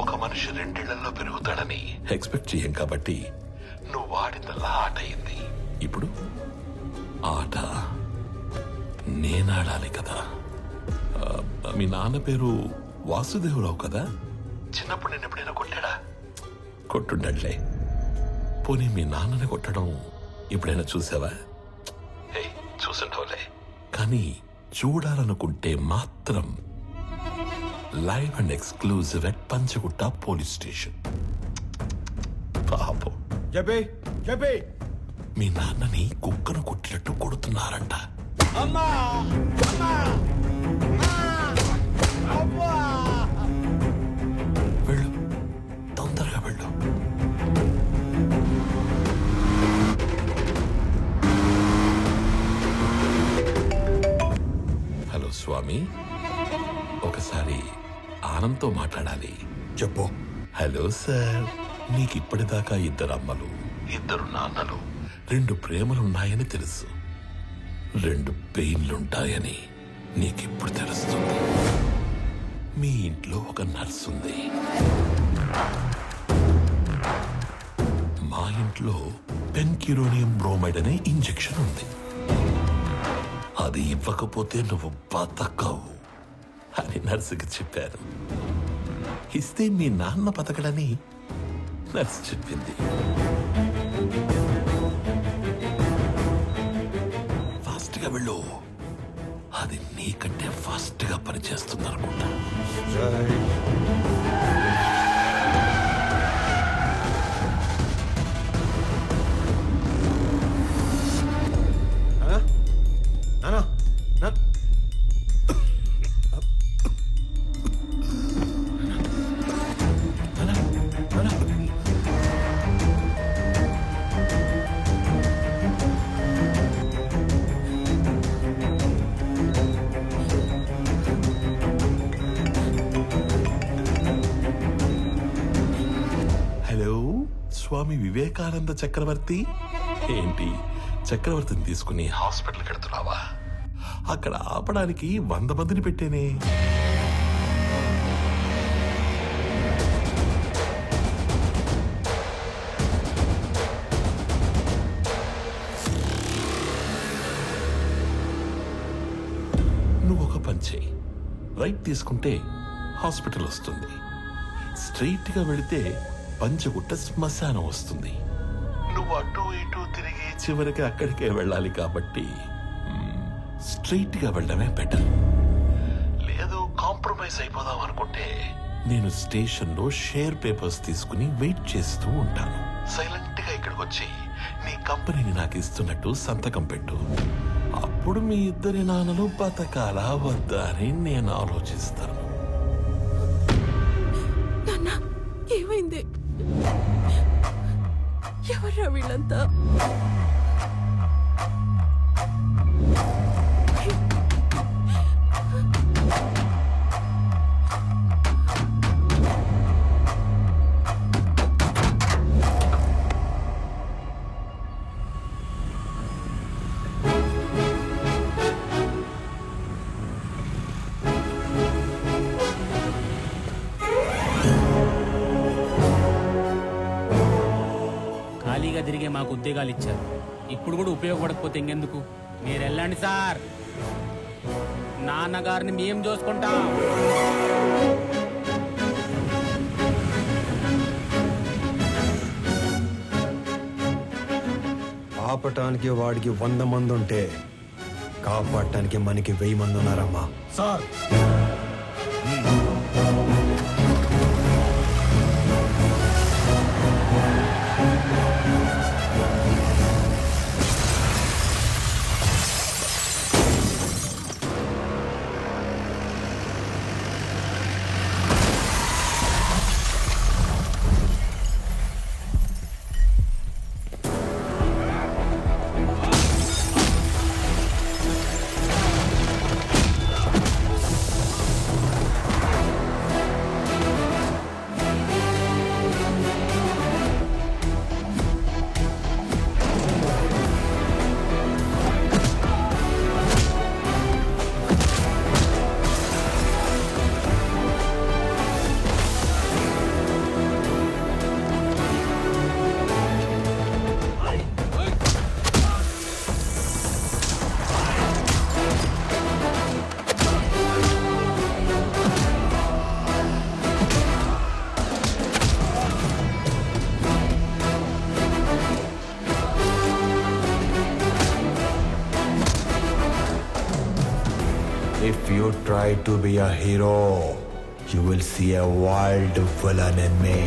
ఒక మనిషి 2 ఏళ్లలో పెరుగుతాడని ఎక్స్పెక్ట్ చేయం కాబట్టి నువ్వు వాడిందల్లా ఆట అయింది. ఇప్పుడు ఆట నేనాడాలి కదా. మీ నాన్న పేరు వాసుదేవరావు కదా? చిన్నప్పుడు నేను ఎప్పుడైనా కొట్టాడా? కొట్టుండట్లే. పోనీ మీ నాన్నని కొట్టడం ఎప్పుడైనా చూసావా? చూసుంటావులే. కానీ చూడాలనుకుంటే మాత్రం live and exclusive at Panjagutta police station. పాపం చెప్పే మీ నాన్నని కుక్కను కొట్టినట్టు కొడుతున్నారంట. అమ్మా వెళ్ళు, తొందరగా వెళ్ళు. స్వామి, ఒకసారి ఆనంద్తో మాట్లాడాలి. చెప్పు. హలో సార్, నీకు ఇప్పటిదాకా 2 అమ్మలు, 2 నాన్నలు, 2 ప్రేమలున్నాయని తెలుసు. 2 పెయిన్లుంటాయని నీకిప్పుడు తెలుస్తుంది. మీ ఇంట్లో ఒక నర్స్ ఉంది. మా ఇంట్లో పెన్క్యూరోనియం బ్రోమైడ్ అనే ఇంజెక్షన్ ఉంది. అది ఇవ్వకపోతే నువ్వు బతకవు అని నర్సుకి చెప్పారు. ఇస్తే మీ నాన్న బతకడని నర్సు చెప్పింది. ఫాస్ట్గా వెళ్ళు, అది నీకంటే ఫాస్ట్గా పనిచేస్తుంది అనుకుంటా. స్వామి వివేకానంద చక్రవర్తి. ఏంటి, చక్రవర్తిని తీసుకుని హాస్పిటల్కి వెళ్తున్నావా? అక్కడ ఆపడానికి 100 మందిని పెట్టేనే. నువ్వు ఒక పని చేయి, రైట్ తీసుకుంటే హాస్పిటల్ వస్తుంది, స్ట్రైట్ గా వెళితే పంచగుట్ట శ్మశానం వస్తుంది. నువ్వు అటు ఇటు తిరిగి చివరికి అక్కడికే వెళ్ళాలి కాబట్టి స్ట్రైట్ గా వెళ్ళడమే బెటర్. లేదు కాంప్రమైజ్ అయిపోదాం అనుకుంటే నేను స్టేషన్ లో షేర్ పేపర్స్ తీసుకుని వెయిట్ చేస్తూ ఉంటాను. సైలెంట్ గా ఇక్కడికి వచ్చి నీ కంపెనీని నాకు ఇస్తున్నట్టు సంతకం పెట్టు. అప్పుడు మీ ఇద్దరి నాన్నలు బతకాలా వద్దా అని నేను ఆలోచిస్తాను. ఏమైంది? ఎవర్రా వీళ్ళంతా? ఖాళీగా తిరిగే మాకు ఉద్యోగాలు ఇచ్చారు, ఇప్పుడు కూడా ఉపయోగపడకపోతే ఇంకెందుకు? మీరు వెళ్ళండి సార్, నాన్నగారిని మేము చూసుకుంటాం. ఆపటానికి వాడికి 100 మంది ఉంటే కాపాడటానికి మనకి 1000 మంది ఉన్నారమ్మా. Sir If you try to be a hero, you will see a wild villain in me.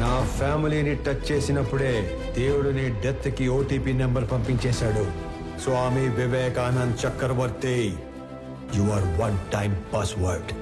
నా ఫ్యామిలీని టచ్ చేసినప్పుడే దేవుడు నీ డెత్ కి ఓటీపీ నెంబర్ పంపించేశాడు. Swami Vivekanand Chakravarthi, you are one time password.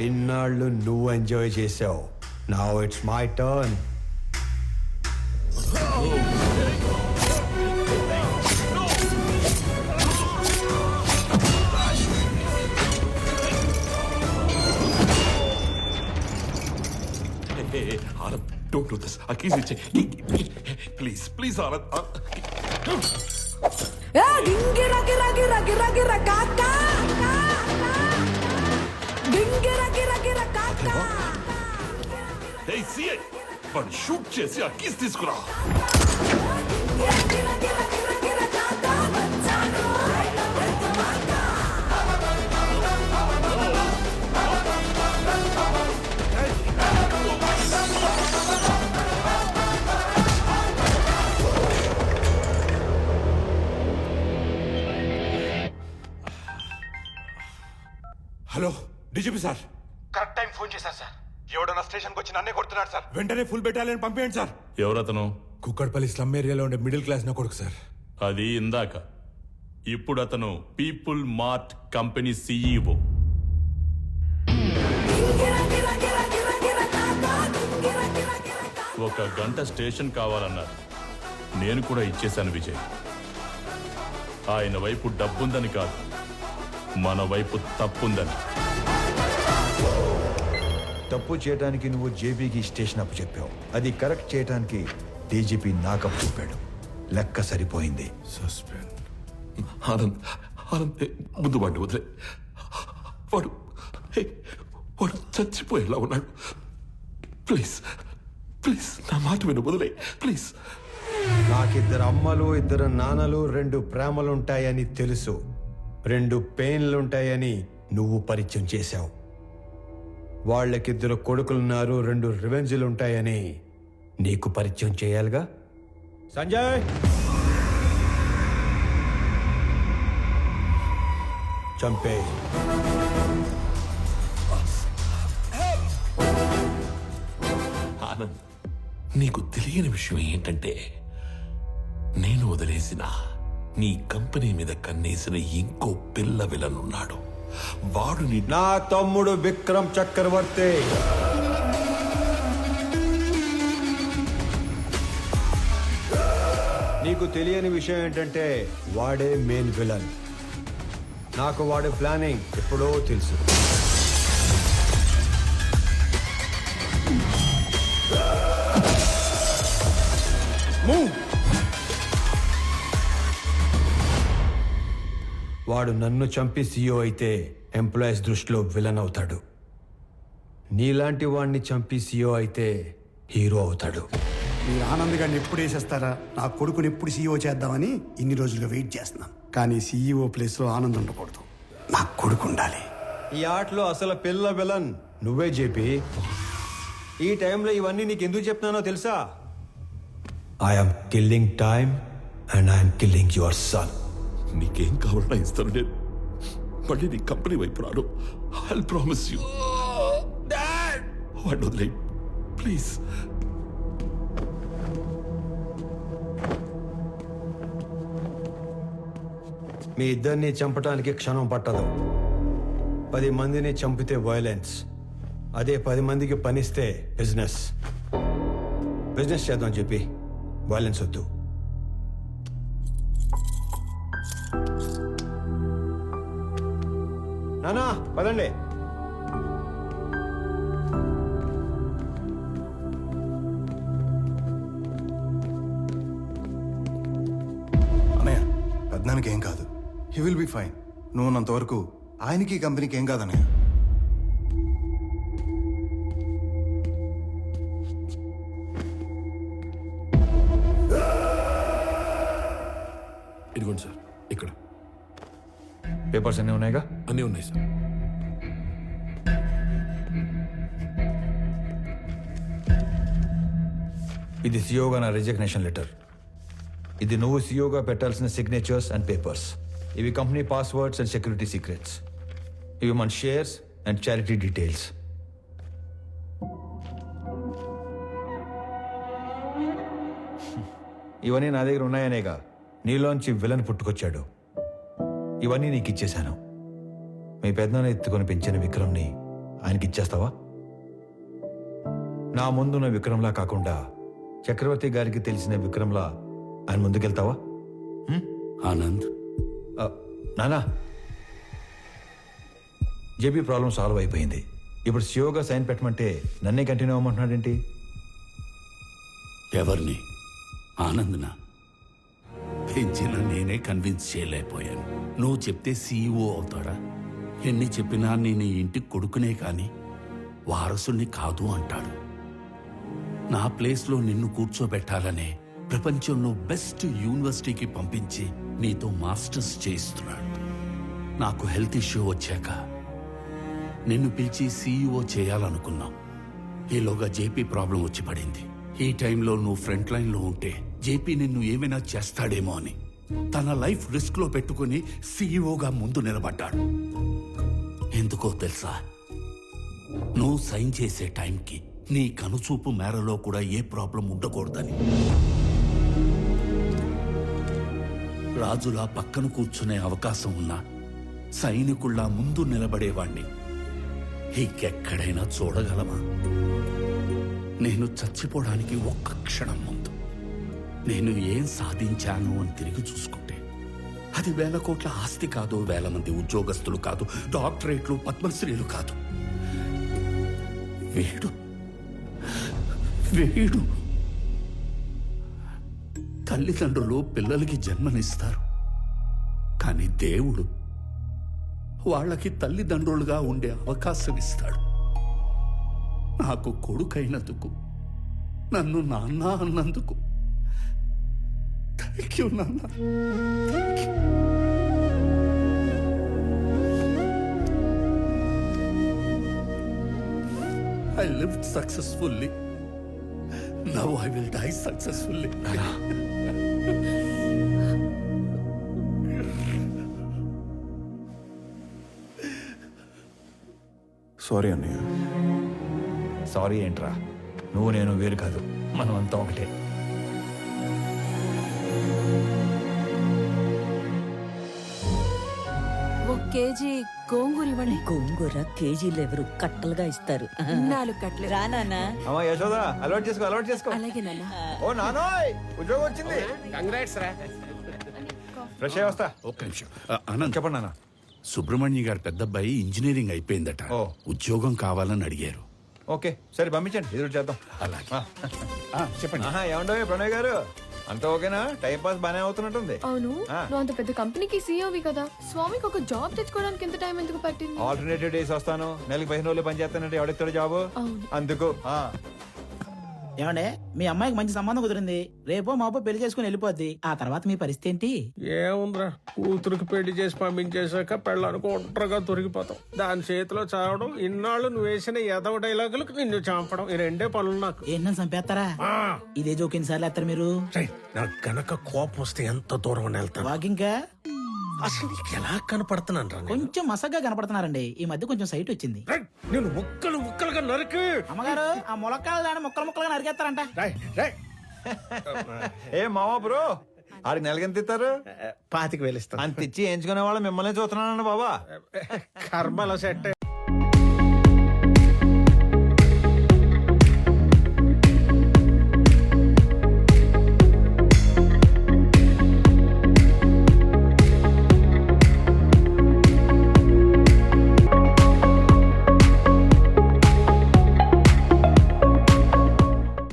ఇన్నాళ్ళు నువ్వు ఎంజాయ్ చేసావు. Now it's my turn. Anand, don't do this. ఆ కీస్ ఇచ్చే please, please Anand. Hey, CI, వాడిని షూట్ చేసి ఆ కీస్ తీసుకురా. Hello DGP sir. Correct time phone చేశారు సార్. ఎవడన్నా స్టేషన్కి వచ్చి నన్నే కొడుతున్నాడు సార్. వెంటనే ఫుల్ బెటాలియన్ పంపేయండి సార్. ఎవరతను? కుక్కడపల్లి స్లమ్ ఏరియాలో ఉండే మిడిల్ క్లాస్ నా కొడుకు సార్. అది ఇందాక. ఇప్పుడు అతను పీపుల్ మార్ట్ కంపెనీ CEO. ఒక గంట స్టేషన్ కావాలన్నారు. నేను కూడా ఇచ్చేశాను విజయ్. ఆయన వైపు డబ్బుందని కాదు, మన వైపు తప్పుందని. తప్పు చేయడానికి నువ్వు జేబీకి స్టేషన్ అప్పు చెప్పావు. అది కరెక్ట్ చేయడానికి డీజీపీ నాకప్పు చెప్పాడు. లెక్క సరిపోయింది. సస్పెండ్. ఆనంద్, ఆనంద్, ముందు వాడిని వదిలే. వాడు వాడు చచ్చిపోయేలా ఉన్నాడు. ప్లీజ్, ప్లీజ్ నా మాట విను, వదిలే ప్లీజ్. నాకిద్దరు అమ్మలు, ఇద్దరు నాన్నలు, 2 ప్రేమలుంటాయని తెలుసు. 2 పెయిన్లుంటాయని నువ్వు పరిచయం చేశావు. వాళ్ళకిద్దరు కొడుకులున్నారు, 2 రివెంజ్లుంటాయని నీకు పరిచయం చేయాలిగా. సంజయ్, చంపే. ఆనంద్, నీకు తెలియని విషయం ఏంటంటే నేను వదిలేసిన నీ కంపెనీ మీద కన్నేసిన ఇంకో పిల్ల విలనున్నాడు. వాడు నా తమ్ముడు విక్రమ్ చక్రవర్తి. నీకు తెలియని విషయం ఏంటంటే వాడే మెయిన్ విలన్. నాకు వాడి ప్లానింగ్ ఎప్పుడో తెలుసు. వాడు నన్ను చంపి CEO అయితే ఎంప్లాయీస్ దృష్టిలో విలన్ అవుతాడు. నీలాంటి వాడిని చంపి CEO అయితే హీరో అవుతాడు. మీరు ఆనంద్ గారిని ఎప్పుడు వేసేస్తారా, నా కొడుకుని ఎప్పుడు CEO చేద్దామని ఇన్ని రోజులుగా వెయిట్ చేస్తున్నాను. కానీ CEO ప్లేస్లో ఆనంద్ ఉండకూడదు, నా కొడుకు ఉండాలి. ఈ ఆటలో అసలు పిల్ల విలన్ నువ్వే జేపీ. ఈ టైంలో ఇవన్నీ నీకు ఎందుకు చెప్తున్నానో తెలుసా? I'm killing time and I'm killing your son. నీకేం కావాలన్నా ఇస్తాను. నేను మళ్ళీ నీ కంపెనీ వైపు రాను. I promise you. వాడిని వదిలే ప్లీజ్. మీ ఇద్దరిని చంపడానికి క్షణం పట్టదు. 10 మందిని చంపితే వైలెన్స్, అదే 10 మందికి పనిస్తే బిజినెస్. బిజినెస్ చేద్దాం చెప్పి వైలెన్స్ వద్దు. నానా పదండి. అన్నయ్య పెద్దనానికి ఏం కాదు, హీ విల్ బి ఫైన్. నువ్వు ఉన్నంత వరకు ఆయనకి ఈ కంపెనీకి ఏం కాదన్నయ్య. ఇదిగోండి సార్, ఇక్కడ పేపర్స్ అన్నీ ఉన్నాయిగా? అన్నీ ఉన్నాయి సార్. ఇది సియోగా నా రిజిగ్నేషన్ లెటర్. ఇది నువ్వు సియోగా పెట్టాల్సిన సిగ్నేచర్స్ అండ్ పేపర్స్. ఇవి company passwords and security secrets. ఇవి మన షేర్స్ అండ్ చారిటీ డీటెయిల్స్. ఇవన్నీ నా దగ్గర ఉన్నాయనేగా నీలోంచి విలన్ పుట్టుకొచ్చాడు. ఇవన్నీ నీకు ఇచ్చేశాను. మీ పెద్దనాన్న ఎత్తుకొని పెంచిన విక్రమ్ని ఆయనకి ఇచ్చేస్తావా? నా ముందున్న విక్రమ్లా కాకుండా చక్రవర్తి గారికి తెలిసిన విక్రమ్లా ఆయన ముందుకెళ్తావా? ఆనంద్, నానా, జేబీ ప్రాబ్లం సాల్వ్ అయిపోయింది. ఇప్పుడు సియోగా సైన్ పెట్టమంటే నన్నే కంటిన్యూ అవ్వమంటున్నాడేంటి? ఎవరిని? ఆనంద్నా? పెంచిన నేనే కన్విన్స్ చేయలేకపోయాను. నువ్వు చెప్తే సీఈఓ అవుతాడా? ఎన్ని చెప్పినా నేను ఈ ఇంటికి కొడుకునే కాని వారసుని కాదు అంటాడు. నా ప్లేస్లో నిన్ను కూర్చోబెట్టాలనే ప్రపంచంలో బెస్ట్ యూనివర్సిటీకి పంపించి నీతో మాస్టర్స్ చేయిస్తున్నాడు. నాకు హెల్త్ ఇష్యూ వచ్చాక నిన్ను పిలిచి సీఈఓ చేయాలనుకున్నాం. ఈలోగా జేపీ ప్రాబ్లం వచ్చి పడింది. ఈ టైంలో నువ్వు ఫ్రంట్ లైన్లో ఉంటే జేపీ నిన్ను ఏమైనా చేస్తాడేమో అని తన లైఫ్ రిస్క్ లో పెట్టుకుని సీఈఓగా ముందు నిలబడ్డాడు. ఎందుకో తెలుసా? నువ్వు సైన్ చేసే టైంకి నీ కనుచూపు మేరలో కూడా ఏ ప్రాబ్లం ఉండకూడదని. రాజులా పక్కన కూర్చునే అవకాశం ఉన్నా సైనికుల్లా ముందు నిలబడేవాణ్ణి ఇంకెక్కడైనా చూడగలమా? నేను చచ్చిపోవడానికి ఒక్క క్షణం ముందు నేను ఏం సాధించాను అని తిరిగి చూసుకుంటే అది 1000 కోట్ల ఆస్తి కాదు, 1000 మంది ఉద్యోగస్తులు కాదు, డాక్టరేట్లు, పద్మశ్రీలు కాదు. వీడు వీడు తల్లిదండ్రులు పిల్లలకి జన్మనిస్తారు, కానీ దేవుడు వాళ్ళకి తల్లిదండ్రులుగా ఉండే అవకాశం ఇస్తాడు. నాకు కొడుకైనందుకు, నన్ను నాన్న అన్నందుకు థ్యాంక్ యూ నాన్న. I lived successfully. Now I will die successfully. Sorry అన్నయ్య. సారీ ఏంట్రా? నువ్వు నేను వేరు కాదు, మనం అంతా ఒకటే. కేజీ గోంగూర ఇవ్వండి. గోంగూర కేజీలు ఎవరు కట్టలుగా ఇస్తారు. 4 కట్టలు. రానా? అమ్మా యశోదా, అలవాటు చేసుకో, అలవాటు చేసుకో. అలాగే నాన్న. ఓ నానోయ్, ఉద్యోగం వచ్చింది. కంగ్రాట్స్ రా. ఫ్రెష్ అయ్యి వస్తా. ఒక్క నిమిషం. అనంత్, చెప్పండి నాన్న. సుబ్రహ్మణ్య గారి పెద్దబ్బాయి ఇంజనీరింగ్ అయిపోయిందట. ఉద్యోగం కావాలని అడిగారు. ఓకే సరే, పంపించండి, ఎదురు చేద్దాం. అలాగే. చెప్పండి. ఏమండో ప్రణయ్ గారు, అంతా ఓకేనా? టైం పాస్ బానే అవుతున్నట్టుంది. అవును, నువ్వు అంత పెద్ద కంపెనీకి సీఈఓవి కదా, స్వామికి ఒక జాబ్ తెచ్చుకోవడానికి ఎంత టైం ఎందుకు పట్టింది? ఆల్టర్నేటివ్ డేస్ వస్తాను, నెలకి 15 రోజులు పని చేస్తానంటే ఎవడెత్తాడు జాబ్? అందుకు. ఏమండే, మీ అమ్మాయికి మంచి సంబంధం కుదిరింది. రేపో మాపో పెళ్లి చేసుకుని వెళ్ళిపోద్ది. ఆ తర్వాత మీ పరిస్థితి ఏంటి? ఏముందిరా, కూతురికి పెళ్లి చేసి పంపించేశాక పెళ్ళానికి ఒంటరిగా దొరికిపోతాం. దాని చేతిలో చావడం, ఇన్నాళ్ళు నువ్వు వేసిన ఎదవ డైలాగులకు నిన్ను చంపడం, ఈ 2 పనులు నాకు. ఏంటని చంపేస్తారా? ఇదే జోకిన్ సార్లు వేస్తారు మీరు. నాకు గనక కోపం వస్తే ఎంత దూరం వెళ్తాను. వాకింగ్ అసలు నీకు ఎలా కనపడుతున్నాను రా? కొంచెం మసగ్గా కనపడుతున్నారండి. ఈ మధ్య కొంచెం సైట్ వచ్చింది. నేను ముక్కలుగా నరికి. అమ్మగారు, ఆ ములక్కాయలు ముక్కలు ముక్కలుగా నరికేస్తారంట. ఏ మావా బ్రో, ఆడికి నెలకి ఎంత ఇస్తారు? 25,000 ఇస్తాను. అంత ఇచ్చి ఎంచుకునే వాళ్ళు మిమ్మల్ని చూస్తున్నానండి బాబా. కర్మలో సెట్